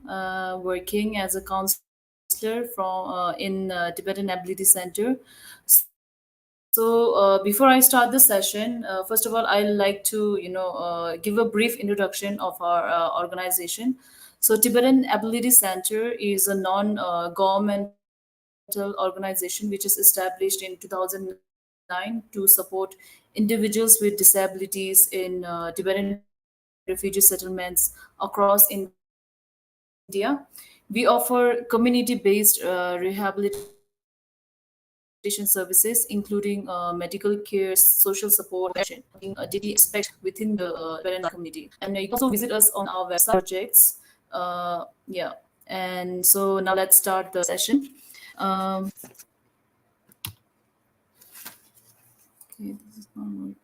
working as a counselor in Tibetan Ability Center. So, before I start the session, first of all, I'd like to give a brief introduction of our organization. So, Tibetan Ability Center is a non-governmental organization which is established in 2009 to support individuals with disabilities in Tibetan refugee settlements across India. We offer community-based rehabilitation services, including medical care, social support, and education, including daily aspects within the Tibetan community. And you can also visit us on our website projects. Yeah. And so now let's start the session. Um, okay, this is not working.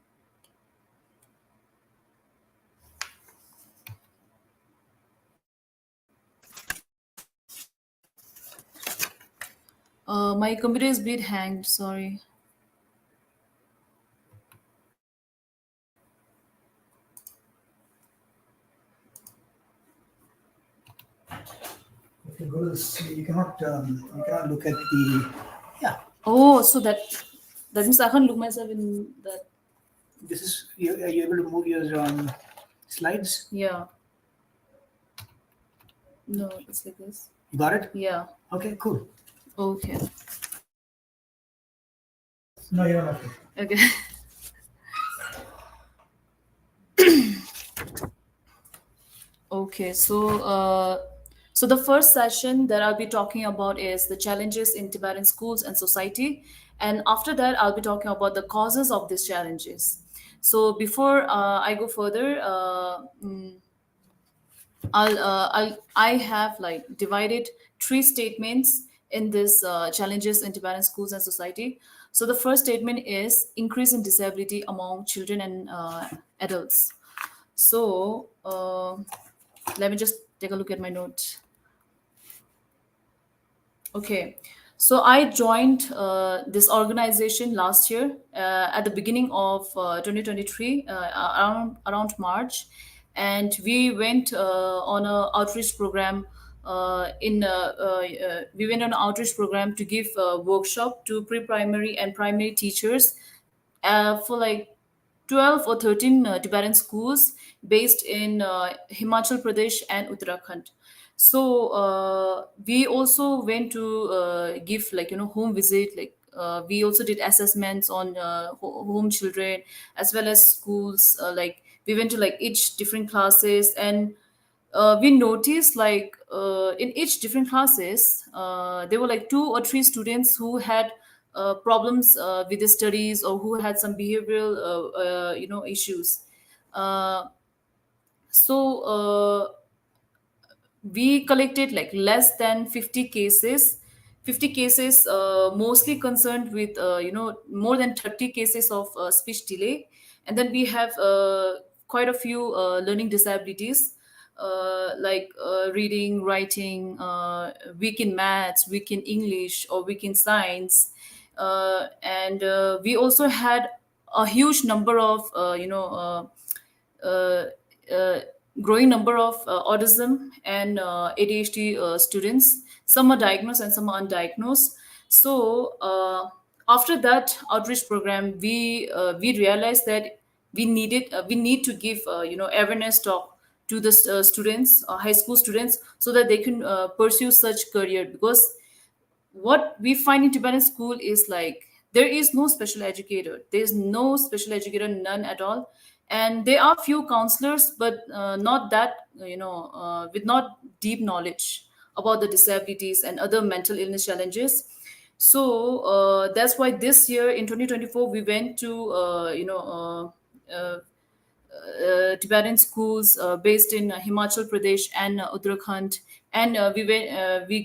My computer is a bit hanged, sorry. If you go to this, you cannot look at the, yeah. Oh, so that means I can't look myself in that. This is, are you able to move your slides? Yeah. No, it's like this. You got it? Yeah. Okay, cool. Okay. No, you don't have to. Okay. Okay, so the first session that I'll be talking about is the challenges in Tibetan schools and society, and after that I'll be talking about the causes of these challenges. So before I go further, I have like divided 3 statements in this challenges in Tibetan schools and society. So the first statement is increase in disability among children and adults. So let me just take a look at my notes. Okay, so I joined this organization last year at the beginning of 2023, around March, and we went on an outreach program. We went on an outreach program to give a workshop to pre-primary and primary teachers for like 12 or 13 Tibetan schools based in Himachal Pradesh and Uttarakhand. So we also went to give like home visit. Like we also did assessments on home children as well as schools. Like we went to like each different classes, and we noticed like in each different classes there were like 2 or 3 students who had problems with the studies, or who had some behavioral issues. So we collected like less than 50 cases, mostly concerned with more than 30 cases of speech delay. And then we have quite a few learning disabilities, like reading, writing, weak in maths, weak in English, or weak in science. And we also had a huge number of uh, uh, growing number of autism and ADHD students. Some are diagnosed and some are undiagnosed. So after that outreach program, we realized that we need to give awareness talk to the students, high school students, so that they can pursue such career. Because what we find in Tibetan school is like there is no special educator. There is no special educator, none at all. And there are few counselors, but not that with not deep knowledge about the disabilities and other mental illness challenges. So that's why this year in 2024 we went to Tibetan schools based in Himachal Pradesh and Uttarakhand, and we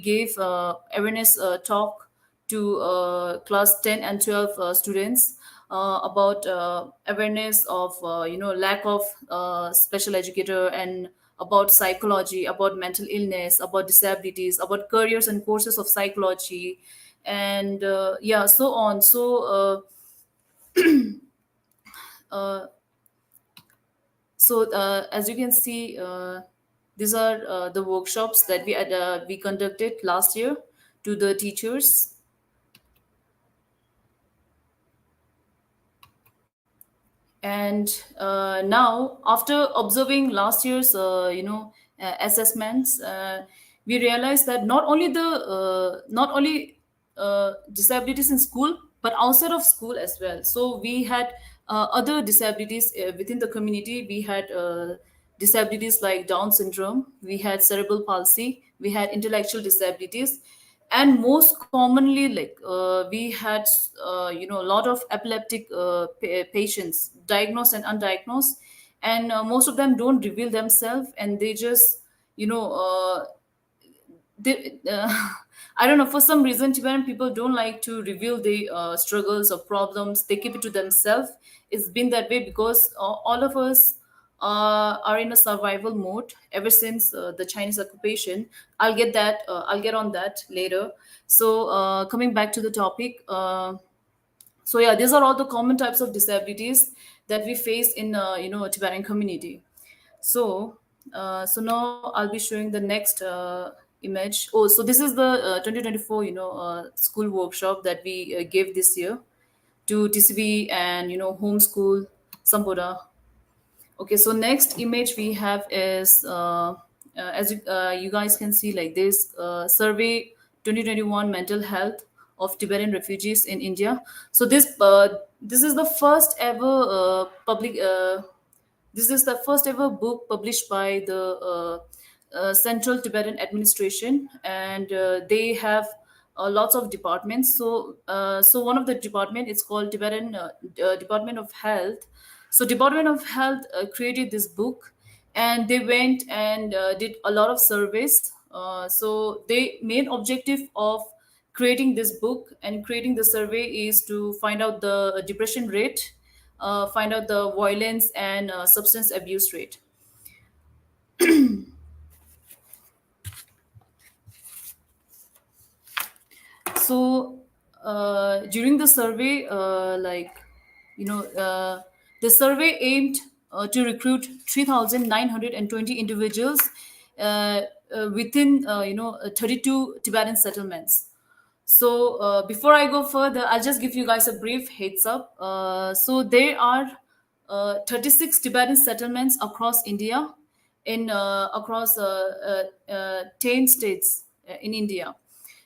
gave awareness talk to class 10 and 12 students about awareness of lack of special educator, and about psychology, about mental illness, about disabilities, about careers and courses of psychology, and yeah, so on. So So as you can see, these are the workshops that we conducted last year to the teachers. And now, after observing last year's assessments, we realized that not only disabilities in school, but outside of school as well. So we had other disabilities within the community. We had disabilities like Down syndrome, we had cerebral palsy, we had intellectual disabilities, and most commonly, like we had a lot of epileptic patients, diagnosed and undiagnosed, and most of them don't reveal themselves, and they just they, I don't know, for some reason Tibetan people don't like to reveal the struggles or problems. They keep it to themselves. It's been that way because all of us are in a survival mode ever since the Chinese occupation. I'll get on that later. So coming back to the topic, so yeah, these are all the common types of disabilities that we face in Tibetan community. So so now I'll be showing the next image. Oh, so this is the 2024 school workshop that we gave this year to TCB and homeschool Samboda. Okay, so next image we have is as you guys can see, like this survey 2021 mental health of Tibetan refugees in India. So this is the first ever this is the first ever book published by the Central Tibetan Administration, and they have lots of departments. So one of the department is called Tibetan Department of Health. So Department of Health created this book, and they went and did a lot of surveys. So the main objective of creating this book and creating the survey is to find out the depression rate, find out the violence and substance abuse rate. So during the survey, the survey aimed to recruit 3,920 individuals within 32 Tibetan settlements. So before I go further, I'll just give you guys a brief heads up. So there are 36 Tibetan settlements across India, in across 10 states in India.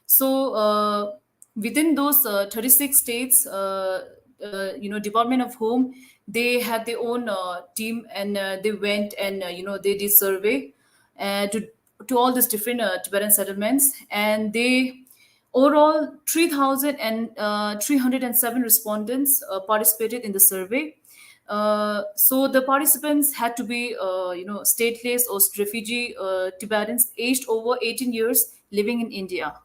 So within those 36 states, Department of Home, they had their own team, and they went and they did survey to all these different Tibetan settlements, and they overall 3,307 respondents participated in the survey. So the participants had to be stateless or refugee Tibetans aged over 18 years living in India.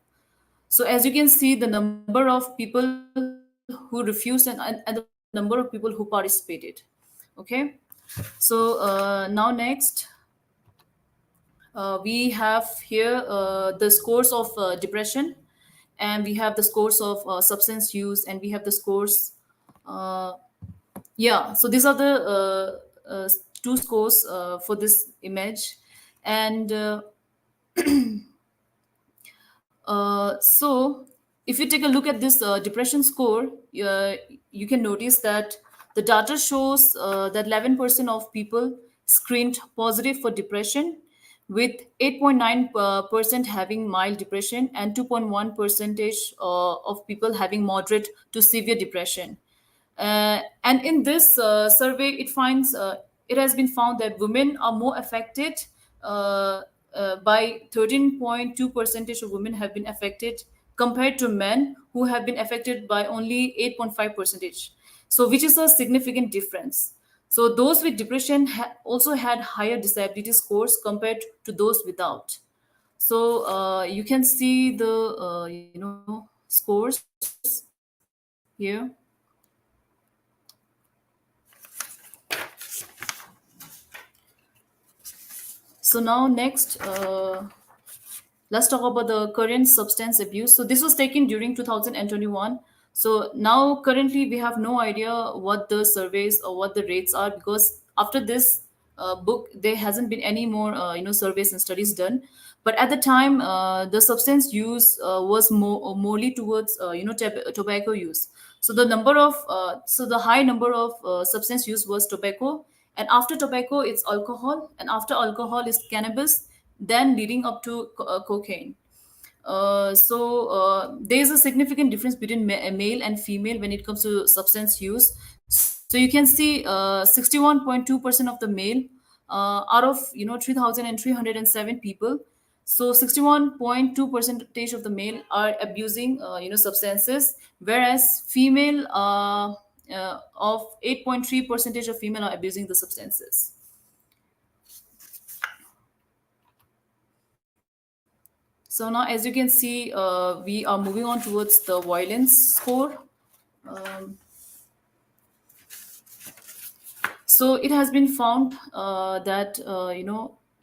So as you can see, the number of people who refused and the number of people who participated. Okay. So now next, we have here the scores of depression, and we have the scores of substance use, and we have the scores. Yeah, so these are the two scores for this image. And so if you take a look at this depression score, you can notice that the data shows that 11% of people screened positive for depression, with 8.9% having mild depression and 2.1% of people having moderate to severe depression. And in this survey, it has been found that women are more affected. By 13.2% of women have been affected compared to men, who have been affected by only 8.5%. So which is a significant difference. So those with depression also had higher disability scores compared to those without. So you can see the scores here. So now next, let's talk about the current substance abuse. So this was taken during 2021. So now currently we have no idea what the surveys or what the rates are, because after this book, there hasn't been any more surveys and studies done. But at the time, the substance use was morely towards tobacco use. So the high number of substance use was tobacco, and after tobacco it's alcohol, and after alcohol is cannabis, then leading up to cocaine. There is a significant difference between male and female when it comes to substance use. So you can see 61.2% of the male out of 3,307 people. So 61.2 percentage of the male are abusing substances, whereas female of 8.3 percentage of female are abusing the substances. So now, as you can see, we are moving on towards the violence score. So it has been found that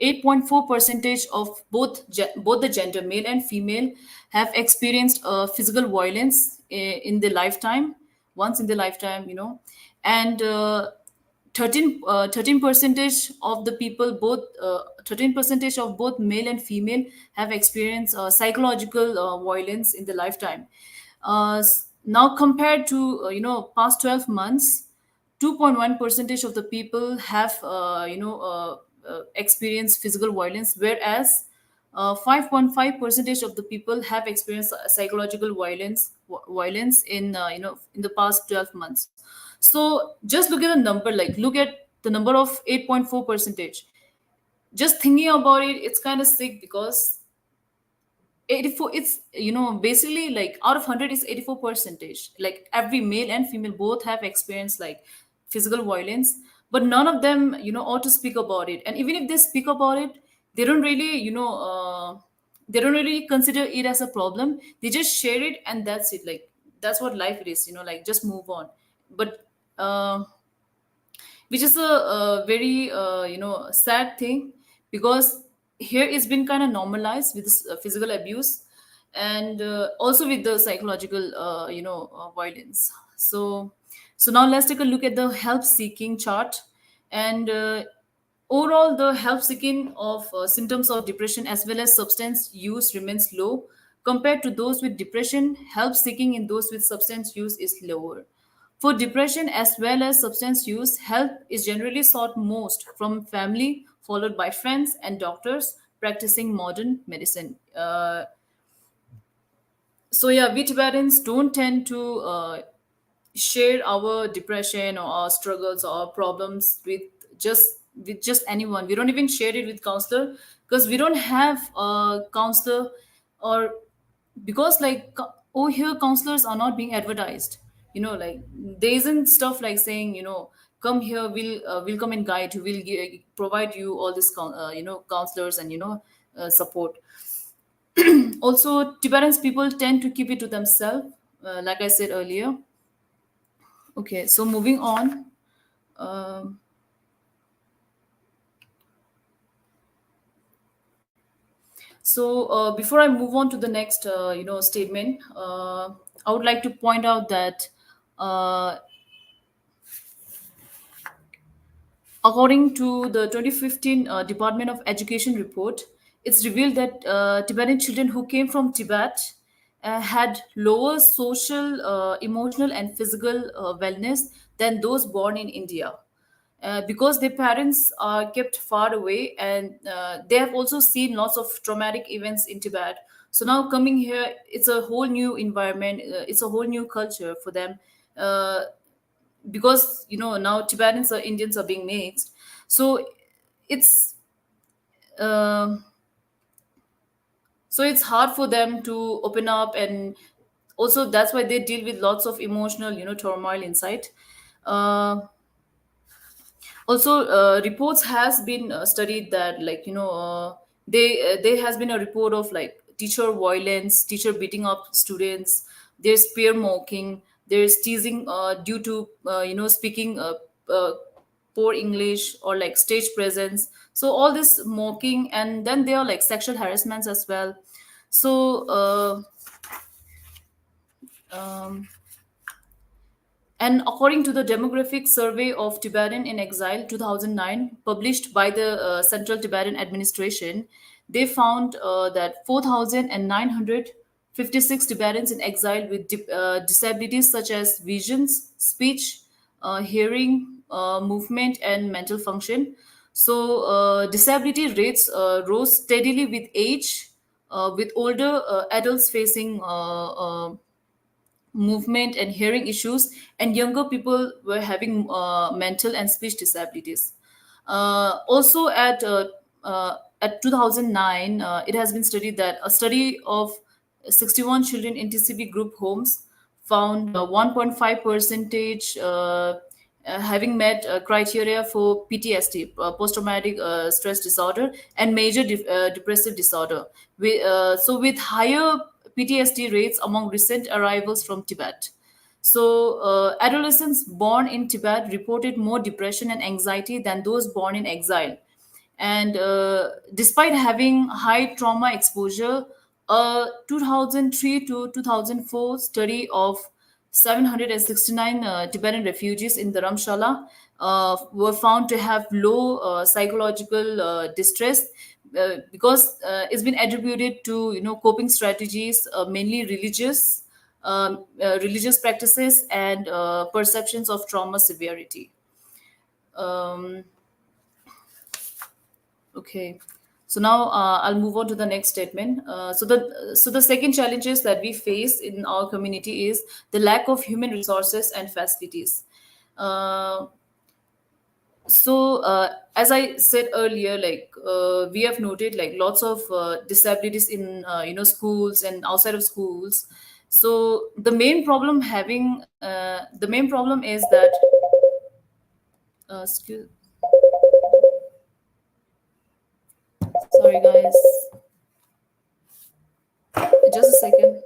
8.4 percentage of both the gender, male and female, have experienced physical violence in their lifetime, once in their lifetime, and 13 percentage of the people, both 13 percentage of both male and female, have experienced psychological violence in the lifetime. Now compared to past 12 months, 2.1 percentage of the people have experienced physical violence, whereas 5.5 percentage of the people have experienced psychological violence in in the past 12 months. So just look at the number, like look at the number of 8.4 percentage. Just thinking about it, it's kind of sick, because 84, it's basically like out of 100 is 84 percentage. Like every male and female both have experienced like physical violence, but none of them ought to speak about it. And even if they speak about it, they don't really they don't really consider it as a problem. They just share it, and that's it. Like that's what life is, like just move on. But which is a very sad thing, because here it's been kind of normalized with this physical abuse, and also with the psychological violence. So now let's take a look at the help seeking chart. And overall, the help seeking of symptoms of depression as well as substance use remains low. Compared to those with depression, help seeking in those with substance use is lower. For depression as well as substance use, help is generally sought most from family, followed by friends and doctors practicing modern medicine. So yeah, we Tibetans don't tend to share our depression or our struggles or our problems with just anyone. We don't even share it with counselor, because we don't have a counselor, or because like over here counselors are not being advertised. Like there isn't stuff like saying, come here, we'll come and guide you, provide you all this counselors and support. Also, Tibetans people tend to keep it to themselves, like I said earlier. Okay, so moving on. So before I move on to the next, statement, I would like to point out that according to the 2015 Department of Education report, it's revealed that Tibetan children who came from Tibet had lower social, emotional, and physical wellness than those born in India. Because their parents are kept far away, and they have also seen lots of traumatic events in Tibet. So now coming here, it's a whole new environment, it's a whole new culture for them. Because now Tibetans or Indians are being mixed, so it's so it's hard for them to open up, and also that's why they deal with lots of emotional turmoil inside. Also, reports has been studied that, like there has been a report of like teacher violence, teacher beating up students, there's peer mocking, there's teasing due to speaking uh, poor English or like stage presence. So all this mocking, and then there are like sexual harassments as well. So um, And according to the demographic survey of Tibetan in exile 2009, published by the Central Tibetan Administration, they found that 4,956 Tibetans in exile with disabilities such as visions, speech, hearing, movement, and mental function. So, disability rates rose steadily with age, with older adults facing movement and hearing issues, and younger people were having mental and speech disabilities. Also, at 2009, it has been studied that a study of 61 children in TCB group homes found 1.5 percentage having met criteria for PTSD, post-traumatic stress disorder, and major depressive disorder. So with higher PTSD rates among recent arrivals from Tibet. So, adolescents born in Tibet reported more depression and anxiety than those born in exile. And despite having high trauma exposure, a 2003 to 2004 study of 769 Tibetan refugees in Dharamshala were found to have low psychological distress because it's been attributed to coping strategies, mainly religious practices and perceptions of trauma severity. Um, Okay. So now I'll move on to the next statement. So the second challenges that we face in our community is the lack of human resources and facilities. Uh, as I said earlier, like we have noted like lots of disabilities in schools and outside of schools. So the main problem is that excuse, sorry guys, just a second.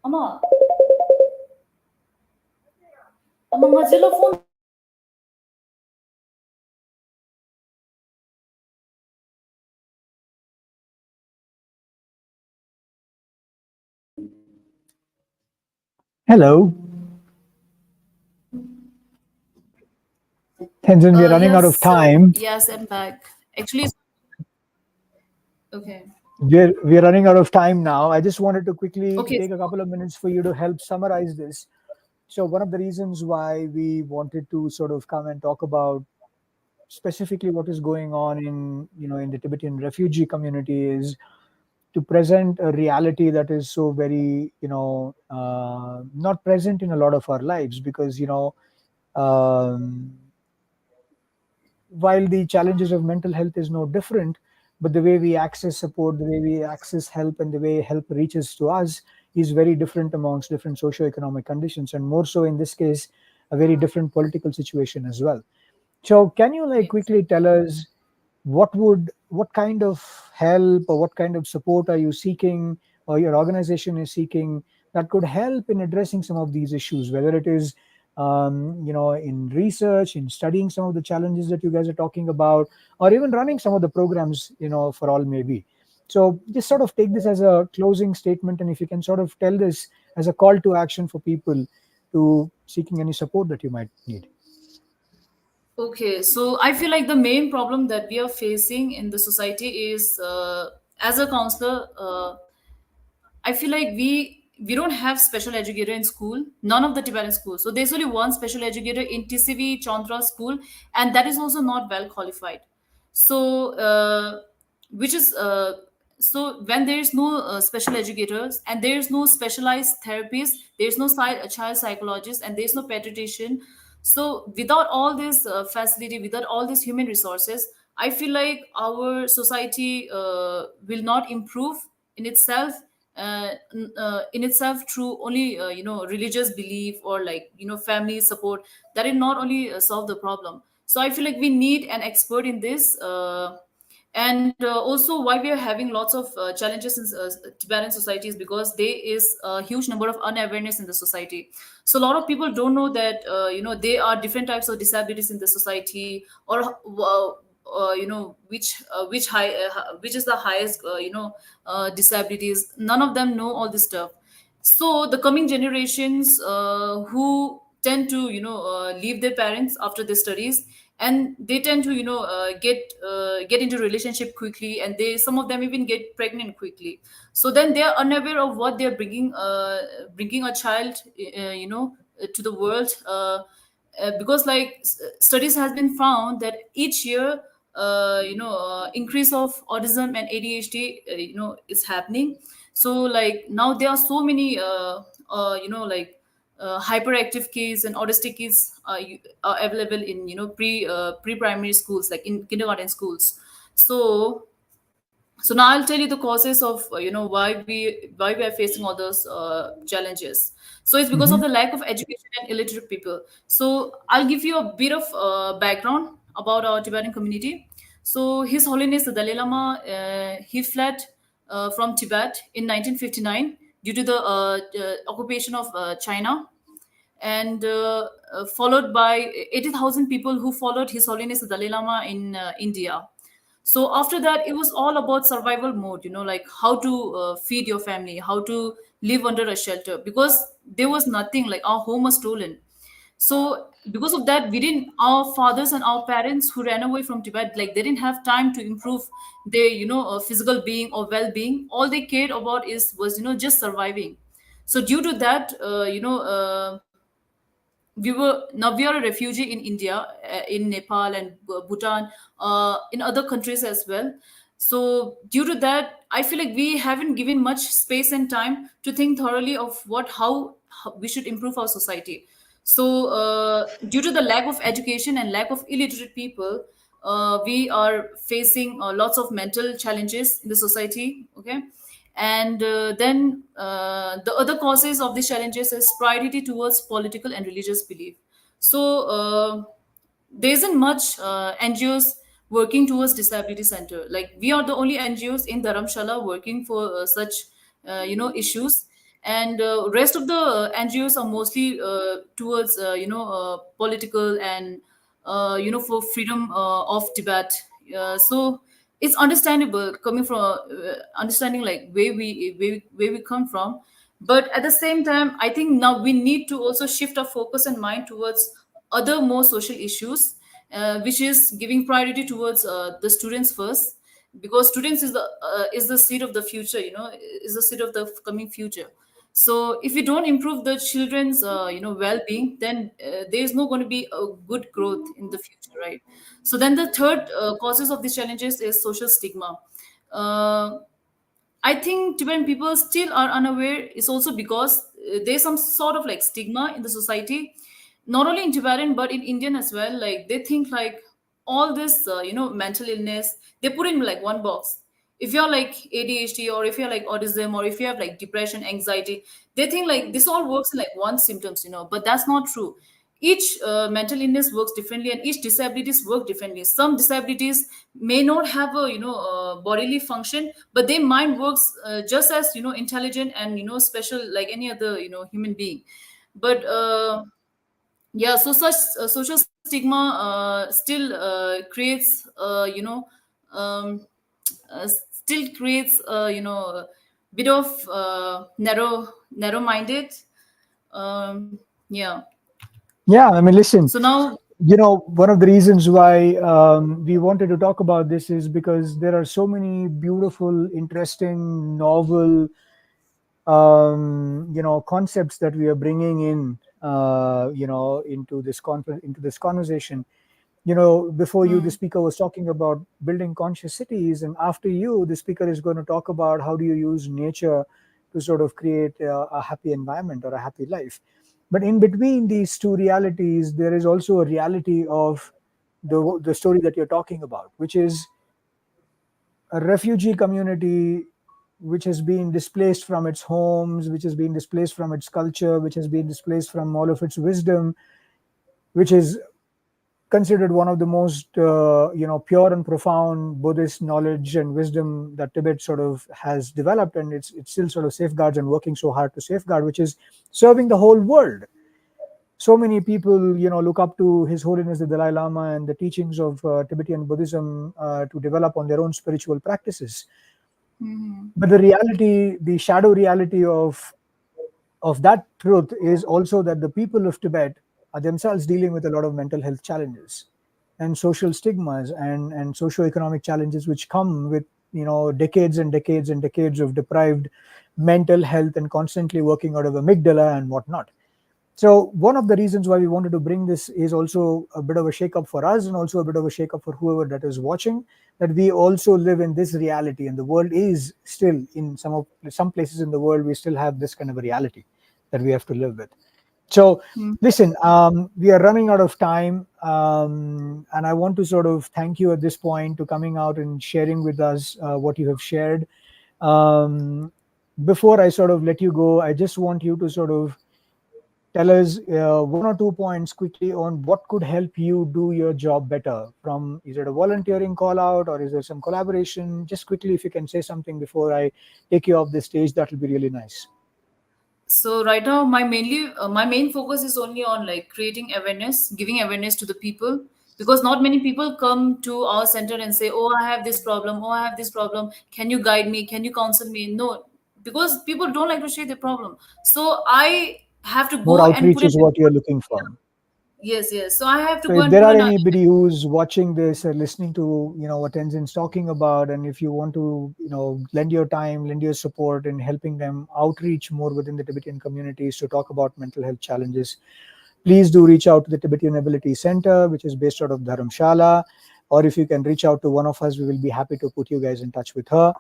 Ama, nga phone. Hello. Tenzin, we're running out of time. Yes, I'm back. Actually, okay. We're running out of time now. I just wanted to quickly Okay. take a couple of minutes for you to help summarize this. So one of the reasons why we wanted to sort of come and talk about specifically what is going on in the Tibetan refugee community is to present a reality that is so very not present in a lot of our lives, because while the challenges of mental health is no different, but the way we access support, the way we access help, and the way help reaches to us is very different amongst different socioeconomic conditions, and more so in this case, a very different political situation as well. So can you quickly tell us what kind of help or what kind of support are you seeking, or your organization is seeking, that could help in addressing some of these issues, whether it is in research, in studying some of the challenges that you guys are talking about, or even running some of the programs, for all maybe. So just sort of take this as a closing statement, and if you can sort of tell this as a call to action for people to seeking any support that you might need. Okay, so I feel like the main problem that we are facing in the society is, as a counselor, I feel like we don't have special educator in school. None of the Tibetan schools. So there's only one special educator in TCV Chandra school, and that is also not well qualified. So which is so when there is no special educators and there is no specialized therapists, there is no child psychologist, and there is no pediatrician. So without all this facility, without all these human resources, I feel like our society will not improve in itself, through only religious belief or family support. That will not only solve the problem. So I feel like we need an expert in this, And also why we are having lots of challenges in Tibetan societies, because there is a huge number of unawareness in the society. So a lot of people don't know that there are different types of disabilities in the society, or which is the highest disabilities. None of them know all this stuff. So the coming generations who tend to leave their parents after their studies, and they tend to get into relationship quickly, and they, some of them even get pregnant quickly. So then they are unaware of what they're bringing a child to the world, because like studies has been found that each year increase of autism and ADHD is happening. So like now there are so many hyperactive kids and autistic kids are available in pre-primary schools, like in kindergarten schools. So now I'll tell you the causes of why we are facing all those challenges. So it's because of the lack of education and illiterate people. So I'll give you a bit of background about our Tibetan community. So His Holiness the Dalai Lama, he fled from Tibet in 1959 due to the occupation of China, and followed by 80,000 people who followed His Holiness the Dalai Lama in India. So after that, it was all about survival mode, like how to feed your family, how to live under a shelter, because there was nothing, like our home was stolen. So because of that, we didn't, our fathers and our parents who ran away from Tibet, like they didn't have time to improve their physical being or well-being. All they cared about was just surviving. So due to that, we are a refugee in India, in Nepal and Bhutan, in other countries as well. So due to that, I feel like we haven't given much space and time to think thoroughly of how we should improve our society. So due to the lack of education and lack of illiterate people, we are facing lots of mental challenges in the society. Okay. And then the other causes of these challenges is priority towards political and religious belief. So there isn't much NGOs working towards disability center. Like we are the only NGOs in Dharamshala working for such issues, and rest of the NGOs are mostly towards political and for freedom of Tibet. So it's understandable coming from understanding like where we come from. But at the same time, I think now we need to also shift our focus and mind towards other more social issues, which is giving priority towards the students first, because students is the seed of the future, is the seed of the coming future. So if we don't improve the children's well-being, then there is no going to be a good growth in the future, right? So then the third causes of these challenges is social stigma. uh, I think Tibetan people still are unaware. It's also because there's some sort of like stigma in the society, not only in Tibetan but in Indian as well. Like they think like all this, mental illness, they put in like one box. If you're like ADHD, or if you're like autism, or if you have like depression, anxiety, they think like this all works in like one symptoms, but that's not true. Each mental illness works differently, and each disabilities work differently. Some disabilities may not have a bodily function, but their mind works just as intelligent and special like any other human being. But yeah, so such social stigma still creates still creates a bit of narrow minded. Yeah. Yeah, I mean, listen, So now, one of the reasons why we wanted to talk about this is because there are so many beautiful, interesting, novel, concepts that we are bringing in, into this conversation. Before you, the speaker was talking about building conscious cities, and after you, the speaker is going to talk about how do you use nature to sort of create a happy environment or a happy life. But in between these two realities, there is also a reality of the story that you're talking about, which is a refugee community which has been displaced from its homes, which has been displaced from its culture, which has been displaced from all of its wisdom, which is considered one of the most pure and profound Buddhist knowledge and wisdom that Tibet sort of has developed, and it's still sort of safeguards and working so hard to safeguard, which is serving the whole world. So many people look up to His Holiness the Dalai Lama and the teachings of Tibetan Buddhism to develop on their own spiritual practices. But the reality, the shadow reality of that truth is also that the people of Tibet are themselves dealing with a lot of mental health challenges and social stigmas and socio-economic challenges which come with decades and decades and decades of deprived mental health and constantly working out of amygdala and whatnot. So one of the reasons why we wanted to bring this is also a bit of a shake-up for us, and also a bit of a shake-up for whoever that is watching, that we also live in this reality, and the world is still, in some places in the world, we still have this kind of a reality that we have to live with. So listen, we are running out of time, and I want to sort of thank you at this point to coming out and sharing with us what you have shared. Before I sort of let you go, I just want you to sort of tell us 1 or 2 points quickly on what could help you do your job better. Is it a volunteering call out, or is there some collaboration? Just quickly, if you can say something before I take you off the stage, that will be really nice. So right now, my main focus is only on like creating awareness, giving awareness to the people, because not many people come to our center and say, "Oh, I have this problem. Oh, I have this problem. Can you guide me? Can you counsel me?" No, because people don't like to share their problem. So I have to More go and outreach put is it. what you're looking for. Yes. So I have to So go if and there put are an. anybody who's watching this or listening to what Tenzin's talking about, and if you want to lend your time, lend your support in helping them outreach more within the Tibetan communities to talk about mental health challenges, please do reach out to the Tibetan Ability Center, which is based out of Dharamshala, or if you can reach out to one of us, we will be happy to put you guys in touch with her.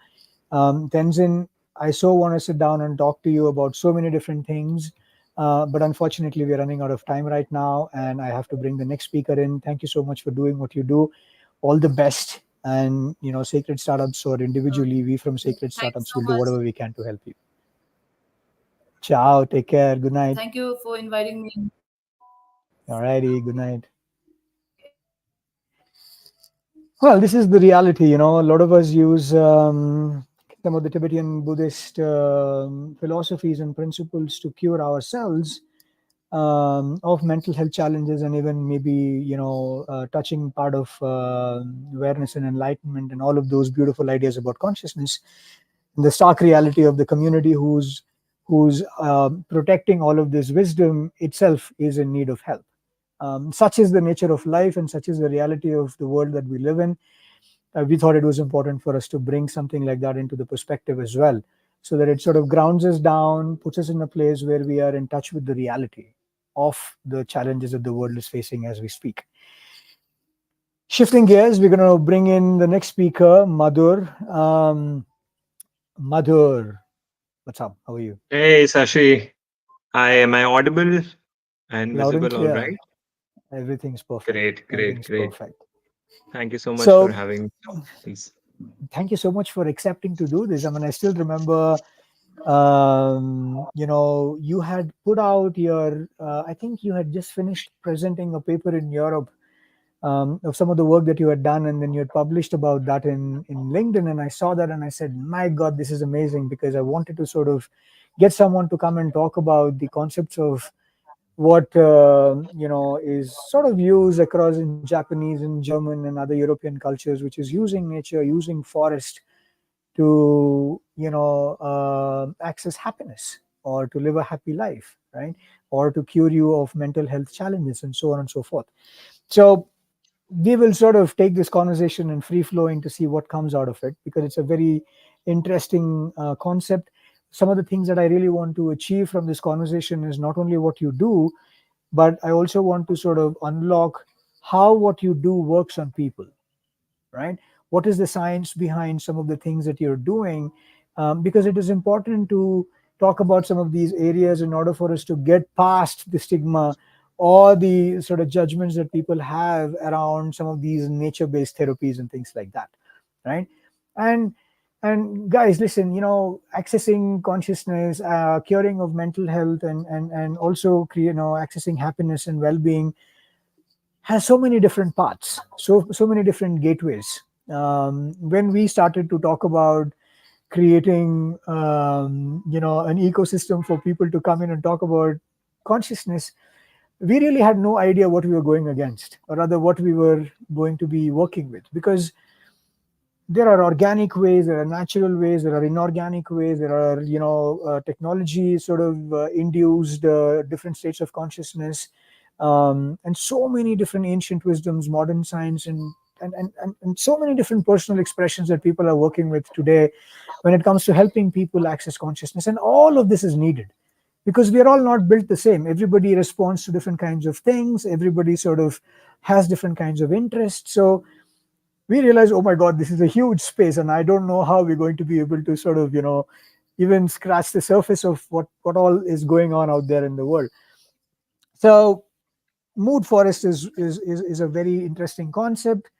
Tenzin, I so want to sit down and talk to you about so many different things. But unfortunately, we're running out of time right now, and I have to bring the next speaker in. Thank you so much for doing what you do. All the best. And, Sacred Startups, or individually, we from Sacred Startups will do whatever we can to help you. Ciao. Take care. Good night. Thank you for inviting me. All righty. Good night. Well, this is the reality. A lot of us use some of the Tibetan Buddhist philosophies and principles to cure ourselves of mental health challenges, and even maybe touching part of awareness and enlightenment and all of those beautiful ideas about consciousness. And the stark reality of the community who's protecting all of this wisdom itself is in need of help. Such is the nature of life, and such is the reality of the world that we live in. We thought it was important for us to bring something like that into the perspective as well, so that it sort of grounds us down, puts us in a place where we are in touch with the reality of the challenges that the world is facing as we speak. Shifting gears, we're going to bring in the next speaker, Madhur. Madhur, what's up? How are you? Hey, Sashi. Hi, am I audible and Loud and visible all clear. right? Everything's perfect. Great. Perfect. Thank you so much So, for having me. Please. Thank you so much for accepting to do this. I mean, I still remember, you had put out your, I think you had just finished presenting a paper in Europe of some of the work that you had done, and then you had published about that in LinkedIn, and I saw that and I said, my God, this is amazing, because I wanted to sort of get someone to come and talk about the concepts of what is sort of used across in Japanese and German and other European cultures, which is using nature, using forest to access happiness, or to live a happy life, right? Or to cure you of mental health challenges, and so on and so forth. So we will sort of take this conversation and free flowing to see what comes out of it, because it's a very interesting concept. Some of the things that I really want to achieve from this conversation is not only what you do, but I also want to sort of unlock how what you do works on people, right? What is the science behind some of the things that you're doing? Because it is important to talk about some of these areas in order for us to get past the stigma or the sort of judgments that people have around some of these nature-based therapies and things like that, right? And guys, listen, accessing consciousness, curing of mental health, and also accessing happiness and well-being, has so many different paths, so many different gateways. When we started to talk about creating an ecosystem for people to come in and talk about consciousness, we really had no idea what we were going against, or rather what we were going to be working with, because there are organic ways, there are natural ways, there are inorganic ways, there are technology sort of induced different states of consciousness, and so many different ancient wisdoms, modern science, and so many different personal expressions that people are working with today when it comes to helping people access consciousness. And all of this is needed because we are all not built the same. Everybody responds to different kinds of things. Everybody sort of has different kinds of interests. So we realized, oh my God, this is a huge space, and I don't know how we're going to be able to sort of, even scratch the surface of what all is going on out there in the world. So mood forest is a very interesting concept.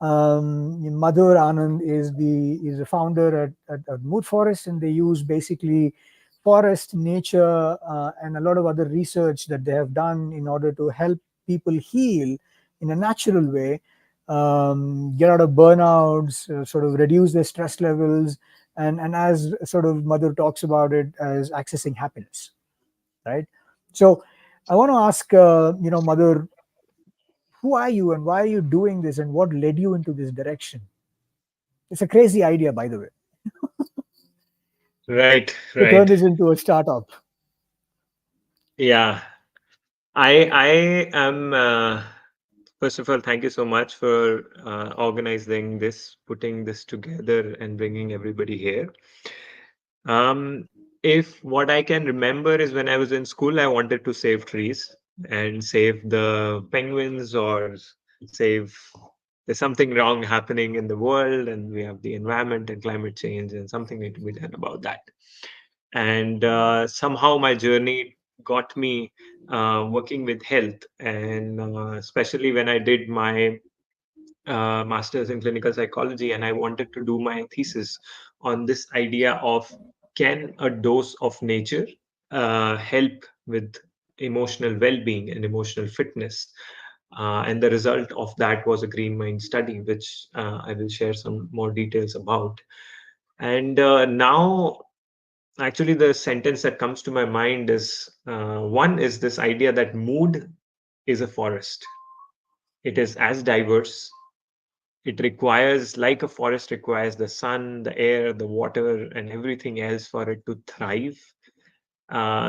Madhur Anand is the founder at Mood Forest, and they use basically forest, nature, and a lot of other research that they have done in order to help people heal in a natural way, get out of burnouts, sort of reduce their stress levels, and as sort of Madhur talks about it, as accessing happiness, right? So I want to ask, Madhur, who are you and why are you doing this and what led you into this direction? It's a crazy idea, by the way. Right, To turn right. this into a startup. Yeah. I am first of all, thank you so much for organizing this, putting this together and bringing everybody here. If what I can remember is when I was in school, I wanted to save trees and save the penguins, or save, there's something wrong happening in the world and we have the environment and climate change and something need to be done about that. And somehow my journey got me working with health, and especially when I did my master's in clinical psychology, and I wanted to do my thesis on this idea of, can a dose of nature help with emotional well-being and emotional fitness? And the result of that was a green mind study, which I will share some more details about. And now, actually, the sentence that comes to my mind is one is this idea that mood is a forest. It is as diverse. It requires, like a forest requires the sun, the air, the water, and everything else for it to thrive.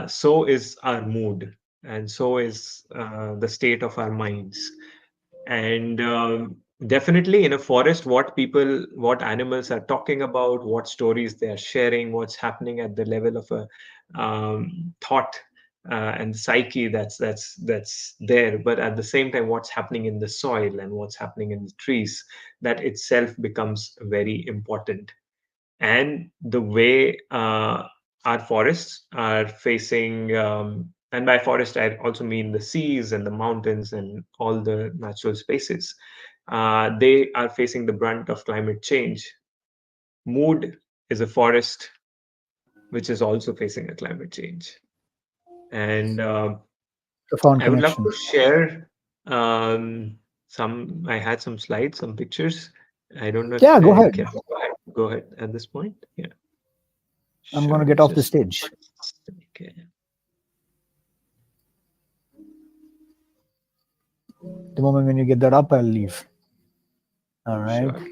So is our mood, and so is the state of our minds. And definitely in a forest, what animals are talking about, what stories they are sharing, what's happening at the level of a thought and psyche that's there, but at the same time what's happening in the soil and what's happening in the trees, that itself becomes very important. And the way our forests are facing, and by forest I also mean the seas and the mountains and all the natural spaces, they are facing the brunt of climate change. Mood is a forest which is also facing a climate change. And Profound I would love connection. to share I had some slides, some pictures. I don't know if Yeah, go I ahead. can go ahead at this point. Yeah. I'm going to Sure, get off the just stage. okay. The moment when you get that up, I'll leave. All right. Sure.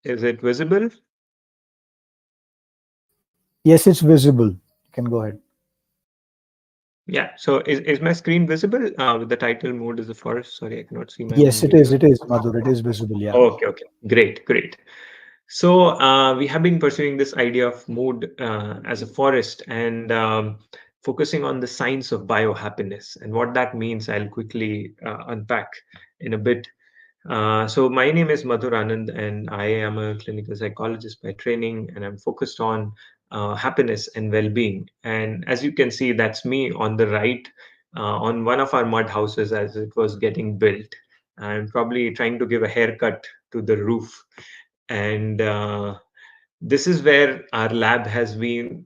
Is it visible? Yes, it's visible. You can go ahead. Yeah. So is my screen visible with the title "Mood is the Forest"? Sorry, I cannot see my own Yes, it video. is. It is, Madhur. It is visible. Yeah. Okay. Okay. Great. Great. So we have been pursuing this idea of mood as a forest, and focusing on the science of biohappiness and what that means. I'll quickly unpack in a bit. So my name is Madhur Anand, and I am a clinical psychologist by training, and I'm focused on happiness and well-being. And as you can see, that's me on the right, on one of our mud houses as it was getting built. I'm probably trying to give a haircut to the roof. And this is where our lab has been.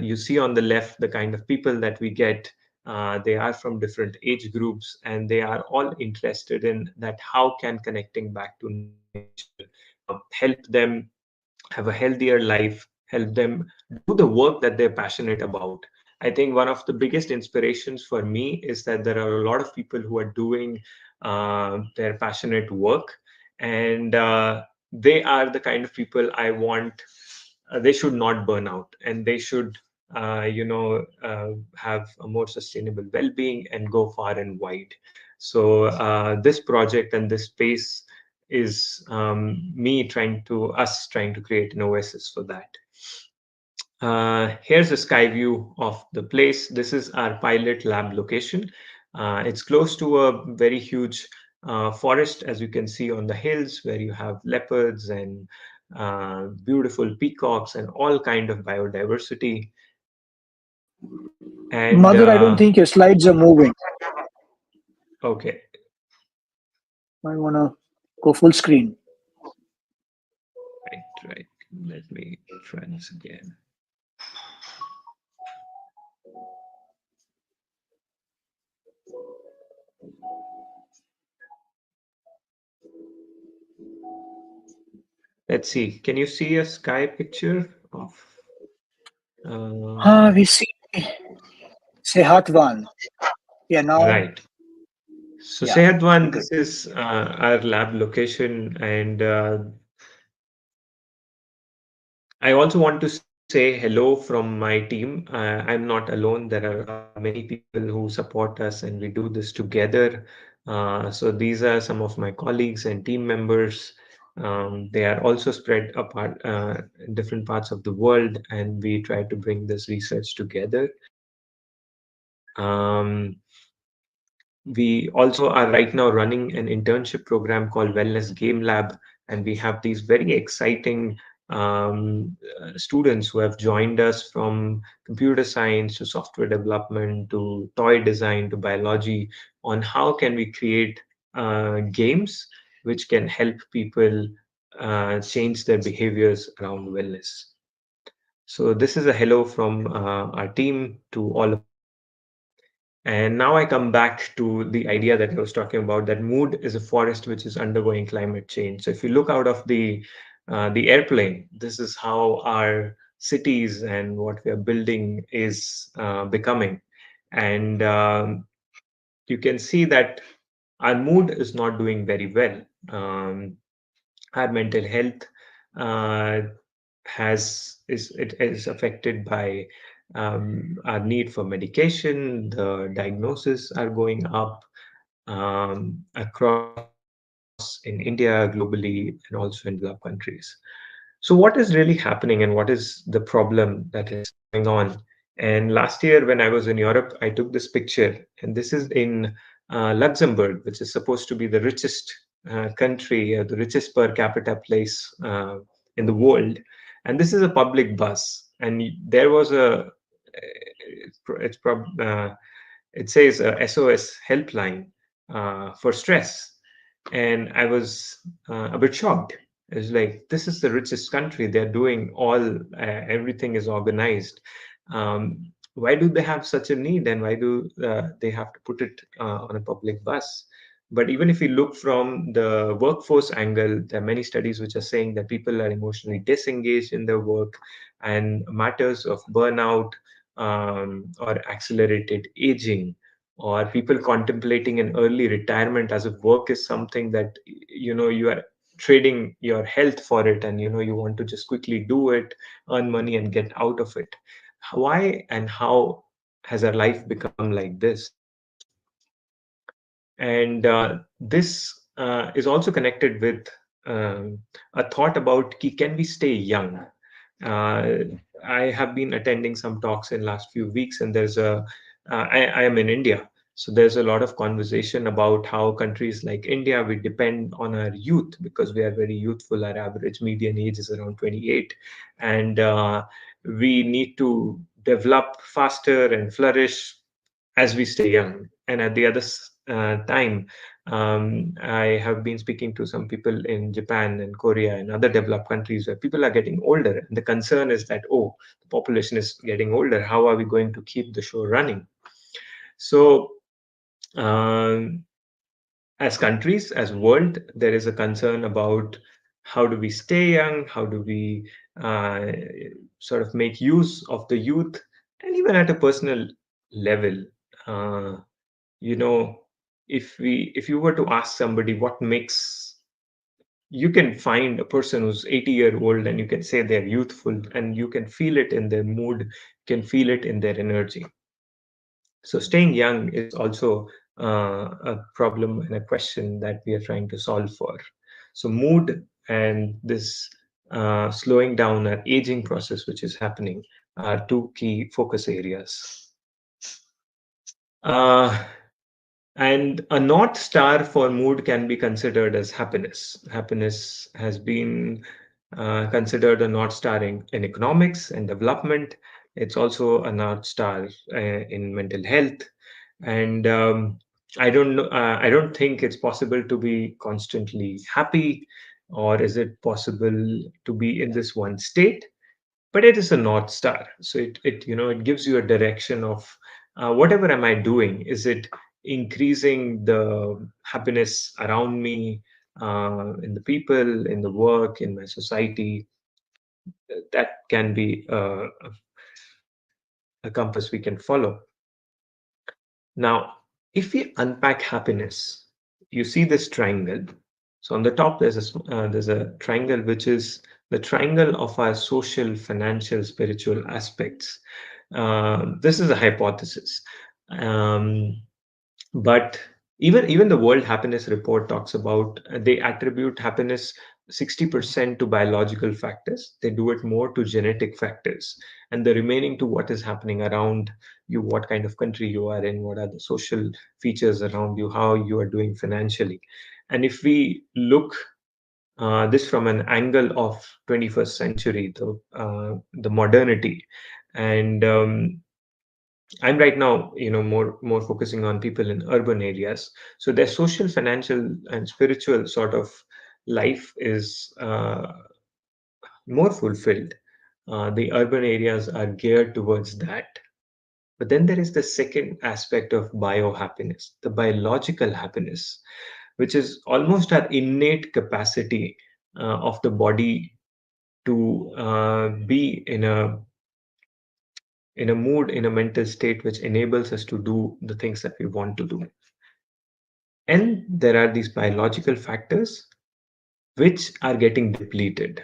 You see on the left the kind of people that we get They are from different age groups, and they are all interested in that how can connecting back to nature help them have a healthier life, help them do the work that they're passionate about. I think one of the biggest inspirations for me is that there are a lot of people who are doing their passionate work, and they are the kind of people I want. They should not burn out, and they should, have a more sustainable well-being and go far and wide. So this project and this space is us trying to create an oasis for that. Here's a sky view of the place. This is our pilot lab location. It's close to a very huge forest, as you can see on the hills, where you have leopards and beautiful peacocks and all kind of biodiversity. And Madhur, I don't think your slides are moving. Okay. I want to go full screen. Right. Let me try this again. Let's see. Can you see a sky picture of? We see Sehatwan. Yeah, now. Right. So Yeah, Sehatwan, this is our lab location, and I also want to say hello from my team. I'm not alone. There are many people who support us, and we do this together. So these are some of my colleagues and team members. They are also spread apart in different parts of the world, and we try to bring this research together. We also are right now running an internship program called Wellness Game Lab, and we have these very exciting students who have joined us from computer science to software development to toy design to biology on how can we create games which can help people change their behaviors around wellness. So this is a hello from our team to all of. And now I come back to the idea that I was talking about, that mood is a forest which is undergoing climate change. So if you look out of the airplane, this is how our cities and what we are building is becoming. And you can see that our mood is not doing very well. Our mental health is affected by our need for medication. The diagnoses are going up across in India, globally, and also in developed countries. So what is really happening, and what is the problem that is going on? And last year when I was in Europe, I took this picture, and this is in Luxembourg, which is supposed to be the richest country, the richest per capita place in the world. And this is a public bus, and there was it says a SOS helpline for stress, and I was a bit shocked. It's like, this is the richest country. They're doing everything is organized. Why do they have such a need, and why do they have to put it on a public bus? But even if you look from the workforce angle, there are many studies which are saying that people are emotionally disengaged in their work, and matters of burnout or accelerated aging, or people contemplating an early retirement as if work is something that you are trading your health for it, and you want to just quickly do it, earn money and get out of it. Why and how has our life become like this? And this is also connected with a thought about can we stay young. I have been attending some talks in last few weeks, and I am in India. So there's a lot of conversation about how countries like India, we depend on our youth because we are very youthful. Our average median age is around 28. And we need to develop faster and flourish as we stay young. And at the other time, I have been speaking to some people in Japan and Korea and other developed countries where people are getting older. And the concern is that, the population is getting older. How are we going to keep the show running? So as countries, as world, there is a concern about how do we stay young, how do we sort of make use of the youth, and even at a personal level. Uh, you know, if you were to ask somebody what makes, you can find a person who's 80-year-old and you can say they're youthful, and you can feel it in their mood, can feel it in their energy. So staying young is also a problem and a question that we are trying to solve for. So mood and this slowing down or aging process, which is happening, are two key focus areas. And a North Star for mood can be considered as happiness. Happiness has been considered a North Star in economics and development. It's also a North Star in mental health. And I don't know. I don't think it's possible to be constantly happy, or is it possible to be in this one state? But it is a North Star. So it gives you a direction of whatever am I doing? Is it increasing the happiness around me, in the people, in the work, in my society? That can be a compass we can follow. Now, if we unpack happiness, you see this triangle. So on the top, there's a triangle which is the triangle of our social, financial, spiritual aspects. This is a hypothesis, but even the World Happiness Report talks about they attribute happiness 60% to biological factors. They do it more to genetic factors, and the remaining to what is happening around you, what kind of country you are in, what are the social features around you, how you are doing financially. And if we look this from an angle of 21st century, the modernity, and I'm right now, more focusing on people in urban areas. So their social, financial, and spiritual sort of life is more fulfilled. The urban areas are geared towards that. But then there is the second aspect of biohappiness, the biological happiness, which is almost our innate capacity of the body to be in a mood, in a mental state which enables us to do the things that we want to do. And there are these biological factors which are getting depleted.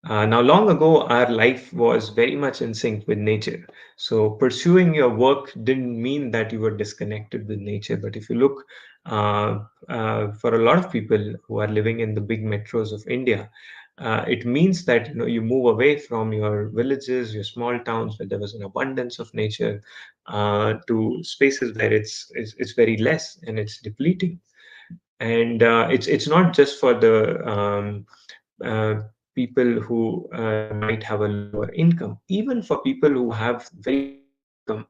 Now, long ago, our life was very much in sync with nature. So pursuing your work didn't mean that you were disconnected with nature. But if you look for a lot of people who are living in the big metros of India, it means that you move away from your villages, your small towns where there was an abundance of nature, to spaces where it's very less and it's depleting. And it's not just for the people who might have a lower income. Even for people who have very high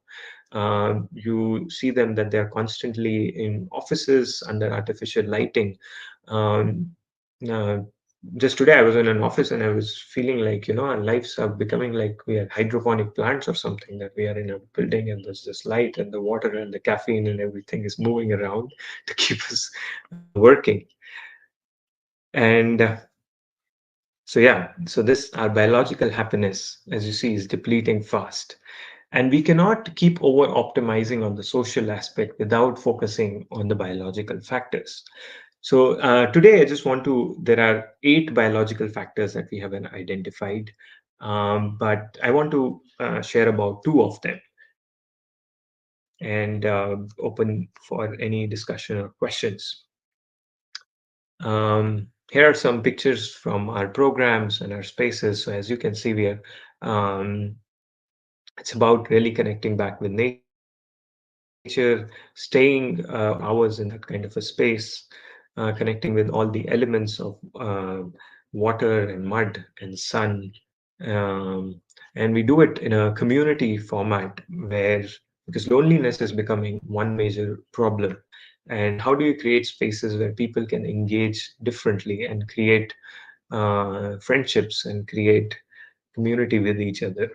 income, you see them that they're constantly in offices under artificial lighting. Um, uh, just today, I was in an office and I was feeling like, our lives are becoming like we are hydroponic plants or something, that we are in a building and there's this light and the water and the caffeine and everything is moving around to keep us working. And so this, our biological happiness, as you see, is depleting fast. And we cannot keep over optimizing on the social aspect without focusing on the biological factors. So today, there are 8 biological factors that we have identified, but I want to share about 2 of them and open for any discussion or questions. Here are some pictures from our programs and our spaces. So as you can see, it's about really connecting back with nature, staying hours in that kind of a space, connecting with all the elements of water and mud and sun. And we do it in a community format because loneliness is becoming one major problem. And how do you create spaces where people can engage differently and create friendships and create community with each other?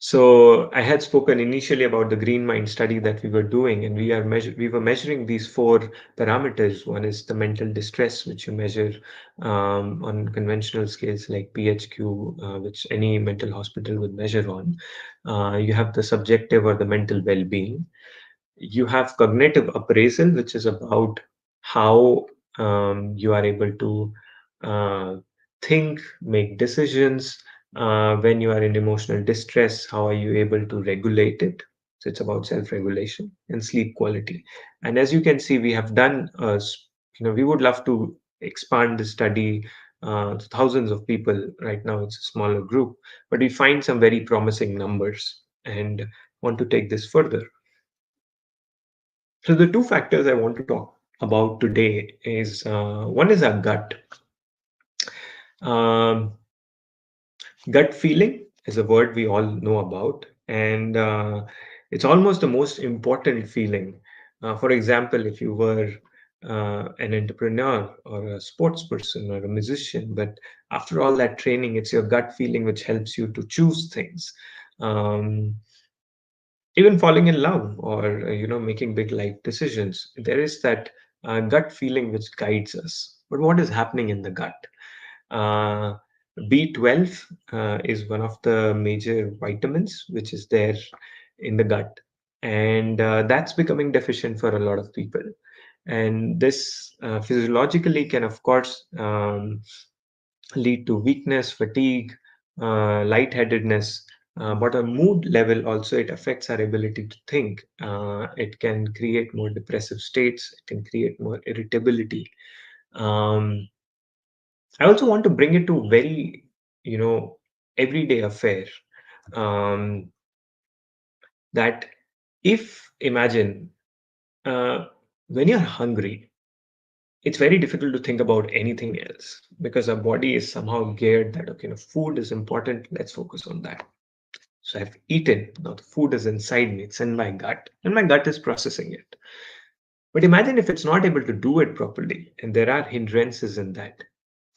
So I had spoken initially about the Green Mind study that we were doing, and we were measuring these 4 parameters. One is the mental distress, which you measure on conventional scales like PHQ, which any mental hospital would measure on. You have the subjective or the mental well-being. You have cognitive appraisal, which is about how you are able to uh, think, make decisions. When you are in emotional distress, how are you able to regulate it? So it's about self-regulation and sleep quality. And as you can see, we have done, we would love to expand the study to thousands of people. Right now, it's a smaller group, but we find some very promising numbers and want to take this further. So the 2 factors I want to talk about today is one is our gut. Um, Gut feeling is a word we all know about, and it's almost the most important feeling. For example, if you were an entrepreneur or a sports person or a musician, but after all that training, it's your gut feeling which helps you to choose things. Even falling in love or making big life decisions, there is that gut feeling which guides us. But what is happening in the gut? uh, B12 is one of the major vitamins which is there in the gut, and that's becoming deficient for a lot of people. And this physiologically can of course lead to weakness, fatigue, lightheadedness. But on mood level, also it affects our ability to think. It can create more depressive states. It can create more irritability. Um, I also want to bring it to very, everyday affair. Um, that if imagine when you're hungry, it's very difficult to think about anything else because our body is somehow geared that, okay, food is important, let's focus on that. So I've eaten, now the food is inside me, it's in my gut, and my gut is processing it. But imagine if it's not able to do it properly, and there are hindrances in that.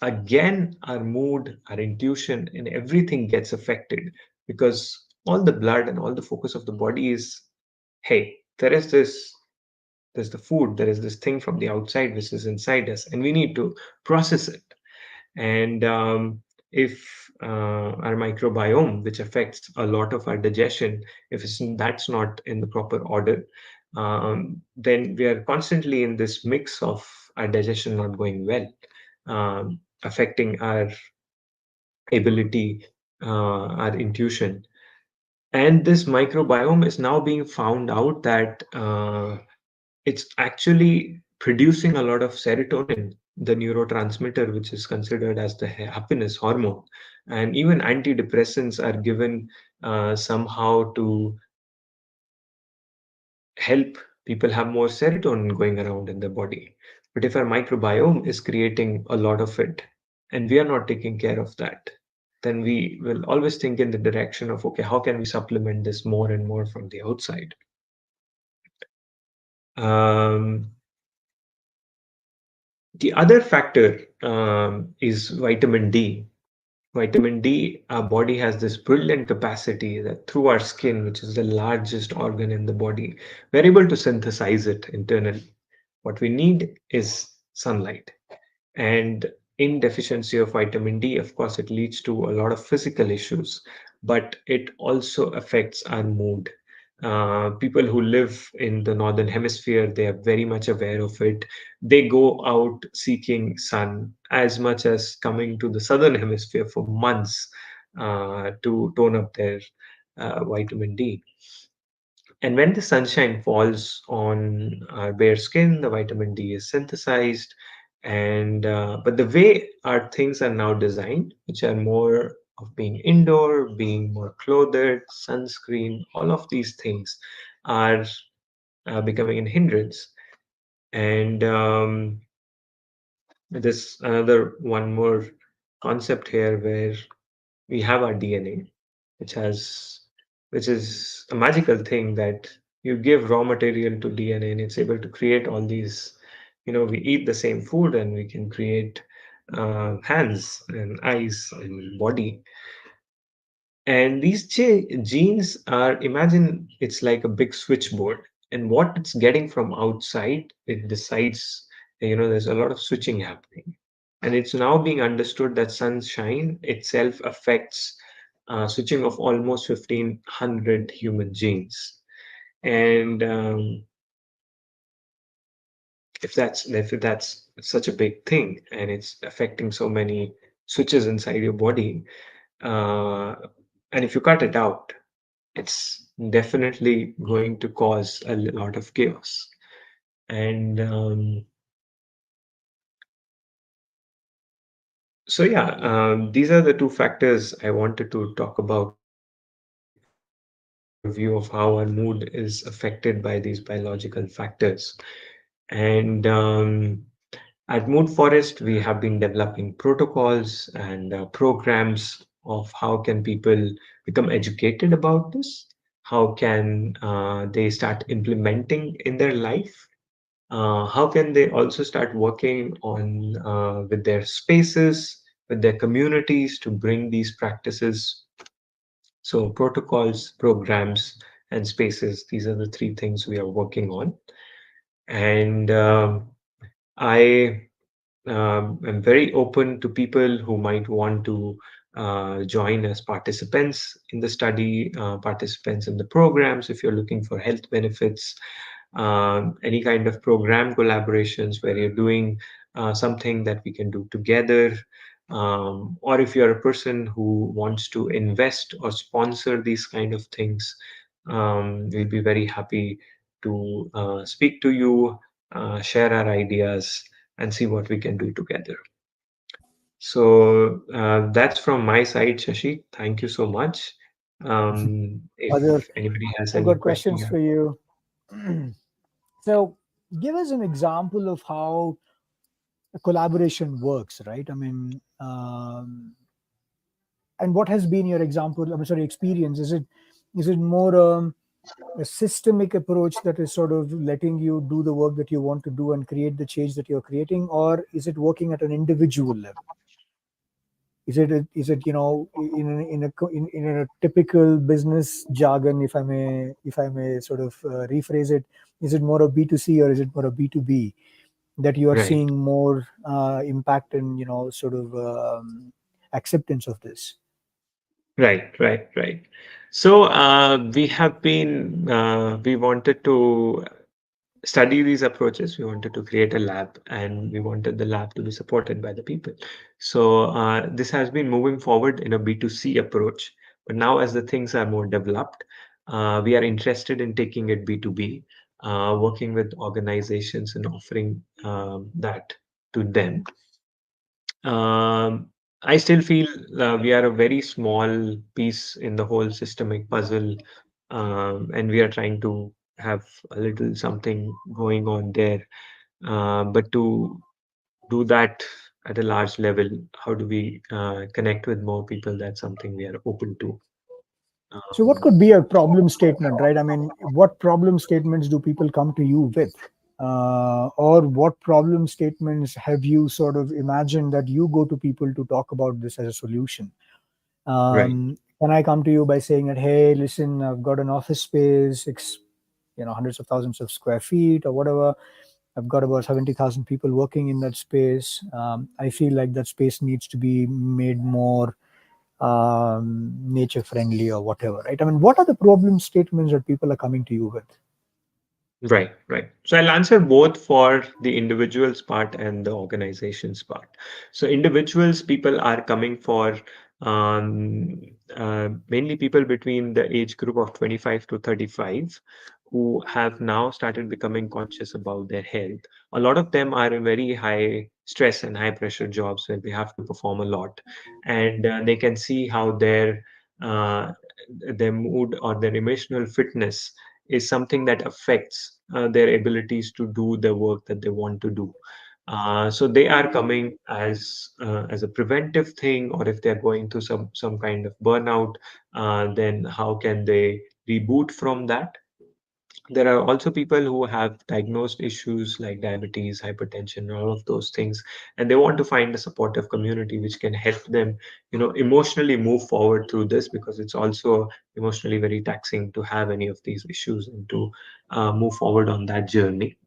Again, our mood, our intuition, and everything gets affected because all the blood and all the focus of the body is, hey, there's the food, there is this thing from the outside which is inside us, and we need to process it. And if our microbiome, which affects a lot of our digestion, if that's not in the proper order, then we are constantly in this mix of our digestion not going well, affecting our ability, our intuition. And this microbiome is now being found out that it's actually producing a lot of serotonin, the neurotransmitter, which is considered as the happiness hormone. And even antidepressants are given somehow to help people have more serotonin going around in their body. But if our microbiome is creating a lot of it and we are not taking care of that, then we will always think in the direction of, okay, how can we supplement this more and more from the outside? The other factor is vitamin D. Vitamin D, our body has this brilliant capacity that through our skin, which is the largest organ in the body, we're able to synthesize it internally. What we need is sunlight. And in deficiency of vitamin D, of course, it leads to a lot of physical issues, but it also affects our mood. People who live in the northern hemisphere, they are very much aware of it. They go out seeking sun as much as coming to the southern hemisphere for months to tone up their vitamin D. And when the sunshine falls on our bare skin, the vitamin D is synthesized. And but the way our things are now designed, which are more of being indoor, being more clothed, sunscreen, all of these things are becoming a hindrance. And this another one more concept here where we have our DNA, which is a magical thing that you give raw material to DNA and it's able to create all these, we eat the same food and we can create hands and eyes and body. And these genes are, imagine it's like a big switchboard, and what it's getting from outside, it decides, there's a lot of switching happening. And it's now being understood that sunshine itself affects switching of almost 1,500 human genes. And if that's such a big thing, and it's affecting so many switches inside your body, uh, and if you cut it out, it's definitely going to cause a lot of chaos. And so, yeah, these are the two factors I wanted to talk about and give an overview of how our mood is affected by these biological factors. And at Mood Forest, we have been developing protocols and programs of how can people become educated about this, how can they start implementing in their life, how can they also start working on with their spaces, with their communities to bring these practices. So protocols, programs, and spaces, these are the three things we are working on. And I am very open to people who might want to join as participants in the study, participants in the programs. If you're looking for health benefits, any kind of program collaborations where you're doing something that we can do together, or if you're a person who wants to invest or sponsor these kind of things, we'll be very happy to speak to you, share our ideas, and see what we can do together. So that's from my side, Shashi. Thank you so much. Madhur, If anybody has I've any got questions. questions for you. So, give us an example of how a collaboration works, right? I mean, and what has been your example? I'm sorry, experience? Is it more a systemic approach that is sort of letting you do the work that you want to do and create the change that you're creating, or is it working at an individual level? Is it in a typical business jargon, if I may sort of rephrase it, is it more a B2C or is it more a B2B that you are Right. seeing more impact and sort of acceptance of this? Right. So we wanted to study these approaches. We wanted to create a lab, and we wanted the lab to be supported by the people. So this has been moving forward in a B2C approach. But now, as the things are more developed, we are interested in taking it B2B, working with organizations and offering that to them. I still feel we are a very small piece in the whole systemic puzzle, and we are trying to have a little something going on there. But to do that at a large level, how do we connect with more people? That's something we are open to. So what could be a problem statement, right? I mean, what problem statements do people come to you with? Or what problem statements have you sort of imagined that you go to people to talk about this as a solution? Right. Can I come to you by saying that, hey, listen, I've got an office space, hundreds of thousands of square feet or whatever. I've got about 70,000 people working in that space. I feel like that space needs to be made more nature friendly or whatever, right? I mean, what are the problem statements that people are coming to you with? Right. So I'll answer both for the individuals part and the organizations part. So individuals, people are coming for mainly people between the age group of 25 to 35 who have now started becoming conscious about their health. A lot of them are in very high stress and high pressure jobs where they have to perform a lot, and they can see how uh, their mood or their emotional fitness is something that affects their abilities to do the work that they want to do. So they are coming as a preventive thing, or if they're going through some kind of burnout, then how can they reboot from that? There are also people who have diagnosed issues like diabetes, hypertension, all of those things, and they want to find a supportive community which can help them, emotionally move forward through this, because it's also emotionally very taxing to have any of these issues and to move forward on that journey.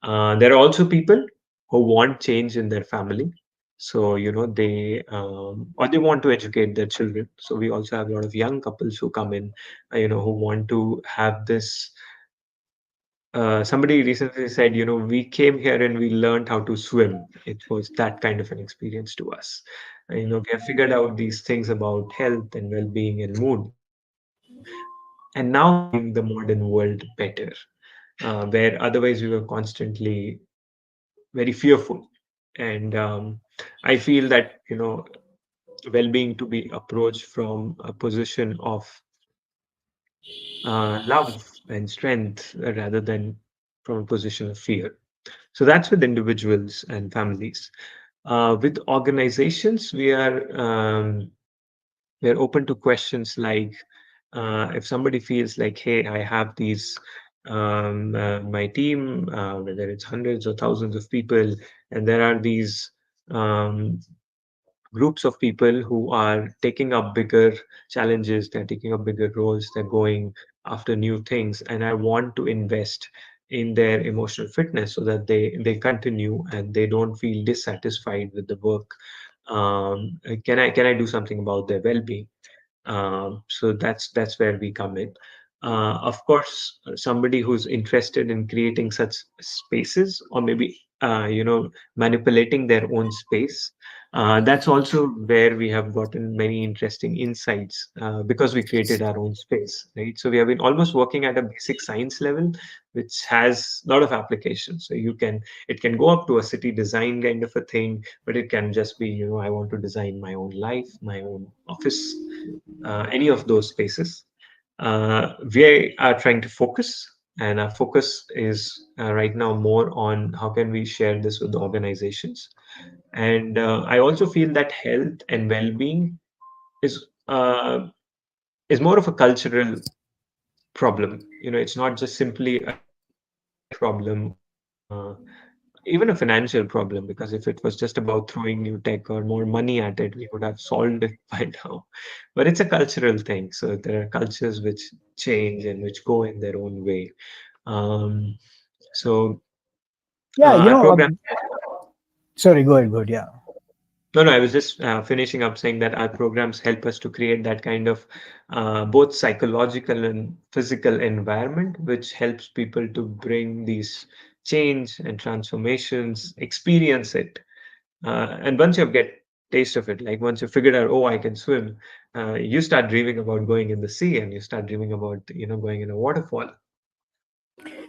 There are also people who want change in their family. So, they or they want to educate their children. So we also have a lot of young couples who come in, who want to have this. Somebody recently said, we came here and we learned how to swim. It was that kind of an experience to us. We have figured out these things about health and well-being and mood. And now we are making the modern world better, where otherwise we were constantly very fearful. And I feel that, well-being to be approached from a position of love and strength rather than from a position of fear. So that's with individuals and families. With organizations, we are open to questions like, if somebody feels like, hey, I have these my team, whether it's hundreds or thousands of people, and there are these um, groups of people who are taking up bigger challenges, they're taking up bigger roles, they're going after new things, and I want to invest in their emotional fitness so that they continue and they don't feel dissatisfied with the work. Can I do something about their well-being? So that's where we come in. Of course, somebody who's interested in creating such spaces, or maybe manipulating their own space. That's also where we have gotten many interesting insights, because we created our own space, right? So we have been almost working at a basic science level, which has a lot of applications. So it can go up to a city design kind of a thing, but it can just be, I want to design my own life, my own office, any of those spaces. We are trying to focus, and our focus is right now more on how can we share this with the organizations. And I also feel that health and well-being is uh, is more of a cultural problem. It's not just simply a tech problem or even a financial problem, because if it was just about throwing new tech or more money at it, we would have solved it by now. But it's a cultural thing. So there are cultures which change and which go in their own way. Um, so Yeah, our program. sorry, go ahead, go ahead. Yeah. No, I was just finishing up saying that our programs help us to create that kind of both psychological and physical environment, which helps people to bring these change and transformations, experience it. And once you get taste of it, like once you figured out, oh, I can swim, you start dreaming about going in the sea, and you start dreaming about, going in a waterfall.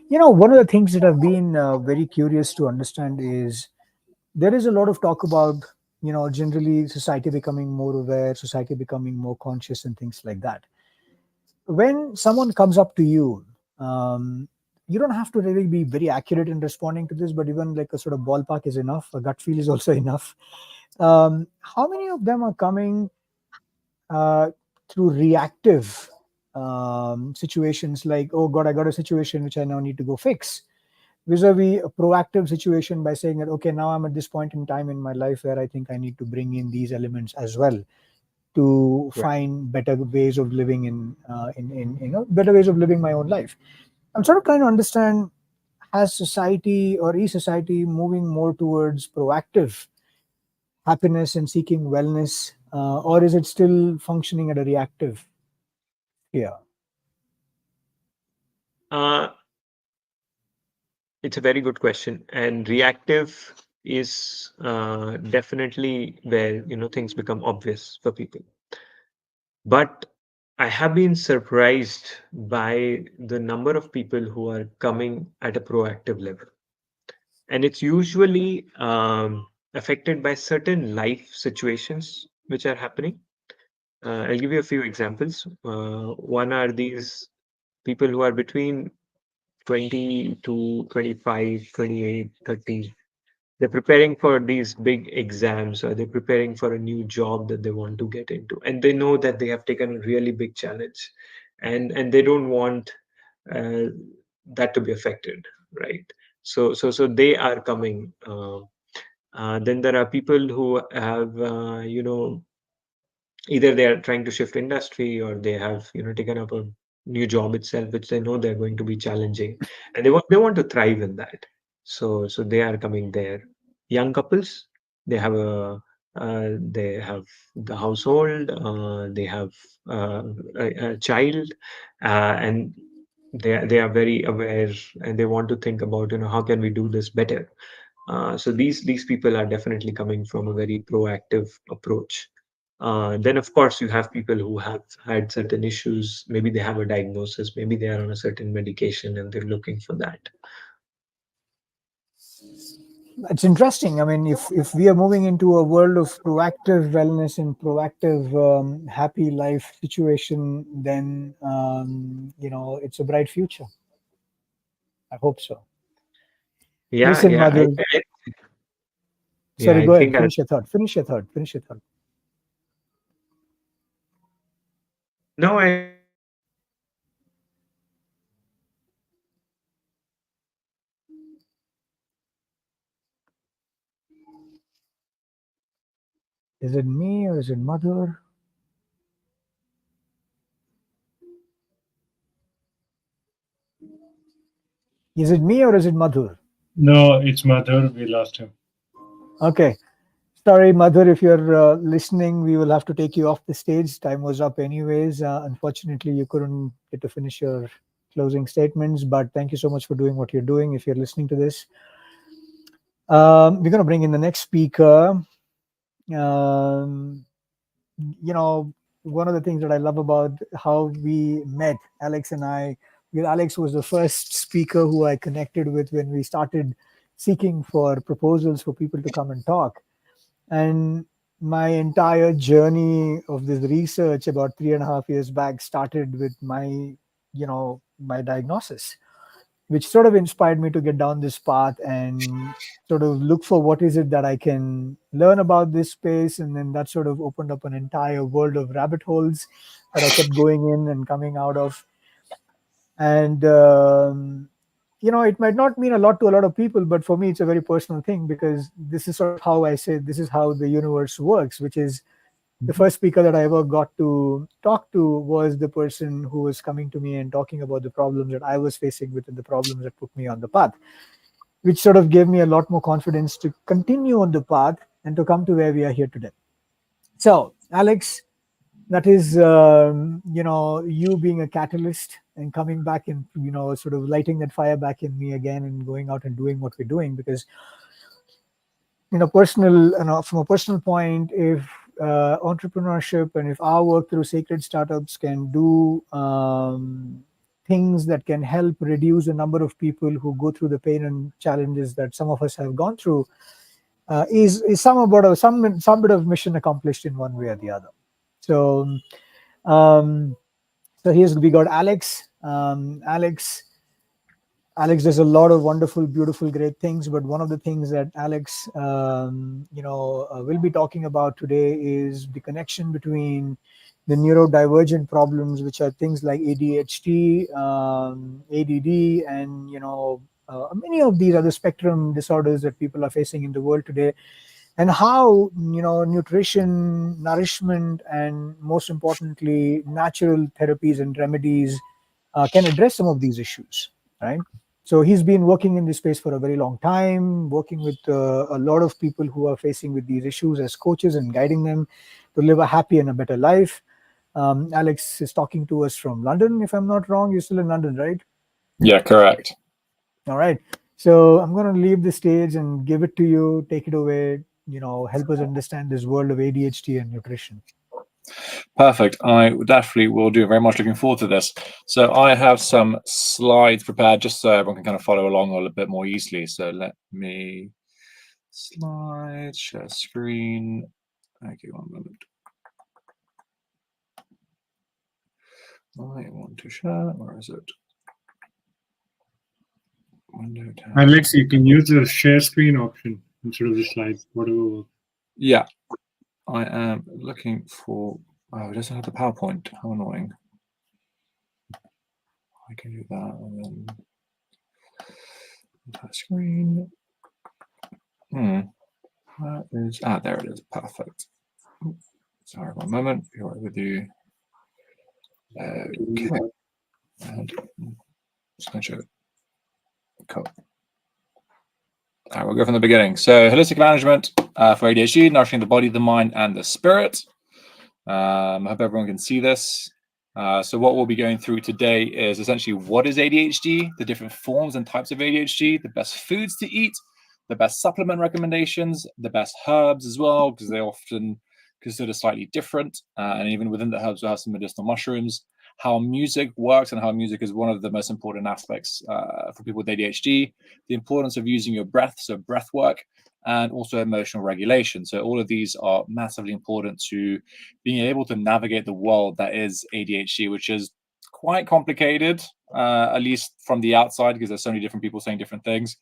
One of the things that I've been very curious to understand is there is a lot of talk about, generally society becoming more aware, society becoming more conscious, and things like that. When someone comes up to you, you don't have to really be very accurate in responding to this, but even like a sort of ballpark is enough. A gut feel is also enough. How many of them are coming through reactive situations, like, oh God, I got a situation which I now need to go fix, vis-a-vis a proactive situation by saying that, okay, now I'm at this point in time in my life where I think I need to bring in these elements as well to find better ways of living in better ways of living my own life. I'm sort of trying to understand, has society or is society moving more towards proactive happiness and seeking wellness, or is it still functioning at a reactive sphere? It's a very good question, and reactive is definitely where things become obvious for people. But I have been surprised by the number of people who are coming at a proactive level, and it's usually affected by certain life situations which are happening. I'll give you a few examples. One are these people who are between 20 to 25, 28, 30. They're preparing for these big exams, or they're preparing for a new job that they want to get into. And they know that they have taken a really big challenge, and they don't want uh, that to be affected, right? So they are coming. Then there are people who have, either they are trying to shift industry, or they have, taken up a new job itself, which they know they're going to be challenging, and they want to thrive in that. So they are coming there. Young couples, they have they have the household, they have a child, and they are very aware, and they want to think about, how can we do this better. So these people are definitely coming from a very proactive approach. Then of course you have people who have had certain issues. Maybe they have a diagnosis, maybe they are on a certain medication, and they're looking for that. It's interesting. I mean, if we are moving into a world of proactive wellness and proactive happy life situation, then it's a bright future. I hope so. Yeah, Listen, yeah. Madhur. Sorry, I go ahead. think Finish your thought. Finish your thought. No, Is it me or is it Madhur? Is it me or is it Madhur? No, it's Madhur. We lost him. Okay. Sorry, Madhur, if you're listening, we will have to take you off the stage. Time was up anyways. Unfortunately, you couldn't get to finish your closing statements, but thank you so much for doing what you're doing if you're listening to this. We're going to bring in the next speaker. One of the things that I love about how we met, Alex and I, Alex was the first speaker who I connected with when we started seeking for proposals for people to come and talk. And my entire journey of this research about 3.5 years back started with my diagnosis, which sort of inspired me to get down this path and sort of look for what is it that I can learn about this space. And then that sort of opened up an entire world of rabbit holes that I kept going in and coming out of. And, it might not mean a lot to a lot of people, but for me, it's a very personal thing, because this is sort of how I say, this is how the universe works, which is the first speaker that I ever got to talk to was the person who was coming to me and talking about the problems that I was facing with and the problems that put me on the path, which sort of gave me a lot more confidence to continue on the path and to come to where we are here today. So, Alex, that is, you being a catalyst and coming back and, sort of lighting that fire back in me again and going out and doing what we're doing. Because, from a personal point, if entrepreneurship and if our work through Sacred Startups can do things that can help reduce the number of people who go through the pain and challenges that some of us have gone through, is some bit of mission accomplished in one way or the other. So, we got Alex. Alex does a lot of wonderful, beautiful, great things. But one of the things that Alex, will be talking about today is the connection between the neurodivergent problems, which are things like ADHD, ADD, and many of these other spectrum disorders that people are facing in the world today, and how nutrition, nourishment, and most importantly, natural therapies and remedies can address some of these issues, right? So he's been working in this space for a very long time, working with a lot of people who are facing with these issues as coaches and guiding them to live a happy and a better life. Alex is talking to us from London, if I'm not wrong. You're still in London, right? Yeah, correct. All right. So I'm going to leave the stage and give it to you. Take it away. Help us understand this world of ADHD and nutrition. Perfect. I definitely will do. Very much looking forward to this. So I have some slides prepared just so everyone can kind of follow along a little bit more easily. So let me share screen. Okay, one moment. I want to share. Where is it? Window tab. Alex, you can use the share screen option instead of the slides, whatever works. Yeah, I am looking for. Oh, it doesn't have the PowerPoint. How annoying. I can do that and then Screen. That is, there it is. Perfect. Sorry, one moment. Be right with you. Okay. And just going to show it. Cool. All right, we'll go from the beginning. So, holistic management for ADHD, nourishing the body, the mind, and the spirit. I hope everyone can see this. So what we'll be going through today is essentially what is ADHD, the different forms and types of ADHD, the best foods to eat, the best supplement recommendations, the best herbs as well, because they often consider slightly different. And even within the herbs, we'll have some medicinal mushrooms, how music works and how music is one of the most important aspects for people with ADHD, the importance of using your breath, so breath work, and also emotional regulation. So all of these are massively important to being able to navigate the world that is ADHD, which is quite complicated, at least from the outside, because there's so many different people saying different things.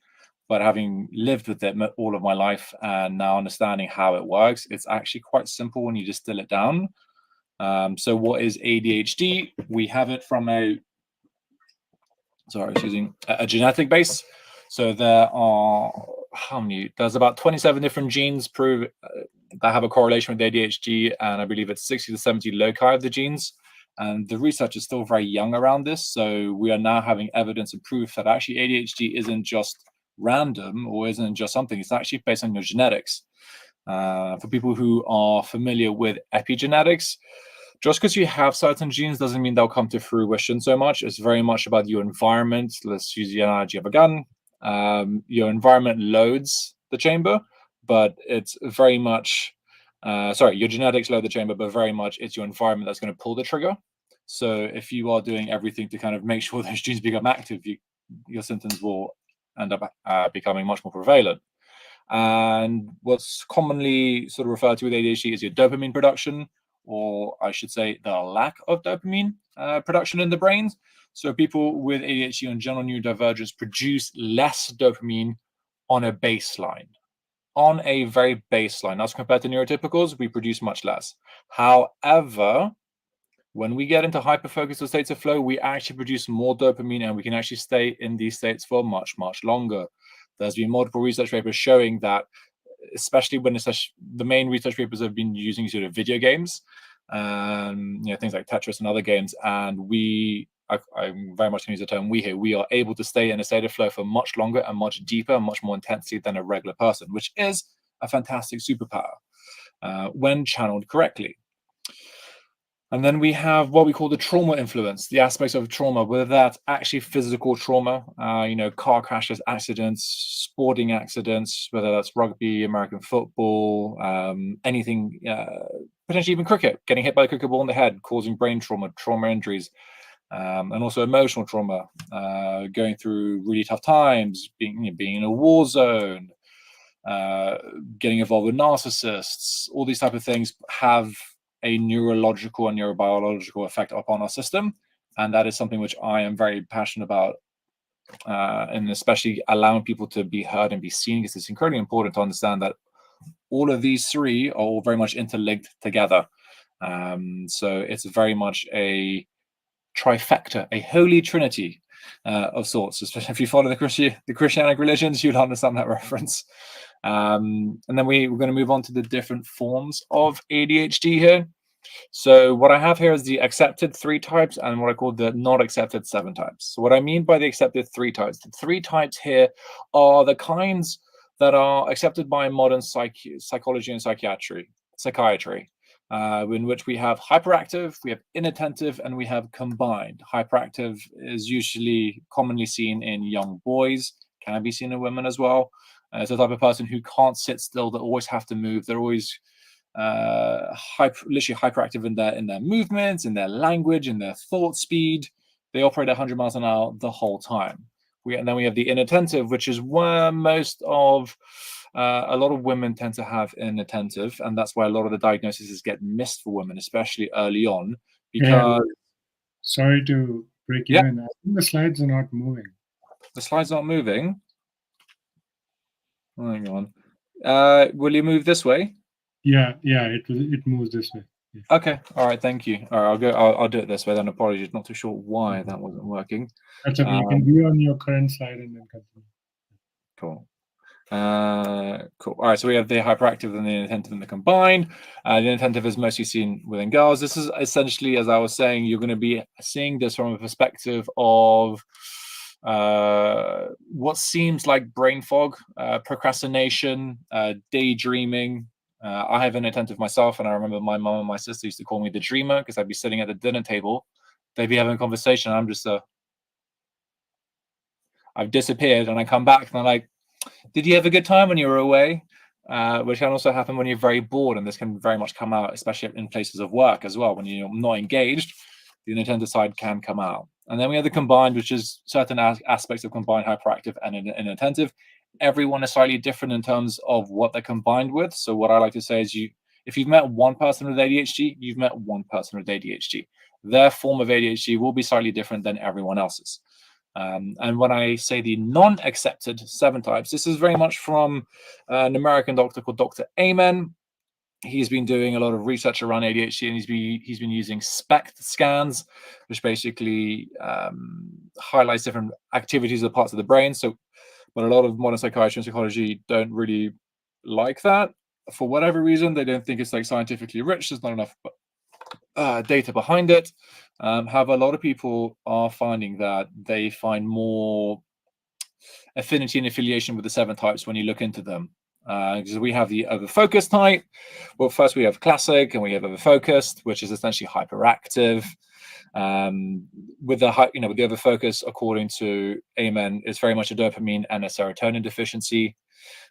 But having lived with it all of my life and now understanding how it works, it's actually quite simple when you distill it down. So what is ADHD? We have it from a genetic base. So there are there's about 27 different genes that have a correlation with ADHD, and I believe it's 60 to 70 loci of the genes. And the research is still very young around this. So we are now having evidence and proof that actually ADHD isn't just random or isn't just something. It's actually based on your genetics. For people who are familiar with epigenetics, just because you have certain genes doesn't mean they'll come to fruition so much. It's very much about your environment. Let's use the analogy of a gun. Your environment loads the chamber, but it's very much, your genetics load the chamber, but very much it's your environment that's going to pull the trigger. So if you are doing everything to kind of make sure those genes become active, your symptoms will end up becoming much more prevalent. And what's commonly sort of referred to with ADHD is your dopamine production, or I should say the lack of dopamine production in the brain. So people with ADHD and general neurodivergence produce less dopamine on a baseline. On a very baseline. As compared to neurotypicals, we produce much less. However, when we get into hyperfocus or states of flow, we actually produce more dopamine and we can actually stay in these states for much, much longer. There's been multiple research papers showing that, especially when the main research papers have been using sort of video games, things like Tetris and other games, and I'm very much going to use the term we are able to stay in a state of flow for much longer and much deeper and much more intensely than a regular person, which is a fantastic superpower when channeled correctly. And then we have what we call the trauma influence, the aspects of trauma, whether that's actually physical trauma, car crashes, accidents, sporting accidents, whether that's rugby, American football, anything, potentially even cricket, getting hit by a cricket ball in the head, causing brain trauma injuries, and also emotional trauma, going through really tough times, being in a war zone, getting involved with narcissists, all these type of things have a neurological and neurobiological effect upon our system. And that is something which I am very passionate about, and especially allowing people to be heard and be seen, because it's incredibly important to understand that all of these three are all very much interlinked together. So it's very much a trifecta, a holy trinity of sorts. Especially if you follow the Christianic religions, you'll understand that reference. And then we're going to move on to the different forms of ADHD here. So what I have here is the accepted 3 types and what I call the not accepted 7 types. So what I mean by the accepted 3 types, the 3 types here are the kinds that are accepted by modern psychology and psychiatry, in which we have hyperactive, we have inattentive, and we have combined. Hyperactive is usually commonly seen in young boys, can be seen in women as well. It's the type of person who can't sit still, they always have to move. They're always literally hyperactive in their movements, in their language, in their thought speed. They operate at 100 miles an hour the whole time. And then we have the inattentive, which is where most of a lot of women tend to have inattentive, and that's why a lot of the diagnoses get missed for women, especially early on. Because sorry to break you in. I think the slides are not moving. The slides aren't moving. Hang on. Will you move this way? Yeah, it moves this way. Okay, all right, thank you. All right, I'll do it this way then. Apologies, not too sure why that wasn't working. That's okay. You can be on your current slide and then continue. Cool. Cool. All right, so we have the hyperactive and the inattentive and the combined. The inattentive is mostly seen within girls. This is essentially, as I was saying, you're going to be seeing this from a perspective of what seems like brain fog, procrastination, daydreaming. I have an inattentive myself, and I remember my mom and my sister used to call me the dreamer because I'd be sitting at the dinner table, they'd be having a conversation, and I'm just I've disappeared, and I come back, and I'm like, did you have a good time when you were away? Which can also happen when you're very bored, and this can very much come out, especially in places of work as well. When you're not engaged, the inattentive side can come out. And then we have the combined, which is certain aspects of combined hyperactive and inattentive. Everyone is slightly different in terms of what they're combined with. So what I like to say is, if you've met one person with ADHD, you've met one person with ADHD. Their form of ADHD will be slightly different than everyone else's. And when I say the non-accepted 7 types, this is very much from an American doctor called Dr. Amen. He's been doing a lot of research around ADHD, and he's been using SPECT scans, which basically highlights different activities of parts of the brain. So, but a lot of modern psychiatry and psychology don't really like that for whatever reason. They don't think it's like scientifically rich. There's not enough data behind it. However, a lot of people are finding that they find more affinity and affiliation with the 7 types when you look into them. Because we have the overfocused type. Well, first we have classic, and we have overfocused, which is essentially hyperactive. With the overfocus, according to Amen, it's very much a dopamine and a serotonin deficiency.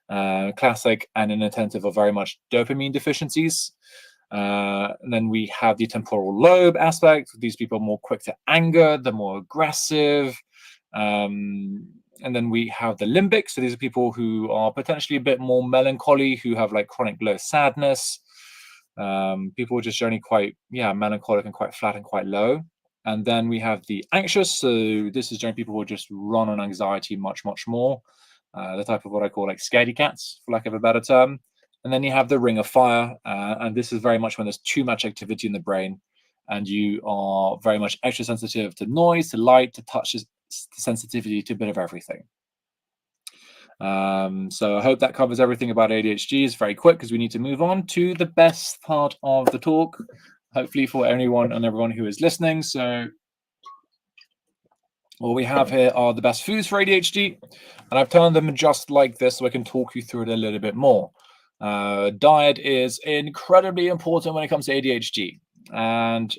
Classic and inattentive are very much dopamine deficiencies. And then we have the temporal lobe aspect. These people are more quick to anger, they're more aggressive. And then we have the limbic. So these are people who are potentially a bit more melancholy, who have like chronic low sadness. People are just generally quite, melancholic and quite flat and quite low. And then we have the anxious. So this is generally people who just run on anxiety much, much more. The type of what I call like scaredy cats, for lack of a better term. And then you have the ring of fire. And this is very much when there's too much activity in the brain, and you are very much extra sensitive to noise, to light, to touch, sensitivity to a bit of everything. So I hope that covers everything about ADHD. It's very quick because we need to move on to the best part of the talk, hopefully for anyone and everyone who is listening. So what we have here are the best foods for ADHD, and I've turned them just like this so I can talk you through it a little bit more. Diet is incredibly important when it comes to ADHD, and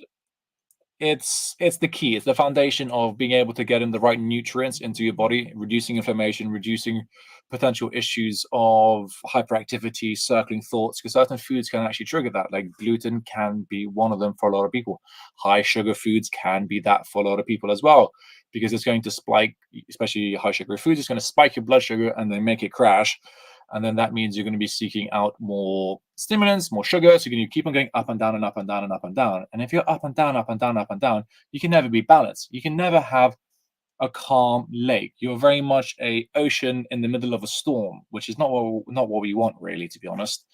it's the key. It's the foundation of being able to get in the right nutrients into your body, reducing inflammation, reducing potential issues of hyperactivity, circling thoughts, because certain foods can actually trigger that. Like gluten can be one of them for a lot of people. High sugar foods can be that for a lot of people as well, because it's going to spike, especially high sugar foods, it's going to spike your blood sugar and then make it crash. And then that means you're going to be seeking out more stimulants, more sugar. So you're going to keep on going up and down and up and down and up and down. And if you're up and down, up and down, up and down, you can never be balanced. You can never have a calm lake. You're very much an ocean in the middle of a storm, which is not what we want, really, to be honest.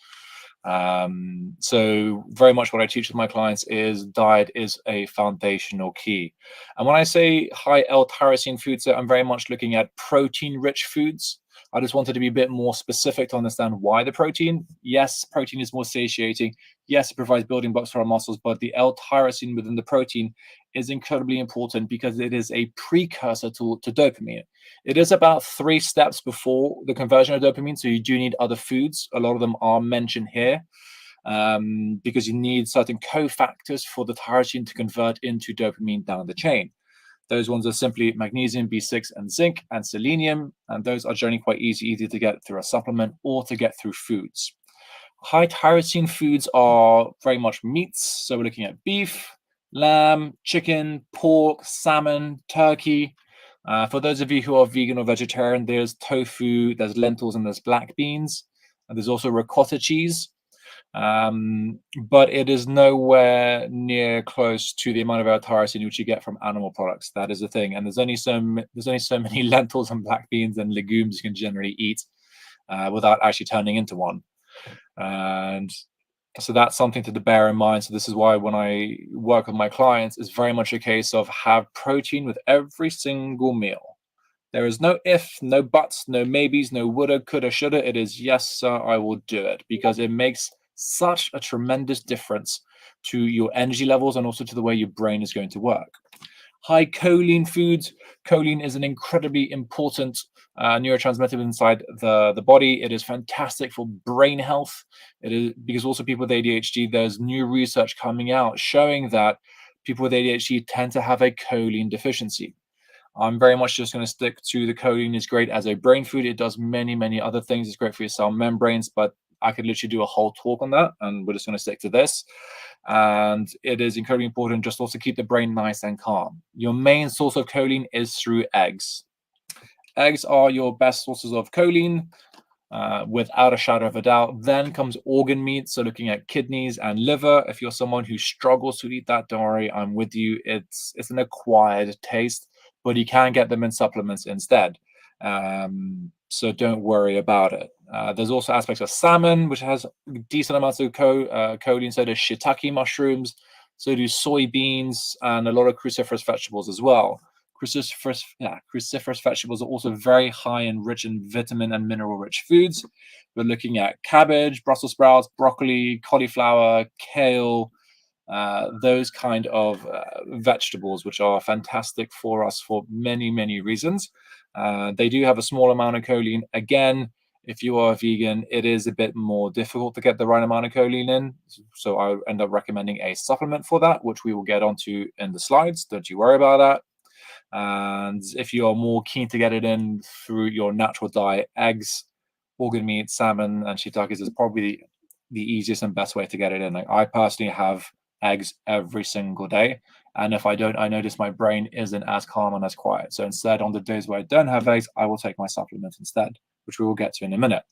So very much what I teach with my clients is diet is a foundational key. And when I say high L-tyrosine foods, so I'm very much looking at protein-rich foods. I just wanted to be a bit more specific to understand why the protein. Yes, protein is more satiating. Yes, it provides building blocks for our muscles, but the L-tyrosine within the protein is incredibly important because it is a precursor to dopamine. It is about 3 steps before the conversion of dopamine, so you do need other foods. A lot of them are mentioned here because you need certain cofactors for the tyrosine to convert into dopamine down the chain. Those ones are simply magnesium, B6, and zinc, and selenium. And those are generally quite easy to get through a supplement or to get through foods. High tyrosine foods are very much meats. So we're looking at beef, lamb, chicken, pork, salmon, turkey. For those of you who are vegan or vegetarian, there's tofu, there's lentils, and there's black beans. And there's also ricotta cheese. But it is nowhere near close to the amount of L-tyrosine which you get from animal products. That is the thing, and there's only so many lentils and black beans and legumes you can generally eat without actually turning into one. And So that's something to bear in mind. So this is why when I work with my clients, it's very much a case of have protein with every single meal. There is no if, no buts, no maybes, no woulda, coulda, shoulda. It is yes, sir, I will do it, because it makes such a tremendous difference to your energy levels and also to the way your brain is going to work. High choline foods. Choline is an incredibly important neurotransmitter inside the body. It is fantastic for brain health. It is because also people with ADHD, there's new research coming out showing that people with ADHD tend to have a choline deficiency. I'm very much just going to stick to the choline is great as a brain food. It does many, many other things. It's great for your cell membranes, but I could literally do a whole talk on that, and we're just going to stick to this. And it is incredibly important just also keep the brain nice and calm. Your main source of choline is through eggs. Eggs are your best sources of choline, without a shadow of a doubt. Then comes organ meat, so looking at kidneys and liver. If you're someone who struggles to eat that, don't worry, I'm with you. It's an acquired taste, but you can get them in supplements instead. So don't worry about it. There's also aspects of salmon, which has decent amounts of choline. So does shiitake mushrooms, so do soybeans, and a lot of cruciferous vegetables as well. Cruciferous vegetables are also very high and rich in vitamin and mineral-rich foods. We're looking at cabbage, Brussels sprouts, broccoli, cauliflower, kale, those kind of vegetables, which are fantastic for us for many, many reasons. They do have a small amount of choline. Again, if you are a vegan, it is a bit more difficult to get the right amount of choline in. So I end up recommending a supplement for that, which we will get onto in the slides. Don't you worry about that. And if you are more keen to get it in through your natural diet, eggs, organ meat, salmon, and shiitakes is probably the easiest and best way to get it in. Like I personally have eggs every single day, and if I don't, I notice my brain isn't as calm and as quiet. So instead, on the days where I don't have eggs, I will take my supplement instead, which we will get to in a minute.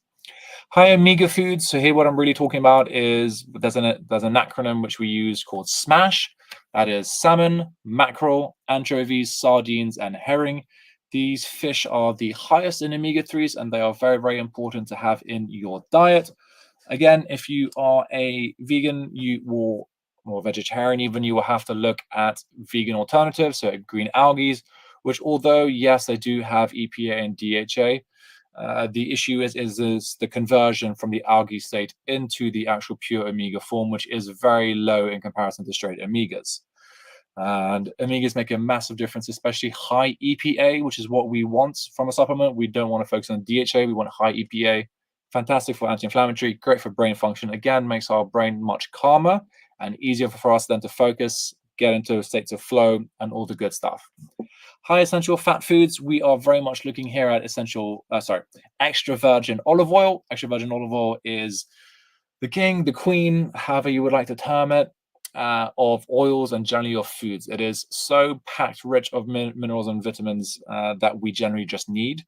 High omega foods. So here what I'm really talking about is there's an acronym which we use called SMASH. That is salmon, mackerel, anchovies, sardines, and herring. These fish are the highest in omega-3s, and they are very, very important to have in your diet. Again, if you are a vegan, or vegetarian even, you will have to look at vegan alternatives, so green algae, which although, yes, they do have EPA and DHA, the issue is the conversion from the algae state into the actual pure omega form, which is very low in comparison to straight omegas. And omegas make a massive difference, especially high EPA, which is what we want from a supplement. We don't want to focus on DHA. We want high EPA. Fantastic for anti-inflammatory, great for brain function. Again, makes our brain much calmer and easier for us then to focus, get into states of flow, and all the good stuff. High essential fat foods, we are very much looking here at extra virgin olive oil. Extra virgin olive oil is the king, the queen, however you would like to term it, of oils and generally of foods. It is so packed rich of minerals and vitamins that we generally just need.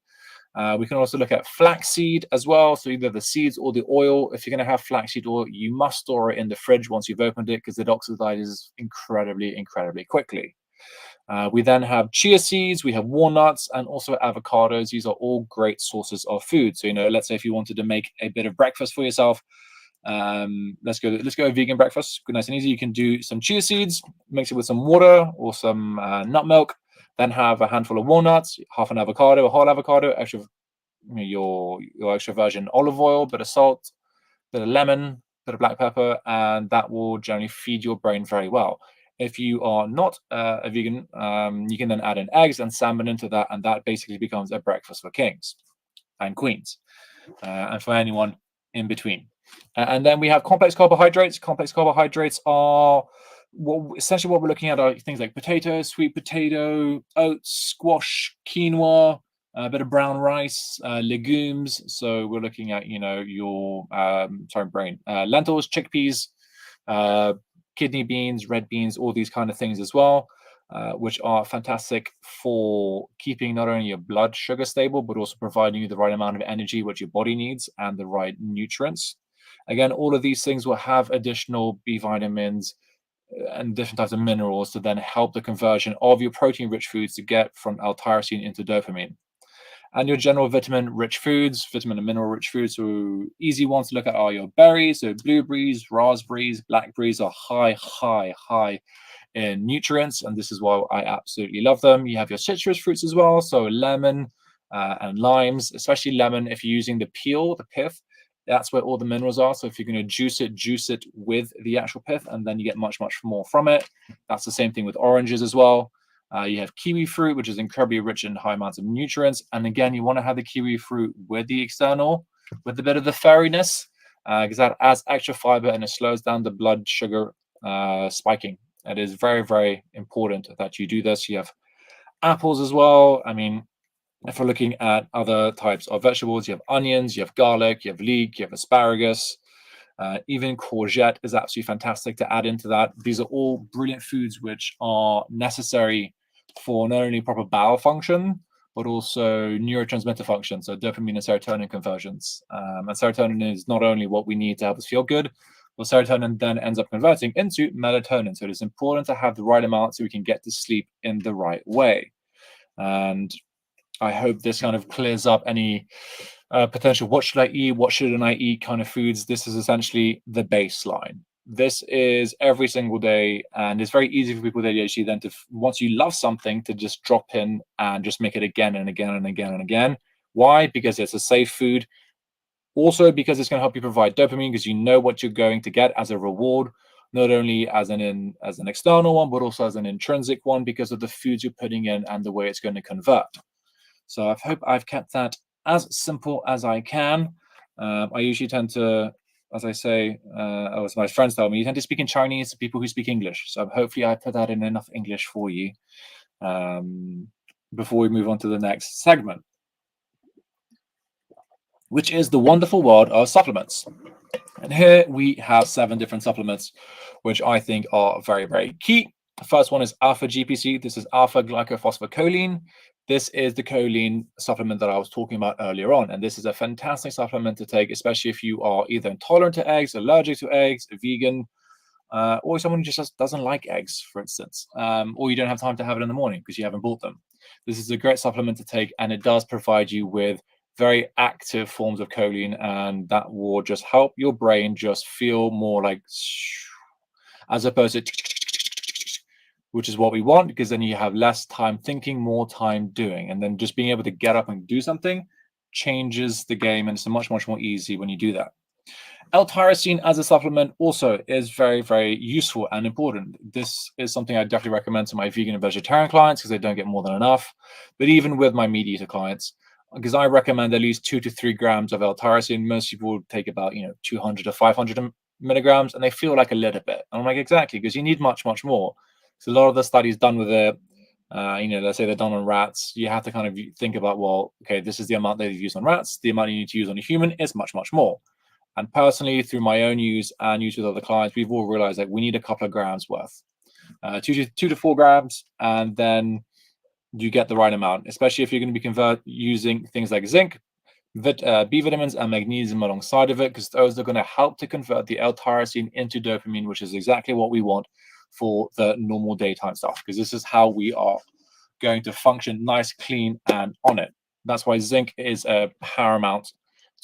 We can also look at flaxseed as well. So either the seeds or the oil. If you're going to have flaxseed oil, you must store it in the fridge once you've opened it because it oxidizes incredibly, incredibly quickly. We then have chia seeds, we have walnuts, and also avocados. These are all great sources of food. So, let's say if you wanted to make a bit of breakfast for yourself, let's go a vegan breakfast, nice and easy. You can do some chia seeds, mix it with some water or some nut milk, then have a handful of walnuts, half an avocado, a whole avocado, your extra virgin olive oil, bit of salt, bit of lemon, bit of black pepper, and that will generally feed your brain very well. If you are not a vegan, you can then add in eggs and salmon into that, and that basically becomes a breakfast for kings and queens, and for anyone in between. And then we have complex carbohydrates. Complex carbohydrates are essentially what we're looking at are things like potatoes, sweet potato, oats, squash, quinoa, a bit of brown rice, legumes. So we're looking at, lentils, chickpeas, kidney beans, red beans, all these kind of things as well, which are fantastic for keeping not only your blood sugar stable, but also providing you the right amount of energy which your body needs and the right nutrients. Again, all of these things will have additional B vitamins and different types of minerals to then help the conversion of your protein-rich foods to get from L-tyrosine into dopamine. And your general vitamin-rich foods, vitamin and mineral-rich foods, so easy ones to look at are your berries. So blueberries, raspberries, blackberries are high in nutrients, and this is why I absolutely love them. You have your citrus fruits as well, so lemon and limes, especially lemon. If you're using the peel, the pith, that's where all the minerals are. So if you're going to juice it with the actual pith, and then you get much more from it. That's the same thing with oranges as well. You have kiwi fruit, which is incredibly rich in high amounts of nutrients. And again, you want to have the kiwi fruit with the external, with a bit of the fairiness, because that adds extra fiber and it slows down the blood sugar spiking. It is very important that you do this. You have apples as well. I mean, if we're looking at other types of vegetables, you have onions, you have garlic, you have leek, you have asparagus. Even courgette is absolutely fantastic to add into that. These are all brilliant foods which are necessary for not only proper bowel function, but also neurotransmitter function, so dopamine and serotonin conversions. And serotonin is not only what we need to help us feel good, but serotonin then ends up converting into melatonin. So it is important to have the right amount so we can get to sleep in the right way. And I hope this kind of clears up any potential what should I eat, what shouldn't I eat kind of foods. This is essentially the baseline. This is every single day, and it's very easy for people with ADHD then to, once you love something, to just drop in and just make it again and again and again and again. Why? Because it's a safe food. Also because it's going to help you provide dopamine, because you know what you're going to get as a reward, not only as an external one, but also as an intrinsic one because of the foods you're putting in and the way it's going to convert. So I hope I've kept that as simple as I can. I usually tend to, as I say, as my friends tell me, you tend to speak in Chinese to people who speak English. So hopefully I put that in enough English for you before we move on to the next segment, which is the wonderful world of supplements. And here we have 7 different supplements, which I think are very key. The first one is alpha GPC. This is alpha glycophosphocholine. This is the choline supplement that I was talking about earlier on. And this is a fantastic supplement to take, especially if you are either intolerant to eggs, allergic to eggs, a vegan, or someone who just doesn't like eggs, for instance, or you don't have time to have it in the morning because you haven't bought them. This is a great supplement to take, and it does provide you with very active forms of choline, and that will just help your brain just feel more like, as opposed to, which is what we want, because then you have less time thinking, more time doing, and then just being able to get up and do something changes the game, and it's much more easy when you do that. L-tyrosine as a supplement also is very useful and important. This is something I definitely recommend to my vegan and vegetarian clients because they don't get more than enough, but even with my meat eater clients, because I recommend at least 2 to 3 grams of L-tyrosine. Most people take about 200 to 500 milligrams, and they feel like a little bit. And I'm like, exactly, because you need much more. So a lot of the studies done with it, let's say they're done on rats, you have to kind of think about, well, okay, this is the amount they've used on rats. The amount you need to use on a human is much more. And personally, through my own use and use with other clients, we've all realized that we need a couple of grams worth, 2 to 4 grams, and then you get the right amount, especially if you're going to be using things like zinc, B vitamins and magnesium alongside of it, because those are going to help to convert the L-tyrosine into dopamine, which is exactly what we want for the normal daytime stuff, because this is how we are going to function nice, clean, and on it. That's why zinc is a paramount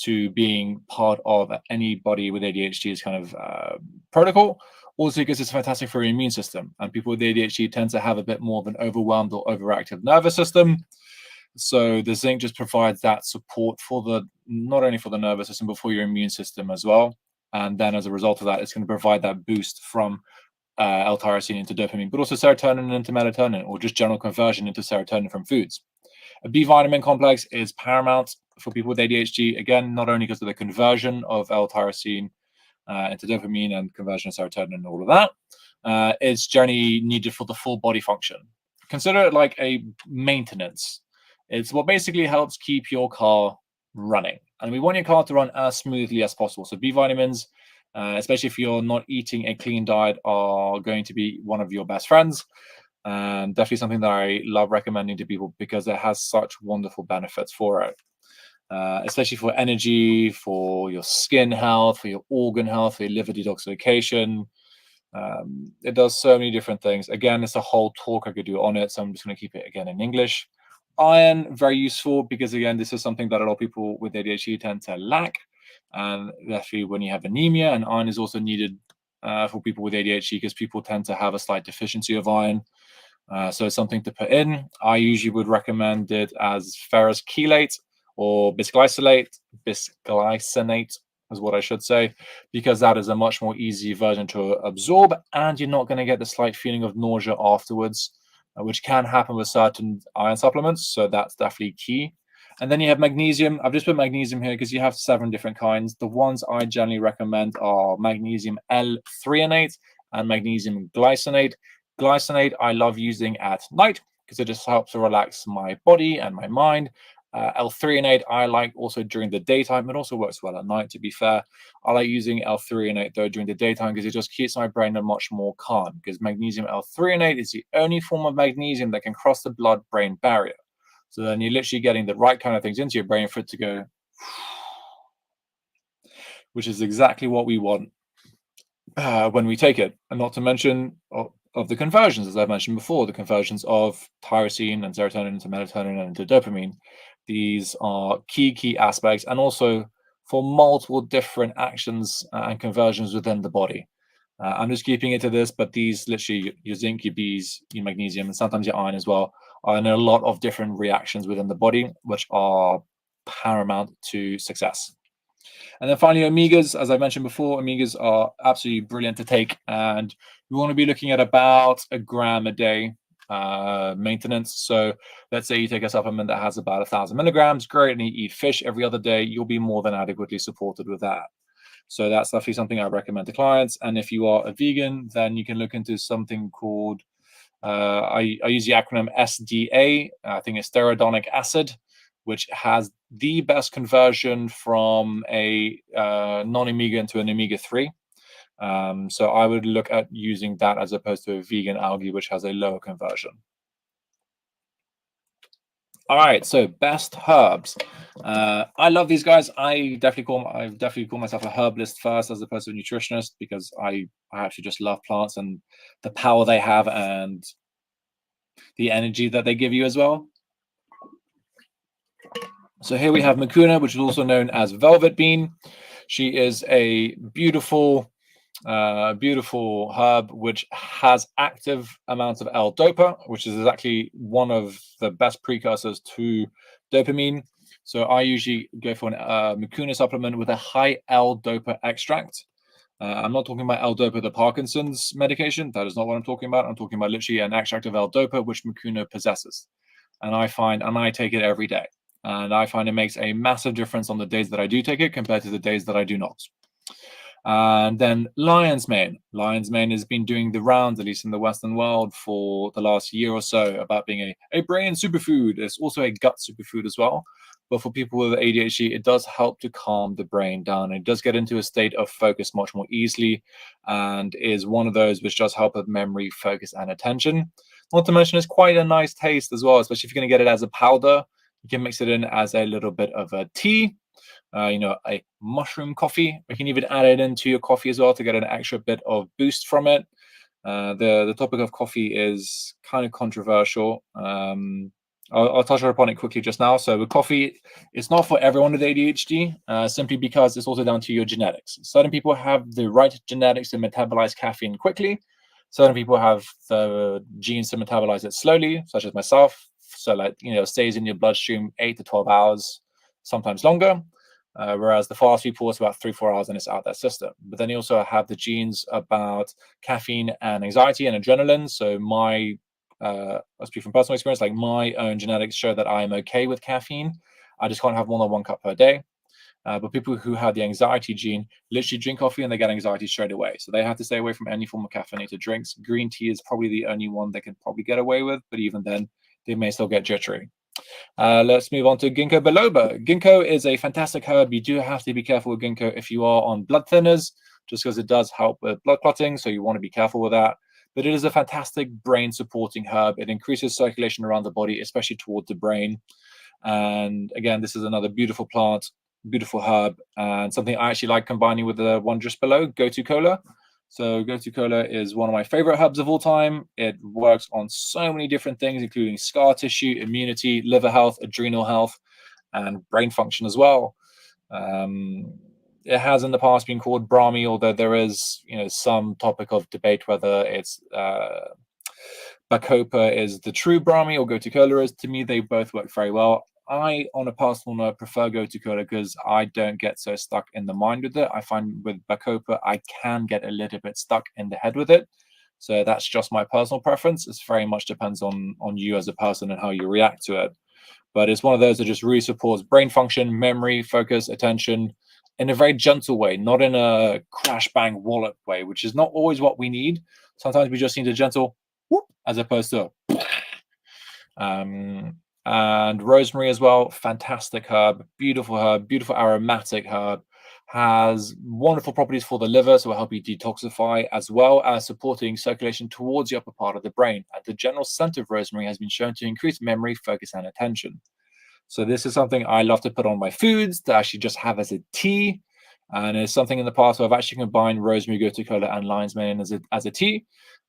to being part of anybody with ADHD's kind of protocol. Also because it's fantastic for your immune system, and people with ADHD tend to have a bit more of an overwhelmed or overactive nervous system. So the zinc just provides that support for not only for the nervous system, but for your immune system as well. And then as a result of that, it's going to provide that boost from L-tyrosine into dopamine, but also serotonin into melatonin, or just general conversion into serotonin from foods. A B vitamin complex is paramount for people with ADHD, again, not only because of the conversion of L-tyrosine into dopamine and conversion of serotonin and all of that. It's generally needed for the full body function. Consider it like a maintenance. It's what basically helps keep your car running. And we want your car to run as smoothly as possible. So B vitamins, especially if you're not eating a clean diet, are going to be one of your best friends. And definitely something that I love recommending to people because it has such wonderful benefits for it. Especially for energy, for your skin health, for your organ health, for your liver detoxification. It does so many different things. Again, it's a whole talk I could do on it, so I'm just going to keep it again in English. Iron, very useful, because again, this is something that a lot of people with ADHD tend to lack. And definitely when you have anemia, and iron is also needed for people with ADHD, because people tend to have a slight deficiency of iron. So it's something to put in. I usually would recommend it as ferrous chelate or bisglycinate is what I should say, because that is a much more easy version to absorb, and you're not going to get the slight feeling of nausea afterwards, which can happen with certain iron supplements. So that's definitely key. And then you have magnesium. I've just put magnesium here because you have 7 different kinds. The ones I generally recommend are magnesium L-threonate and magnesium glycinate. Glycinate I love using at night because it just helps to relax my body and my mind. L-threonate I like also during the daytime. It also works well at night, to be fair. I like using L-threonate though during the daytime because it just keeps my brain much more calm, because magnesium L-threonate is the only form of magnesium that can cross the blood-brain barrier. So then you're literally getting the right kind of things into your brain for it to go, which is exactly what we want when we take it. And not to mention of the conversions, as I mentioned before, the conversions of tyrosine and serotonin into melatonin and into dopamine. These are key aspects, and also for multiple different actions and conversions within the body. I'm just keeping it to this, but these literally, your zinc, your Bs, your magnesium, and sometimes your iron as well, are in a lot of different reactions within the body, which are paramount to success. And then finally, omegas. As I mentioned before, omegas are absolutely brilliant to take, and we want to be looking at about 1 gram a day maintenance. So let's say you take a supplement that has about 1,000 milligrams, great, and you eat fish every other day, you'll be more than adequately supported with that. So that's definitely something I recommend to clients. And if you are a vegan, then you can look into something called, I use the acronym SDA, I think it's stearidonic acid, which has the best conversion from a non-omega into an omega-3. So I would look at using that as opposed to a vegan algae, which has a lower conversion. All right, so best herbs. I love these guys. I definitely call myself a herbalist first as opposed to a nutritionist, because I actually just love plants and the power they have and the energy that they give you as well. So here we have mucuna, which is also known as velvet bean. She is a beautiful herb which has active amounts of L-dopa, which is exactly one of the best precursors to dopamine. So I usually go for a mucuna supplement with a high L-dopa extract. I'm not talking about L-dopa, the Parkinson's medication. That is not what I'm talking about. I'm talking about literally an extract of L-dopa, which mucuna possesses. And I take it every day. And I find it makes a massive difference on the days that I do take it compared to the days that I do not. And then lion's mane. Lion's mane has been doing the rounds, at least in the Western world, for the last year or so, about being a brain superfood. It's also a gut superfood as well. But for people with ADHD, it does help to calm the brain down. It does get into a state of focus much more easily, and is one of those which does help with memory, focus, and attention. Not to mention, it's quite a nice taste as well, especially if you're going to get it as a powder. You can mix it in as a little bit of a tea. A mushroom coffee. We can even add it into your coffee as well to get an extra bit of boost from it. The topic of coffee is kind of controversial. I'll touch upon it quickly just now. So with coffee, it's not for everyone with ADHD, simply because it's also down to your genetics. Certain people have the right genetics to metabolize caffeine quickly. Certain people have the genes to metabolize it slowly, such as myself. So stays in your bloodstream 8 to 12 hours, sometimes longer. Whereas the fast people, it's about 3-4 hours and it's out that system. But then you also have the genes about caffeine and anxiety and adrenaline. So I speak from personal experience, like my own genetics show that I am okay with caffeine. I just can't have more than 1 cup per day. But people who have the anxiety gene literally drink coffee and they get anxiety straight away. So they have to stay away from any form of caffeinated drinks. Green tea is probably the only one they can probably get away with, but even then, they may still get jittery. Let's move on to ginkgo biloba. Ginkgo is a fantastic herb. You do have to be careful with ginkgo if you are on blood thinners, just because it does help with blood clotting, so you want to be careful with that. But it is a fantastic brain-supporting herb. It increases circulation around the body, especially towards the brain. And again, this is another beautiful plant, beautiful herb, and something I actually like combining with the one just below, Go-To Cola. So gotu kola is one of my favorite herbs of all time. It works on so many different things, including scar tissue, immunity, liver health, adrenal health, and brain function as well. It has in the past been called Brahmi, although there is, some topic of debate whether it's Bacopa is the true Brahmi or gotu kola is. To me, they both work very well. I, on a personal note, prefer gotu kola because I don't get so stuck in the mind with it. I find with Bacopa, I can get a little bit stuck in the head with it. So that's just my personal preference. It very much depends on you as a person and how you react to it. But it's one of those that just really supports brain function, memory, focus, attention in a very gentle way, not in a crash bang wallop way, which is not always what we need. Sometimes we just need a gentle whoop as opposed to and rosemary as well, fantastic herb, beautiful aromatic herb, has wonderful properties for the liver, so will help you detoxify, as well as supporting circulation towards the upper part of the brain. And the general scent of rosemary has been shown to increase memory, focus, and attention. So this is something I love to put on my foods, to actually just have as a tea. And it's something in the past where I've actually combined rosemary, gotu kola, and lion's mane as a tea.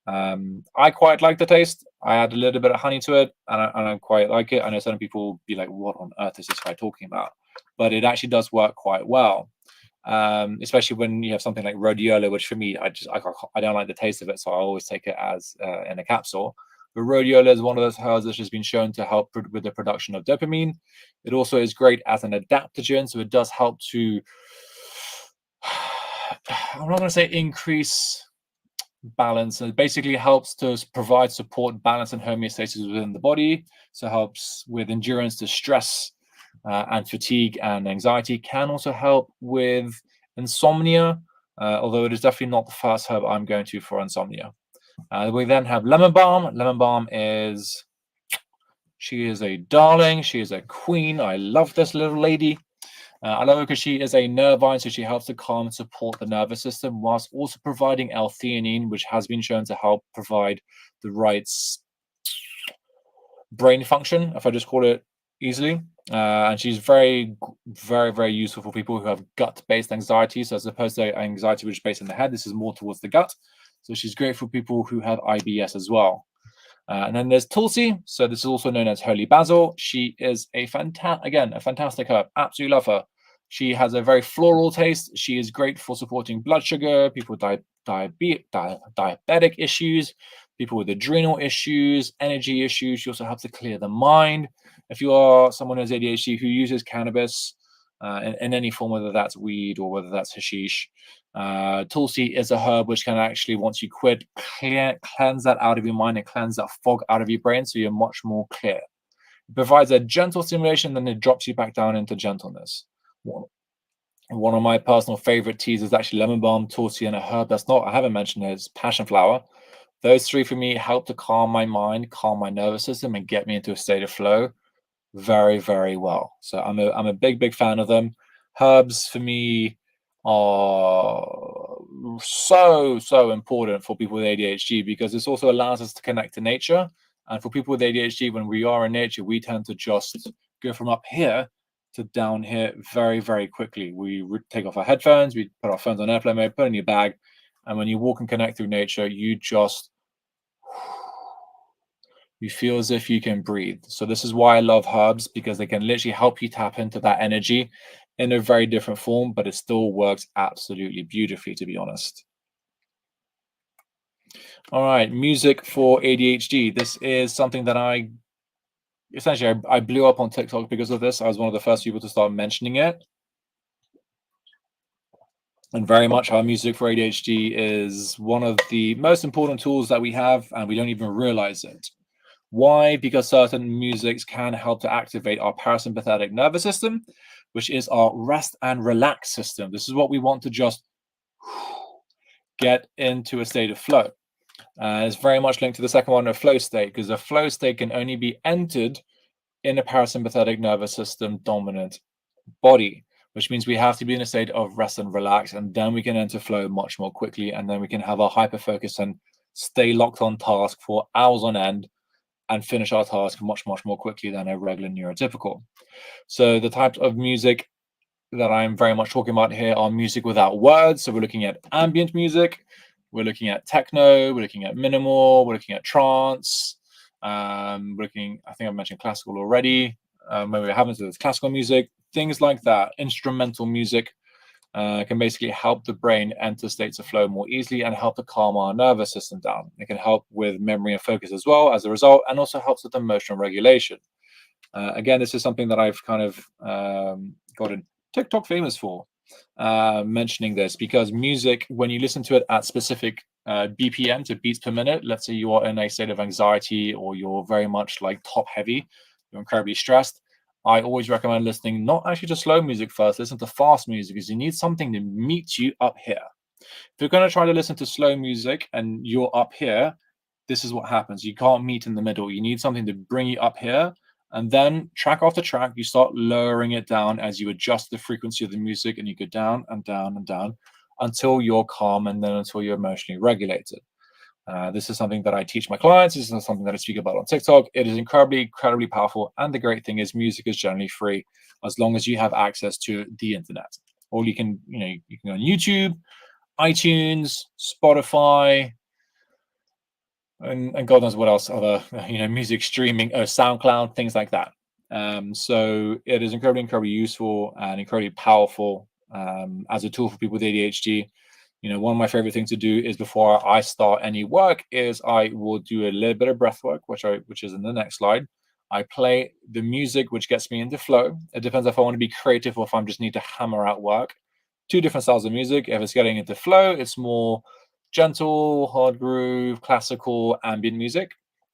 I quite like the taste. I add a little bit of honey to it, and I quite like it. I know some people will be like, what on earth is this guy talking about? But it actually does work quite well, especially when you have something like rhodiola, which for me, I don't like the taste of it, so I always take it as in a capsule. But rhodiola is one of those herbs that's just been shown to help with the production of dopamine. It also is great as an adaptogen, so it does help to, I'm not going to say increase balance, and it basically helps to provide support, balance, and homeostasis within the body. So it helps with endurance to stress and fatigue and anxiety. Can also help with insomnia, although it is definitely not the first herb I'm going to for insomnia. We then have lemon balm. Lemon balm she is a darling. She is a queen. I love this little lady. I love her because she is a nervine, so she helps to calm and support the nervous system, whilst also providing L-theanine, which has been shown to help provide the right brain function, if I just call it easily. And she's very, very, very useful for people who have gut-based anxiety. So as opposed to anxiety which is based in the head, this is more towards the gut. So she's great for people who have IBS as well. And then there's Tulsi. So this is also known as holy basil. She is a fantastic herb. Absolutely love her. She has a very floral taste. She is great for supporting blood sugar, people with diabetic issues, people with adrenal issues, energy issues. She also helps to clear the mind. If you are someone who has ADHD who uses cannabis in any form, whether that's weed or whether that's hashish, Tulsi is a herb which can actually, once you quit, cleanse that out of your mind and cleanse that fog out of your brain, so you're much more clear. It provides a gentle stimulation, then it drops you back down into gentleness. One of my personal favorite teas is actually lemon balm, Tulsi, and a herb I haven't mentioned is passion flower. Those three for me help to calm my mind, calm my nervous system, and get me into a state of flow very, very well. So I'm a big fan of them. Herbs for me are so important for people with ADHD, because this also allows us to connect to nature. And for people with ADHD, when we are in nature, we tend to just go from up here to down here very, very quickly. We take off our headphones, we put our phones on airplane mode, put it in your bag, and when you walk and connect through nature, you feel as if you can breathe. So this is why I love herbs, because they can literally help you tap into that energy in a very different form, but it still works absolutely beautifully, to be honest. All right, music for ADHD. This is something that I blew up on TikTok because of this. I was one of the first people to start mentioning it. And very much our music for ADHD is one of the most important tools that we have, and we don't even realize it. Why? Because certain musics can help to activate our parasympathetic nervous system, which is our rest and relax system. This is what we want to just get into a state of flow. It's very much linked to the second one, a flow state, because a flow state can only be entered in a parasympathetic nervous system dominant body, which means we have to be in a state of rest and relax, and then we can enter flow much more quickly, and then we can have our hyper focus and stay locked on task for hours on end and finish our task much more quickly than a regular neurotypical. So the types of music that I'm very much talking about here are music without words. So we're looking at ambient music, We're looking at techno, we're looking at minimal, we're looking at trance, I think I mentioned classical already. Maybe we haven't, so there's classical music, things like that. Instrumental music can basically help the brain enter states of flow more easily and help to calm our nervous system down. It can help with memory and focus as well as a result, and also helps with emotional regulation. Again, this is something that I've kind of gotten TikTok famous for, mentioning this, because music, when you listen to it at specific BPM, to beats per minute, let's say you are in a state of anxiety or you're very much like top heavy, you're incredibly stressed, I always recommend listening not actually to slow music first, listen to fast music, because you need something to meet you up here. If you're going to try to listen to slow music and you're up here, this is what happens. You can't meet in the middle. You need something to bring you up here. And then track after track, you start lowering it down as you adjust the frequency of the music, and you go down and down and down until you're calm, and then until you're emotionally regulated. This is something that I teach my clients. This is something that I speak about on TikTok. It is incredibly powerful. And the great thing is music is generally free as long as you have access to the internet. Or you can go on YouTube, iTunes, Spotify, and God knows what else, other music streaming, SoundCloud, things like that. So it is incredibly useful and incredibly powerful as a tool for people with ADHD. One of my favorite things to do is, before I start any work, is I will do a little bit of breath work, which is in the next slide. I play the music which gets me into flow. It depends if I want to be creative or if I just need to hammer out work. Two different styles of music. If it's getting into flow, it's more gentle, hard groove, classical, ambient music.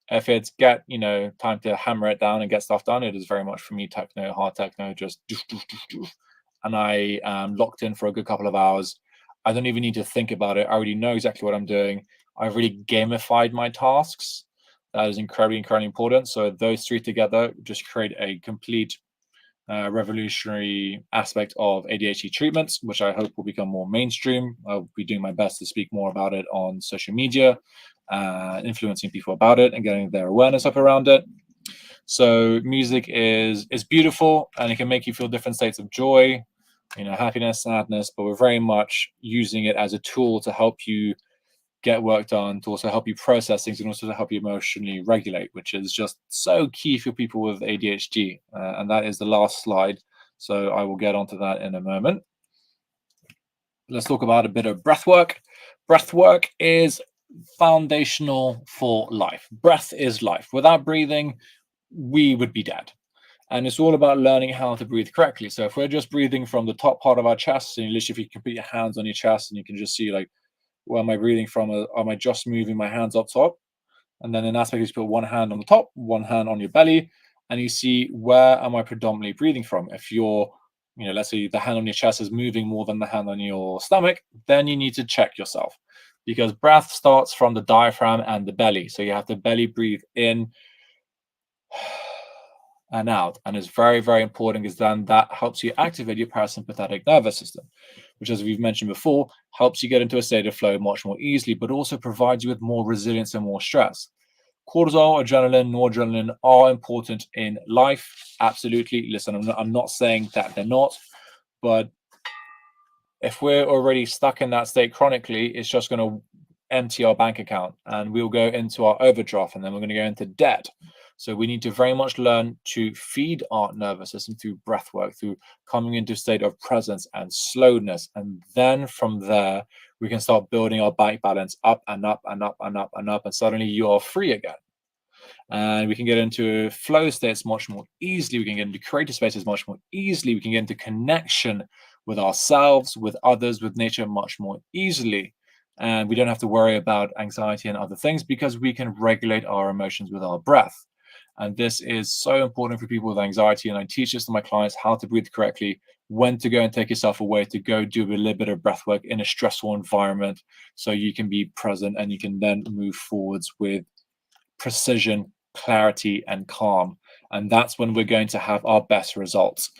If it's time to hammer it down and get stuff done, it is very much for me techno, hard techno, just doof, doof, doof, doof. And I am locked in for a good couple of hours. I don't even need to think about it. I already know exactly what I'm doing. I've really gamified my tasks. That is incredibly important. So those three together just create a complete revolutionary aspect of ADHD treatments, which I hope will become more mainstream. I'll be doing my best to speak more about it on social media, influencing people about it and getting their awareness up around it. So music is beautiful, and it can make you feel different states of joy, happiness, sadness, but we're very much using it as a tool to help you get work done, to also help you process things, and also to help you emotionally regulate, which is just so key for people with ADHD. And that is the last slide. So I will get onto that in a moment. Let's talk about a bit of breath work. Breath work is foundational for life. Breath is life. Without breathing, we would be dead. And it's all about learning how to breathe correctly. So if we're just breathing from the top part of our chest, and literally if you can put your hands on your chest and you can just see, like, where am I breathing from? Am I just moving my hands up top? And then in aspect, you put one hand on the top, one hand on your belly, and you see, where am I predominantly breathing from? If you're, let's say the hand on your chest is moving more than the hand on your stomach, then you need to check yourself, because breath starts from the diaphragm and the belly. So you have to belly breathe in and out, and it's very important, because then that helps you activate your parasympathetic nervous system, which, as we've mentioned before, helps you get into a state of flow much more easily, but also provides you with more resilience and more stress. Cortisol, adrenaline, noradrenaline are important in life, absolutely. Listen, I'm not saying that they're not, but if we're already stuck in that state chronically, it's just going to empty our bank account, and we'll go into our overdraft, and then we're going to go into debt. So we need to very much learn to feed our nervous system through breath work, through coming into a state of presence and slowness. And then from there, we can start building our bank balance up and up and up and up and up. And suddenly you are free again. And we can get into flow states much more easily. We can get into creative spaces much more easily. We can get into connection with ourselves, with others, with nature much more easily. And we don't have to worry about anxiety and other things, because we can regulate our emotions with our breath. And this is so important for people with anxiety. And I teach this to my clients, how to breathe correctly, when to go and take yourself away, to go do a little bit of breath work in a stressful environment, so you can be present and you can then move forwards with precision, clarity, and calm. And that's when we're going to have our best results.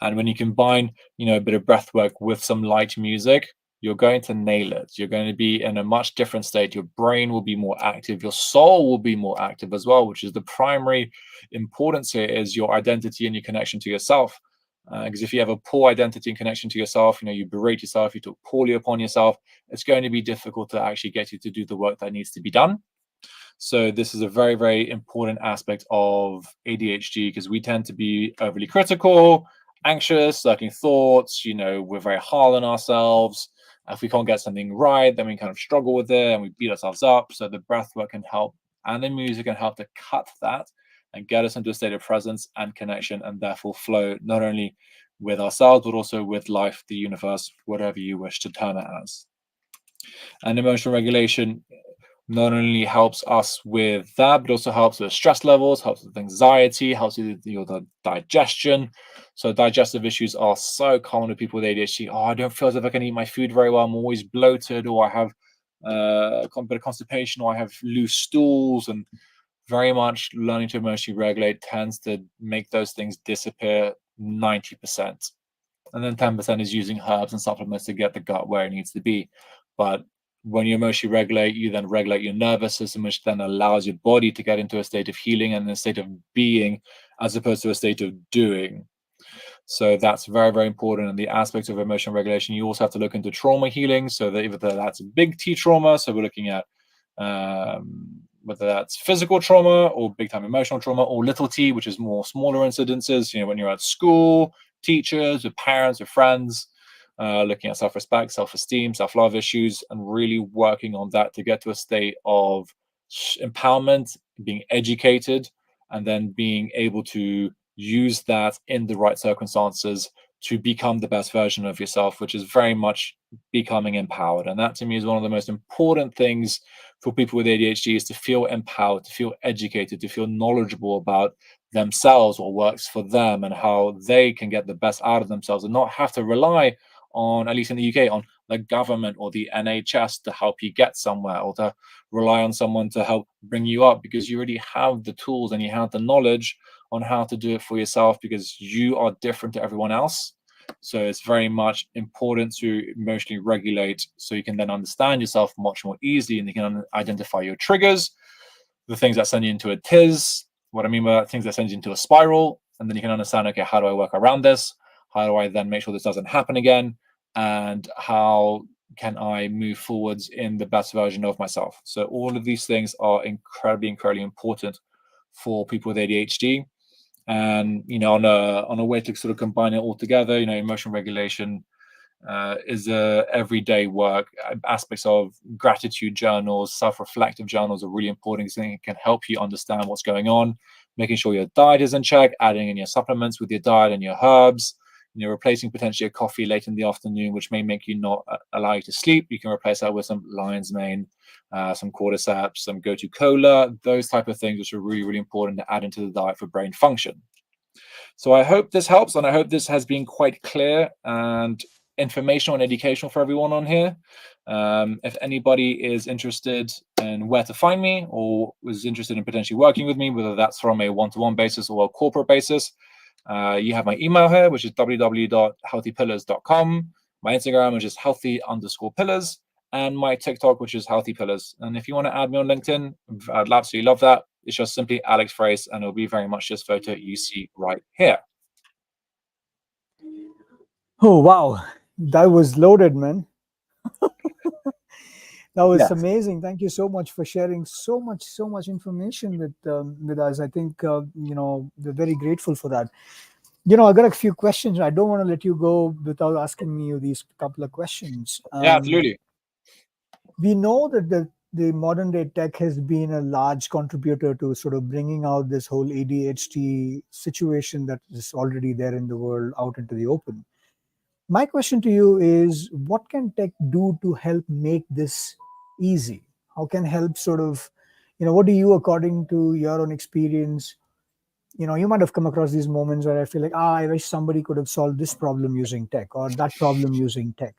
And when you combine, a bit of breath work with some light music, you're going to nail it. You're going to be in a much different state. Your brain will be more active. Your soul will be more active as well, which is the primary importance here, is your identity and your connection to yourself. Because if you have a poor identity and connection to yourself, you berate yourself, you talk poorly upon yourself, it's going to be difficult to actually get you to do the work that needs to be done. So this is a very, very important aspect of ADHD, because we tend to be overly critical, anxious, lurking thoughts, we're very hard on ourselves. If we can't get something right, then we kind of struggle with it and we beat ourselves up. So the breath work can help, and the music can help to cut that and get us into a state of presence and connection, and therefore flow not only with ourselves, but also with life, the universe, whatever you wish to term it as. And emotional regulation not only helps us with that, but also helps with stress levels, helps with anxiety, helps with the digestion. So digestive issues are so common with people with ADHD. I don't feel as if I can eat my food very well. I'm always bloated, or I have a bit of constipation, or I have loose stools. And very much learning to emotionally regulate tends to make those things disappear 90%. And then 10% is using herbs and supplements to get the gut where it needs to be. But when you emotionally regulate, you then regulate your nervous system, which then allows your body to get into a state of healing and a state of being, as opposed to a state of doing. So that's very, very important. And the aspects of emotional regulation, you also have to look into trauma healing. So that either that's a big T trauma, so we're looking at whether that's physical trauma or big time emotional trauma, or little t, which is more smaller incidences, when you're at school, teachers, with parents, with friends, looking at self-respect, self-esteem, self-love issues, and really working on that to get to a state of empowerment, being educated, and then being able to use that in the right circumstances to become the best version of yourself, which is very much becoming empowered. And that to me is one of the most important things for people with ADHD, is to feel empowered, to feel educated, to feel knowledgeable about themselves, what works for them, and how they can get the best out of themselves, and not have to rely on, at least in the UK, on the government or the NHS to help you get somewhere, or to rely on someone to help bring you up, because you already have the tools and you have the knowledge on how to do it for yourself, because you are different to everyone else. So it's very much important to emotionally regulate, so you can then understand yourself much more easily, and you can identify your triggers, the things that send you into a tiz. What I mean by that, things that send you into a spiral, and then you can understand, okay, how do I work around this? How do I then make sure this doesn't happen again? And how can I move forwards in the best version of myself? So all of these things are incredibly, incredibly important for people with ADHD. And on a way to sort of combine it all together, emotional regulation is a everyday work. Aspects of gratitude journals, self-reflective journals are really important, because it can help you understand what's going on, making sure your diet is in check, adding in your supplements with your diet and your herbs. Replacing potentially a coffee late in the afternoon, which may make you not allow you to sleep. You can replace that with some lion's mane, some cordyceps, some gotu kola, those type of things, which are really, really important to add into the diet for brain function. So I hope this helps, and I hope this has been quite clear and informational and educational for everyone on here. If anybody is interested in where to find me, or was interested in potentially working with me, whether that's from a one-to-one basis or a corporate basis, you have my email here, which is www.healthypillars.com, my Instagram, which is healthy_pillars, and my TikTok, which is Healthy Pillars. And if you want to add me on LinkedIn, I'd absolutely love that. It's just simply Alex Fraysse, and it'll be very much this photo you see right here. Oh, wow. That was loaded, man. That was amazing. Thank you so much for sharing so much information with us. I think, we're very grateful for that. I got a few questions. I don't want to let you go without asking you these couple of questions. Yeah, absolutely. We know that the modern day tech has been a large contributor to sort of bringing out this whole ADHD situation that is already there in the world out into the open. My question to you is, what can tech do to help make this easy? How can help sort of, what do you, according to your own experience, you might have come across these moments where I feel like, I wish somebody could have solved this problem using tech, or that problem using tech.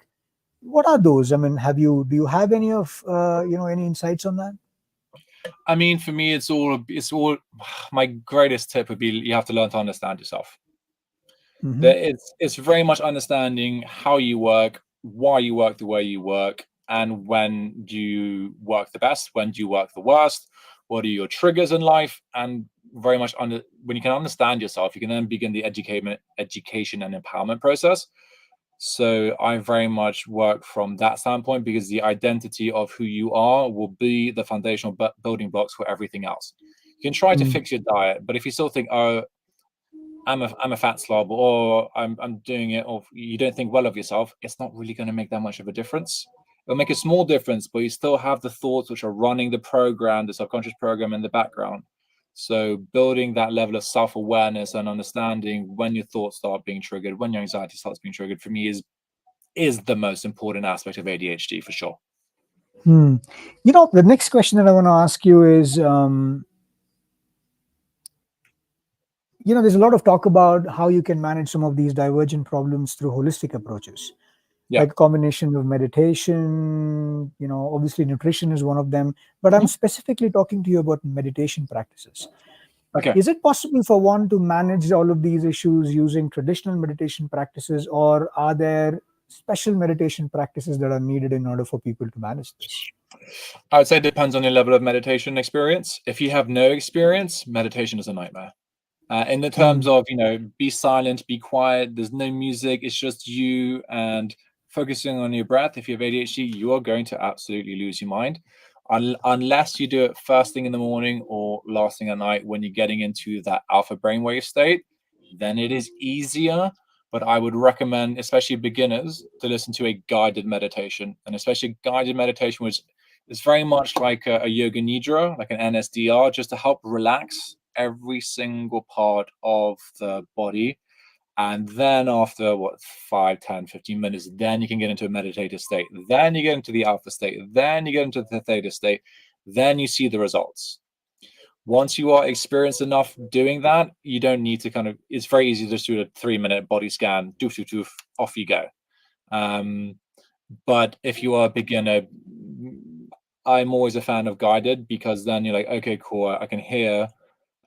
What are those? I mean, do you have any of, any insights on that? I mean, for me, it's all, my greatest tip would be, you have to learn to understand yourself. Mm-hmm. It's very much understanding how you work, why you work the way you work, and when do you work the best, when do you work the worst, what are your triggers in life, and very much when you can understand yourself, you can then begin the education and empowerment process. So I very much work from that standpoint, because the identity of who you are will be the foundational building blocks for everything else. You can try to fix your diet, but if you still think, oh, I'm a fat slob, or I'm doing it, or you don't think well of yourself, it's not really going to make that much of a difference. It'll make a small difference, but you still have the thoughts which are running the program, the subconscious program in the background. So building that level of self-awareness and understanding when your thoughts start being triggered, when your anxiety starts being triggered, for me is the most important aspect of ADHD, for sure. You know, the next question that I want to ask you is, you know, there's a lot of talk about how you can manage some of these divergent problems through holistic approaches, like a combination of meditation, you know, obviously nutrition is one of them, but I'm specifically talking to you about meditation practices. Okay. Is it possible for one to manage all of these issues using traditional meditation practices, or are there special meditation practices that are needed in order for people to manage this? I would say it depends on your level of meditation experience. If you have no experience, meditation is a nightmare. In the terms of, you know, be silent, be quiet, there's no music, it's just you and focusing on your breath. If you have ADHD, you are going to absolutely lose your mind. Unless you do it first thing in the morning or last thing at night when you're getting into that alpha brainwave state, then it is easier. But I would recommend, especially beginners, to listen to a guided meditation, and especially guided meditation, which is very much like a yoga nidra, like an NSDR, just to help relax every single part of the body. And then after 5, 10, 15 minutes, then you can get into a meditative state. Then you get into the alpha state. Then you get into the theta state. Then you see the results. Once you are experienced enough doing that, you don't need to it's very easy to just do a 3-minute body scan, doof, doof, doof, off you go. But if you are a beginner, I'm always a fan of guided, because then you're like, okay, cool, I can hear.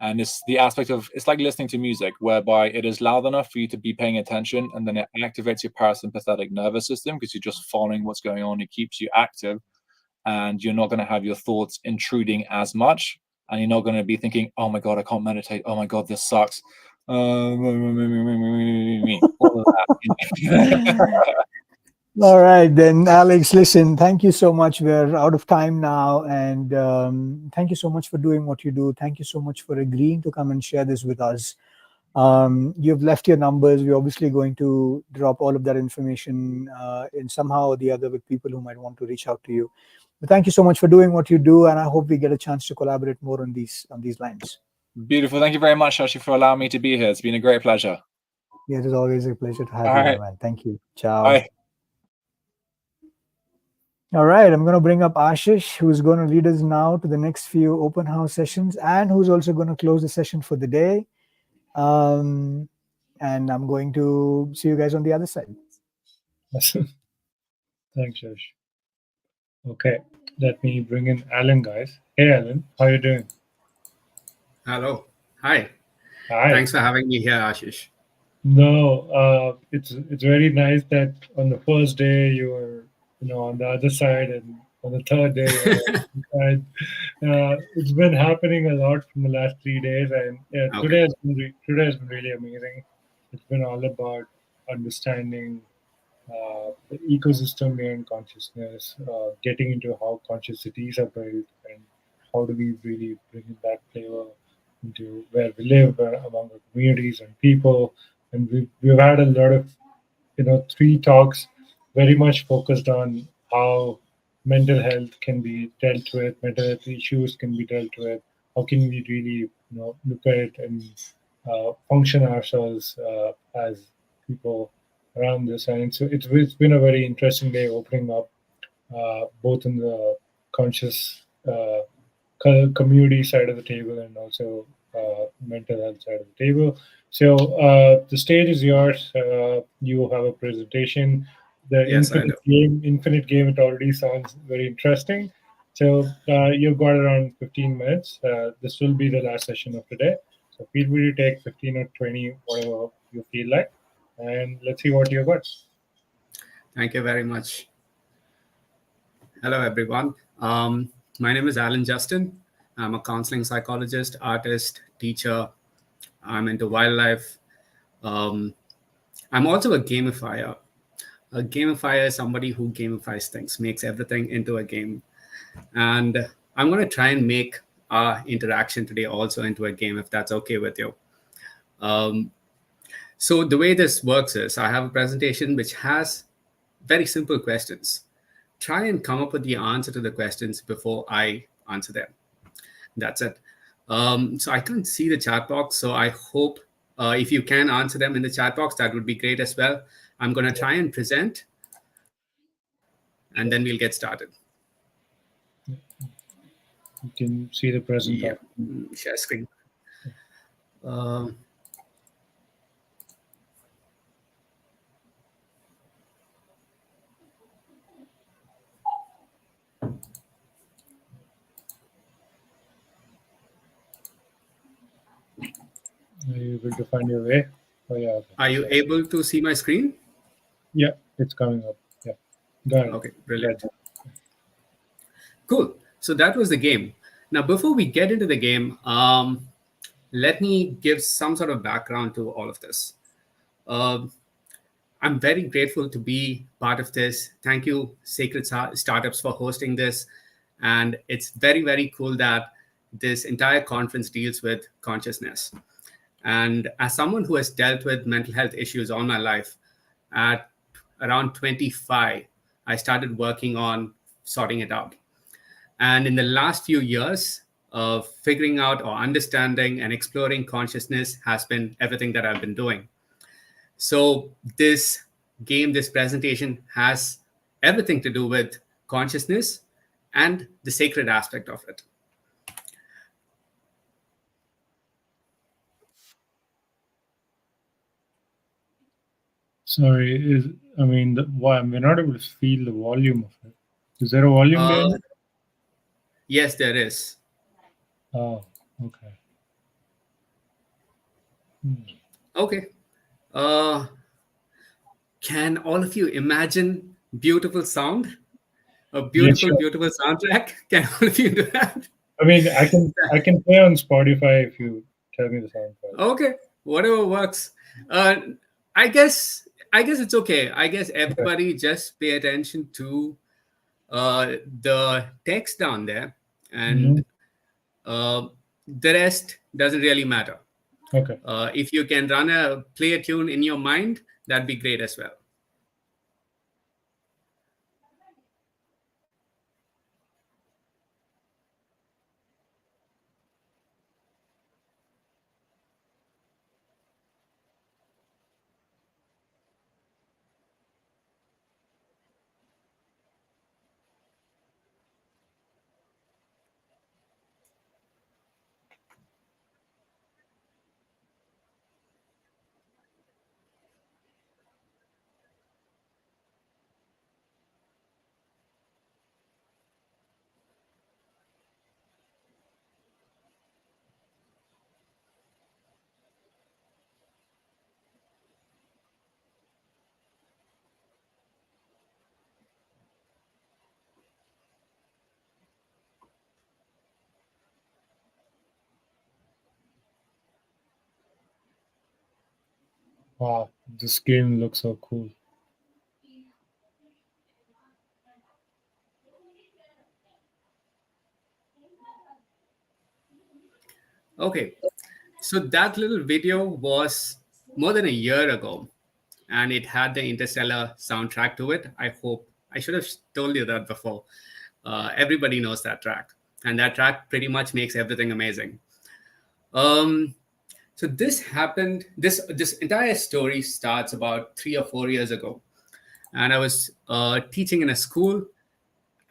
And it's the aspect of, it's like listening to music, whereby it is loud enough for you to be paying attention, and then it activates your parasympathetic nervous system because you're just following what's going on. It keeps you active, and you're not going to have your thoughts intruding as much, and you're not going to be thinking, oh my God, I can't meditate. Oh my God, this sucks. All of that. All right, then, Alex, listen, thank you so much. We're out of time now. And thank you so much for doing what you do. Thank you so much for agreeing to come and share this with us. You've left your numbers. We're obviously going to drop all of that information in somehow or the other with people who might want to reach out to you. But thank you so much for doing what you do. And I hope we get a chance to collaborate more on these lines. Beautiful. Thank you very much, Shashi, for allowing me to be here. It's been a great pleasure. Yeah, it is always a pleasure to have All you, right. man. Thank you. Ciao. Bye. All right, I'm going to bring up Ashish, who's going to lead us now to the next few open house sessions, and who's also going to close the session for the day. And I'm going to see you guys on the other side. Awesome. Thanks, Josh. Okay, let me bring in Alan, guys. Hey, Alan, how are you doing? Hello. Hi. Hi. Thanks for having me here, Ashish. No, it's very nice that on the first day you were, on the other side, and on the third day you're on the side. It's been happening a lot from the last 3 days, and today has been really amazing. It's been all about understanding the ecosystem behind consciousness, getting into how conscious cities are built, and how do we really bring that flavor into where we live, among our communities and people. And we've had a lot of 3 talks very much focused on how mental health can be dealt with, mental health issues can be dealt with, how can we really look at it and function ourselves as people around this. And so it's been a very interesting day, opening up both in the conscious community side of the table and also mental health side of the table. So the stage is yours. You have a presentation. The infinite game, it already sounds very interesting. So you've got around 15 minutes. This will be the last session of today. So feel free to take 15 or 20, whatever you feel like. And let's see what you've got. Thank you very much. Hello, everyone. My name is Alan Justin. I'm a counseling psychologist, artist, teacher. I'm into wildlife. I'm also a gamifier. A gamifier is somebody who gamifies things, makes everything into a game. And I'm going to try and make our interaction today also into a game, if that's okay with you. So the way this works is I have a presentation which has very simple questions. Try and come up with the answer to the questions before I answer them. That's it. So I can't see the chat box, so I hope if you can answer them in the chat box, that would be great as well. I'm going to try and present, and then we'll get started. You can see the present. Yeah. Share screen. Are you able to find your way? Oh, yeah. Okay. Are you able to see my screen? Yeah, it's coming up. Yeah. Got it. Okay, brilliant. Cool. So that was the game. Now, before we get into the game, let me give some sort of background to all of this. I'm very grateful to be part of this. Thank you, Sacred Startups, for hosting this. And it's very, very cool that this entire conference deals with consciousness. And as someone who has dealt with mental health issues all my life, at around 25, I started working on sorting it out. And in the last few years of figuring out or understanding and exploring consciousness has been everything that I've been doing. So this game, this presentation has everything to do with consciousness and the sacred aspect of it. Sorry, we're not able to feel the volume of it. Is there a volume there? Yes, there is. Oh, okay. Okay. Can all of you imagine beautiful sound? A beautiful, sure. beautiful soundtrack? Can all of you do that? I mean, I can play on Spotify if you tell me the soundtrack. Okay, whatever works. I guess it's okay. I guess everybody just pay attention to the text down there, and the rest doesn't really matter. Okay. If you can play a tune in your mind, that'd be great as well. Wow, this game looks so cool. Okay, so that little video was more than a year ago, and it had the Interstellar soundtrack to it. I should have told you that before. Everybody knows that track, and that track pretty much makes everything amazing. So this happened. This entire story starts about 3 or 4 years ago, and I was teaching in a school,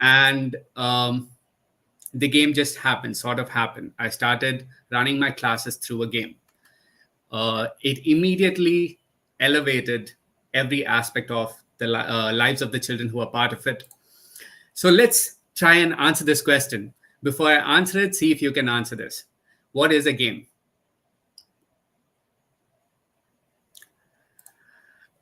and the game just sort of happened. I started running my classes through a game. It immediately elevated every aspect of the lives of the children who are part of it. So let's try and answer this question. Before I answer it, see if you can answer this. What is a game?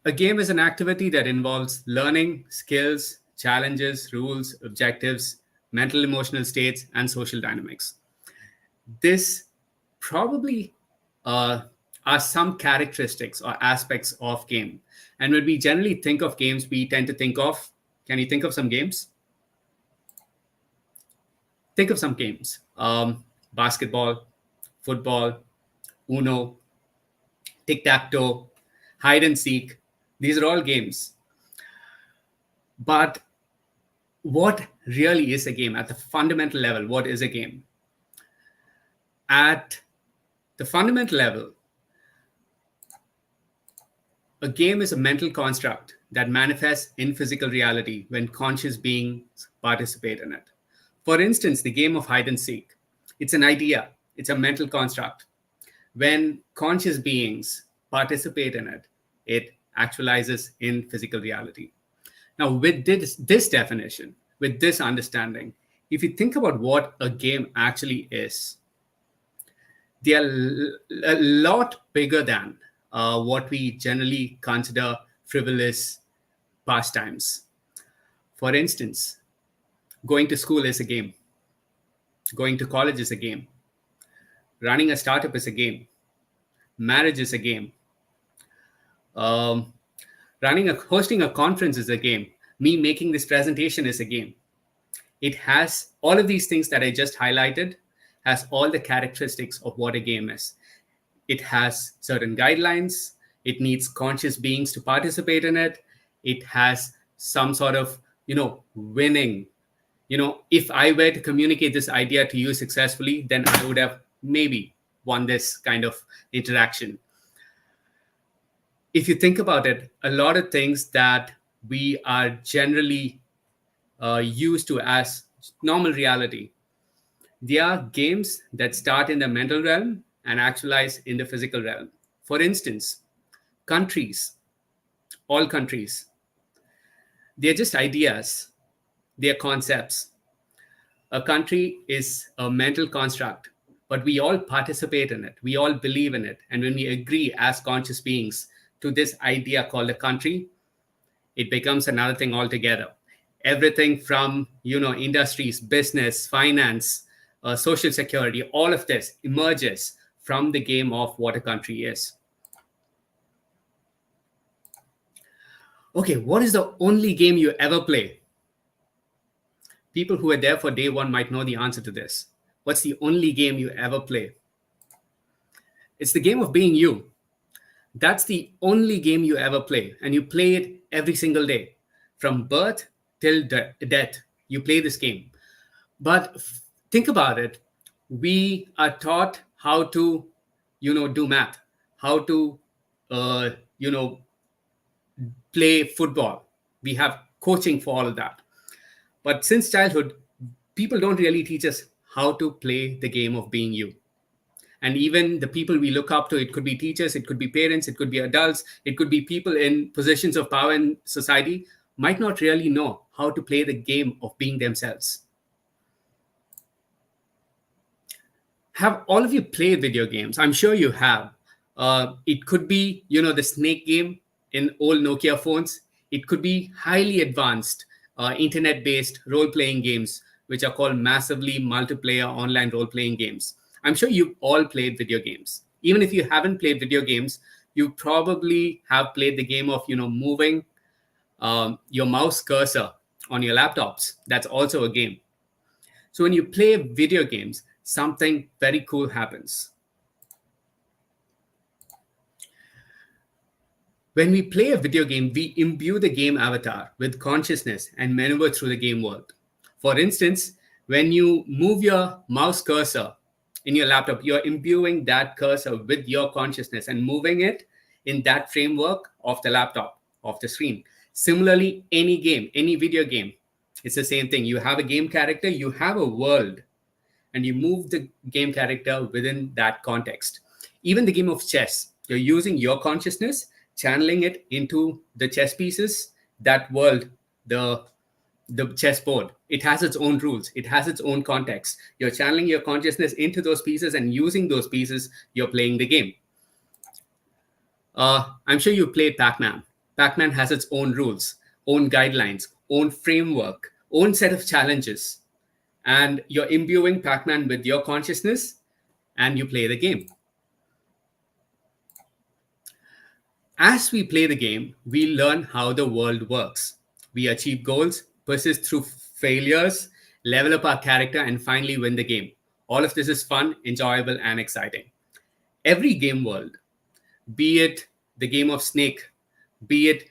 A game is an activity that involves learning, skills, challenges, rules, objectives, mental emotional states, and social dynamics. This probably are some characteristics or aspects of game. And when we generally think of games, we tend to think of, can you think of some games? Think of some games. Basketball, football, Uno, tic-tac-toe, hide and seek. These are all games. But what really is a game at the fundamental level? What is a game? At the fundamental level, a game is a mental construct that manifests in physical reality when conscious beings participate in it. For instance, the game of hide and seek. It's an idea. It's a mental construct. When conscious beings participate in it, it actualizes in physical reality. Now, with this definition, with this understanding, if you think about what a game actually is, they are a lot bigger than what we generally consider frivolous pastimes. For instance, going to school is a game. Going to college is a game. Running a startup is a game. Marriage is a game. Hosting a conference is a game. Me making this presentation is a game. It has all of these things that I just highlighted, has all the characteristics of what a game is. It has certain guidelines. It needs conscious beings to participate in it. It has some sort of, winning. If I were to communicate this idea to you successfully, then I would have maybe won this kind of interaction. If you think about it, a lot of things that we are generally used to as normal reality, they are games that start in the mental realm and actualize in the physical realm. For instance, countries, all countries, they're just ideas, they're concepts. A country is a mental construct, but we all participate in it. We all believe in it. And when we agree as conscious beings to this idea called a country, it becomes another thing altogether. Everything from, industries, business, finance, social security, all of this emerges from the game of what a country is. Okay, what is the only game you ever play? People who were there for day one might know the answer to this. What's the only game you ever play? It's the game of being you. That's the only game you ever play. And you play it every single day. From birth till death, you play this game. But think about it. We are taught how to, do math, how to, play football. We have coaching for all of that. But since childhood, people don't really teach us how to play the game of being you. And even the people we look up to, it could be teachers, it could be parents, it could be adults, it could be people in positions of power in society, might not really know how to play the game of being themselves. Have all of you played video games? I'm sure you have. It could be, the snake game in old Nokia phones. It could be highly advanced internet-based role-playing games, which are called massively multiplayer online role-playing games. I'm sure you've all played video games. Even if you haven't played video games, you probably have played the game of, moving your mouse cursor on your laptops. That's also a game. So when you play video games, something very cool happens. When we play a video game, we imbue the game avatar with consciousness and maneuver through the game world. For instance, when you move your mouse cursor in your laptop, you're imbuing that cursor with your consciousness and moving it in that framework of the laptop, of the screen. Similarly, any game, any video game, it's the same thing. You have a game character, you have a world, and you move the game character within that context. Even the game of chess, you're using your consciousness, channeling it into the chess pieces, that world, the chessboard. It has its own rules. It has its own context. You're channeling your consciousness into those pieces, and using those pieces, you're playing the game. I'm sure you played Pac-Man. Pac-Man has its own rules, own guidelines, own framework, own set of challenges. And you're imbuing Pac-Man with your consciousness, and you play the game. As we play the game, we learn how the world works. We achieve goals, persist through failures, level up our character, and finally win the game. All of this is fun, enjoyable, and exciting. Every game world, be it the game of Snake, be it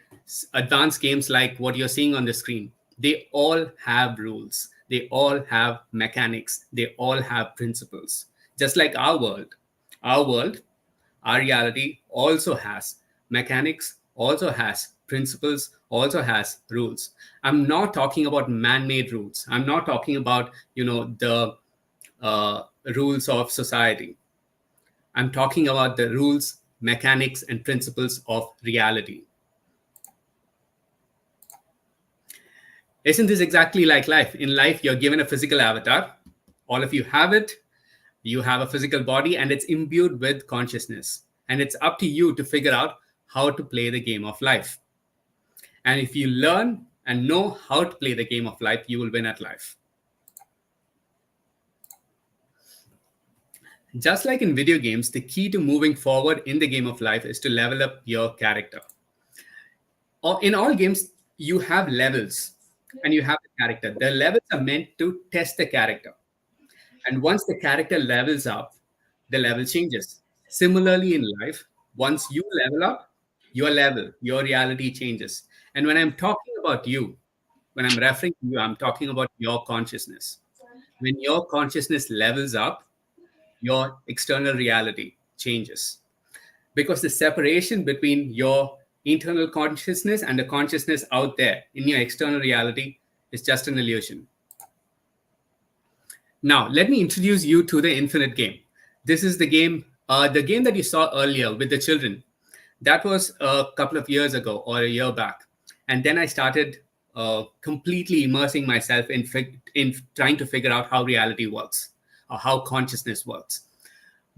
advanced games like what you're seeing on the screen, they all have rules. They all have mechanics. They all have principles. Just like our world, our reality also has mechanics, also has principles, also has rules. I'm not talking about man-made rules. I'm not talking about, the rules of society. I'm talking about the rules, mechanics, and principles of reality. Isn't this exactly like life? In life, you're given a physical avatar. All of you have it. You have a physical body, and it's imbued with consciousness. And it's up to you to figure out how to play the game of life. And if you learn and know how to play the game of life, you will win at life. Just like in video games, the key to moving forward in the game of life is to level up your character. In all games, you have levels and you have a character. The levels are meant to test the character. And once the character levels up, the level changes. Similarly in life, once you level up, your reality changes. And when I'm talking about you, when I'm referring to you, I'm talking about your consciousness. When your consciousness levels up, your external reality changes. Because the separation between your internal consciousness and the consciousness out there in your external reality is just an illusion. Now, let me introduce you to the infinite game. This is the game that you saw earlier with the children. That was a couple of years ago or a year back. And then I started completely immersing myself in trying to figure out how reality works or how consciousness works.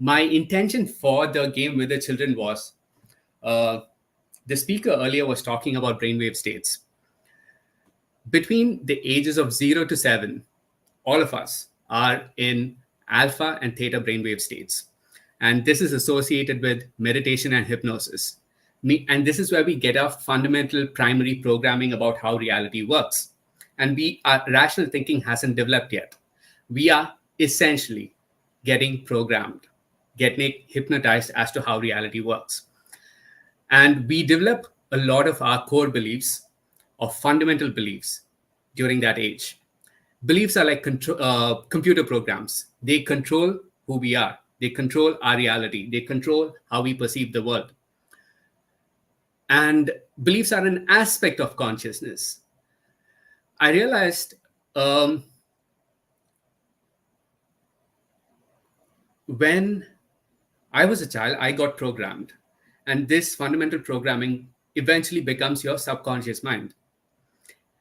My intention for the game with the children was, the speaker earlier was talking about brainwave states. Between the ages of 0 to 7, all of us are in alpha and theta brainwave states. And this is associated with meditation and hypnosis. And this is where we get our fundamental primary programming about how reality works. And our rational thinking hasn't developed yet. We are essentially getting programmed, getting hypnotized as to how reality works. And we develop a lot of our core beliefs or fundamental beliefs during that age. Beliefs are like computer programs. They control who we are. They control our reality. They control how we perceive the world. And beliefs are an aspect of consciousness. I realized when I was a child, I got programmed. And this fundamental programming eventually becomes your subconscious mind.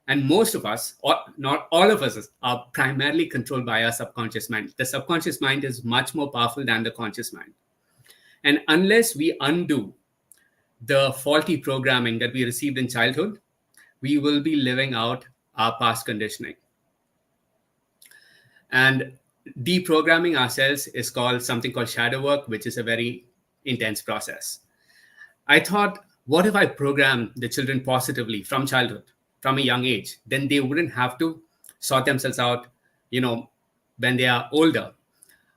And most of us, or not all of us, are primarily controlled by our subconscious mind. The subconscious mind is much more powerful than the conscious mind. And unless we undo the faulty programming that we received in childhood, we will be living out our past conditioning. And deprogramming ourselves is something called shadow work, which is a very intense process. I thought, what if I program the children positively from childhood, from a young age? Then they wouldn't have to sort themselves out, when they are older.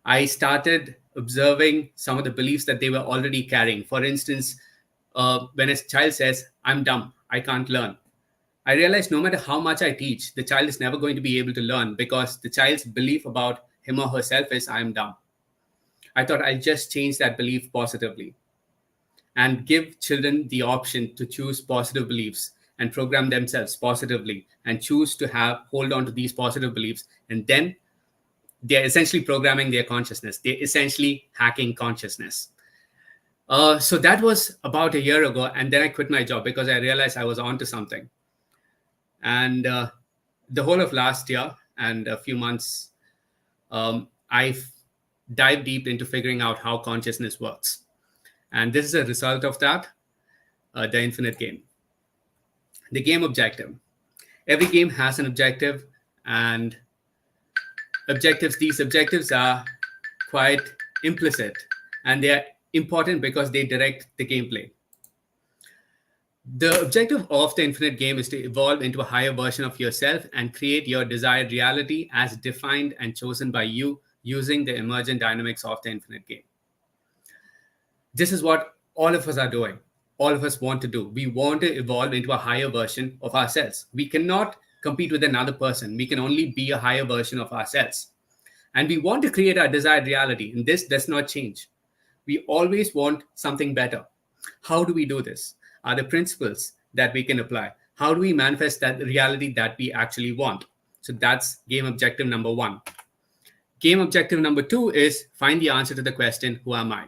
I started observing some of the beliefs that they were already carrying. For instance, when a child says, I'm dumb, I can't learn, I realized no matter how much I teach, the child is never going to be able to learn because the child's belief about him or herself is, I'm dumb. I thought I'll just change that belief positively and give children the option to choose positive beliefs and program themselves positively and choose to hold on to these positive beliefs. And then they're essentially programming their consciousness. They're essentially hacking consciousness. So that was about a year ago. And then I quit my job because I realized I was onto something. And the whole of last year and a few months, I've dived deep into figuring out how consciousness works. And this is a result of that, the infinite game. The game objective. Every game has an objective, and these objectives are quite implicit, and they are important because they direct the gameplay. The objective of the infinite game is to evolve into a higher version of yourself and create your desired reality as defined and chosen by you using the emergent dynamics of the infinite game. This is what all of us are doing. All of us want to do. We want to evolve into a higher version of ourselves. We cannot compete with another person. We can only be a higher version of ourselves. And we want to create our desired reality. And this does not change. We always want something better. How do we do this? Are the principles that we can apply? How do we manifest that reality that we actually want? So that's game objective number 1. Game objective number 2 is find the answer to the question, who am I?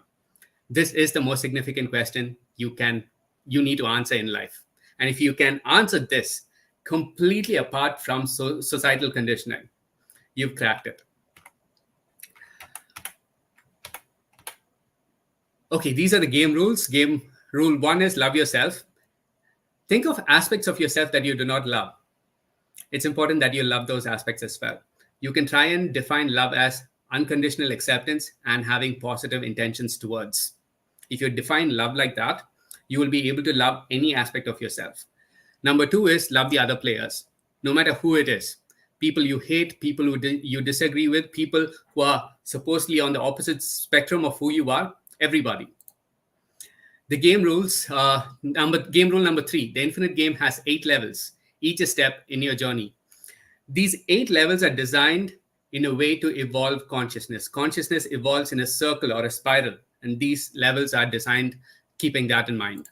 This is the most significant question you need to answer in life. And if you can answer this completely apart from societal conditioning, you've cracked it. Okay, these are the game rules. Game rule 1 is love yourself. Think of aspects of yourself that you do not love. It's important that you love those aspects as well. You can try and define love as unconditional acceptance and having positive intentions towards. If you define love like that, you will be able to love any aspect of yourself. Number 2 is love the other players, no matter who it is. People you hate, people who you disagree with, people who are supposedly on the opposite spectrum of who you are, everybody. The game rules, game rule number 3, the infinite game has 8 levels, each a step in your journey. These 8 levels are designed in a way to evolve consciousness. Consciousness evolves in a circle or a spiral, and these levels are designed keeping that in mind.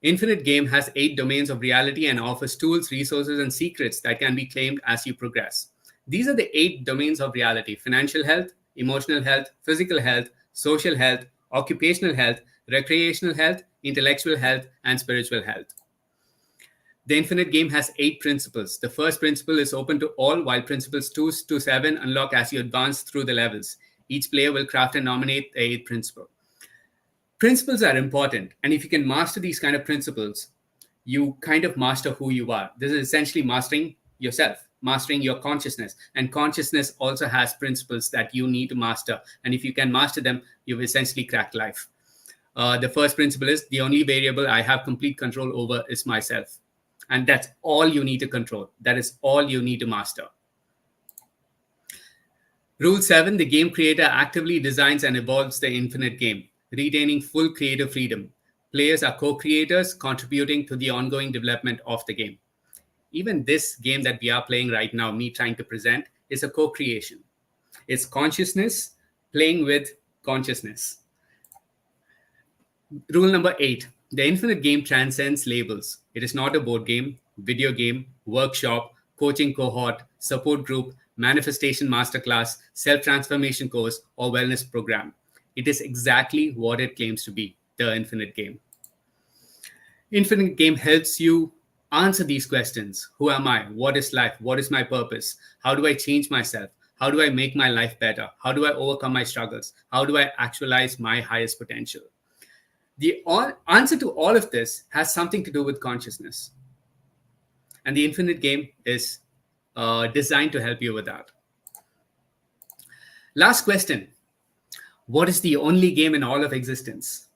Infinite Game has 8 domains of reality and offers tools, resources, and secrets that can be claimed as you progress. These are the 8 domains of reality: financial health, emotional health, physical health, social health, occupational health, recreational health, intellectual health, and spiritual health. The infinite game has 8 principles. The first principle is open to all, while principles 2 to 7 unlock as you advance through the levels. Each player will craft and nominate the 8th principle. Principles are important, and if you can master these kind of principles, you kind of master who you are. This is essentially mastering yourself, mastering your consciousness. And consciousness also has principles that you need to master. And if you can master them, you've essentially cracked life. The first principle is the only variable I have complete control over is myself. And that's all you need to control. That is all you need to master. Rule 7, the game creator actively designs and evolves the infinite game, retaining full creative freedom. Players are co-creators, contributing to the ongoing development of the game. Even this game that we are playing right now, me trying to present, is a co-creation. It's consciousness playing with consciousness. Rule number 8, the infinite game transcends labels. It is not a board game, video game, workshop, coaching cohort, support group, manifestation masterclass, self-transformation course, or wellness program. It is exactly what it claims to be, the infinite game. Infinite game helps you answer these questions. Who am I? What is life? What is my purpose? How do I change myself? How do I make my life better? How do I overcome my struggles? How do I actualize my highest potential? The answer to all of this has something to do with consciousness. And the infinite game is designed to help you with that. Last question. What is the only game in all of existence?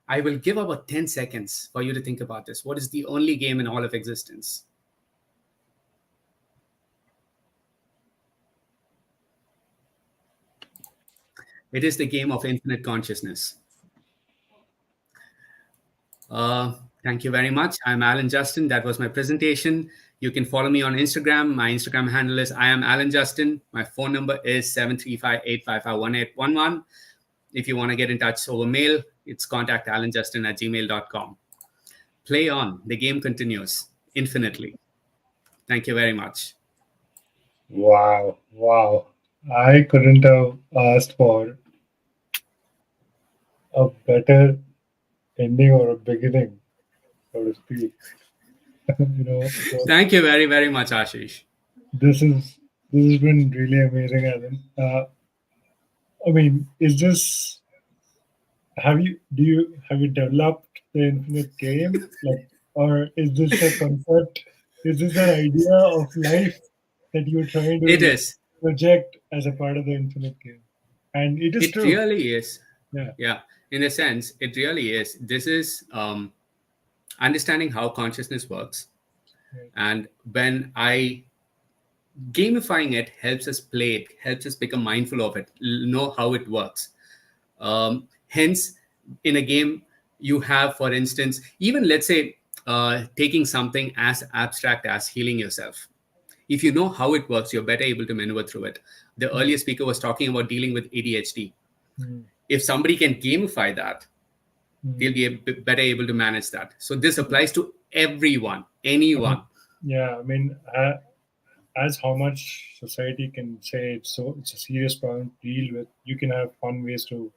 I will give about 10 seconds for you to think about this. What is the only game in all of existence? It is the game of infinite consciousness. Thank you very much. I'm Alan Justin. That was my presentation. You can follow me on Instagram. My Instagram handle is I am Alan Justin. My phone number is 735-855-1811. If you want to get in touch over mail, it's contactalanjustin@gmail.com. Play on. The game continues infinitely. Thank you very much. Wow. I couldn't have asked for a better ending or a beginning, so to speak. Thank you very, very much, Ashish. This has been really amazing, Alan. Is this? Have you developed the infinite game, or is this a concept? Is this an idea of life that you're trying to project as a part of the infinite game? And it is true. It really is. Yeah. In a sense, it really is. This is understanding how consciousness works. Right. And when gamifying it helps us play it, helps us become mindful of it, know how it works. Hence, in a game, you have, for instance, even let's say taking something as abstract as healing yourself. If you know how it works, you're better able to maneuver through it. The earlier speaker was talking about dealing with ADHD. If somebody can gamify that, they'll be better able to manage that. So this applies to everyone, anyone. Yeah, I mean, as how much society can say it's a serious problem to deal with, you can have fun ways to,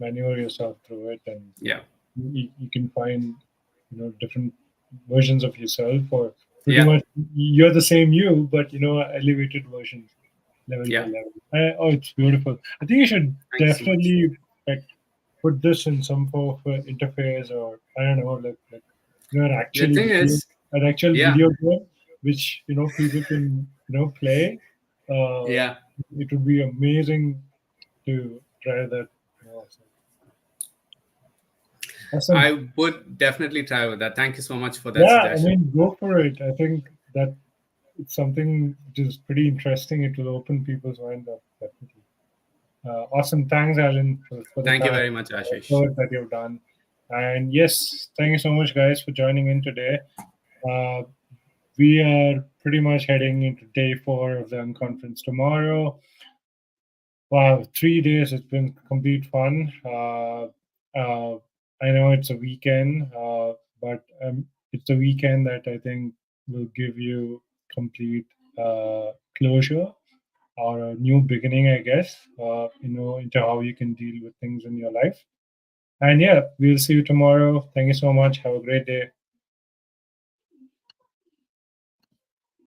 maneuver yourself through it, and you can find, different versions of yourself, or pretty much you're the same you, but elevated version, level by level. It's beautiful. I think you should definitely put this in some form of interface, or I don't know, like actually the thing is, an actual video game which people can play. It would be amazing to try that. Awesome. I would definitely try with that. Thank you so much for that suggestion. suggestion. I mean, go for it. I think that it's something which is pretty interesting. It will open people's mind up, definitely. Awesome. Thanks, Alan, for the Thank you very much, Ashish. work that you've done. And yes, thank you so much, guys, for joining in today. We are pretty much heading into day 4 of the Unconference tomorrow. Wow, 3 days. It's been complete fun. I know it's a weekend, but it's a weekend that I think will give you complete closure or a new beginning, I guess, into how you can deal with things in your life. And yeah, we'll see you tomorrow. Thank you so much. Have a great day.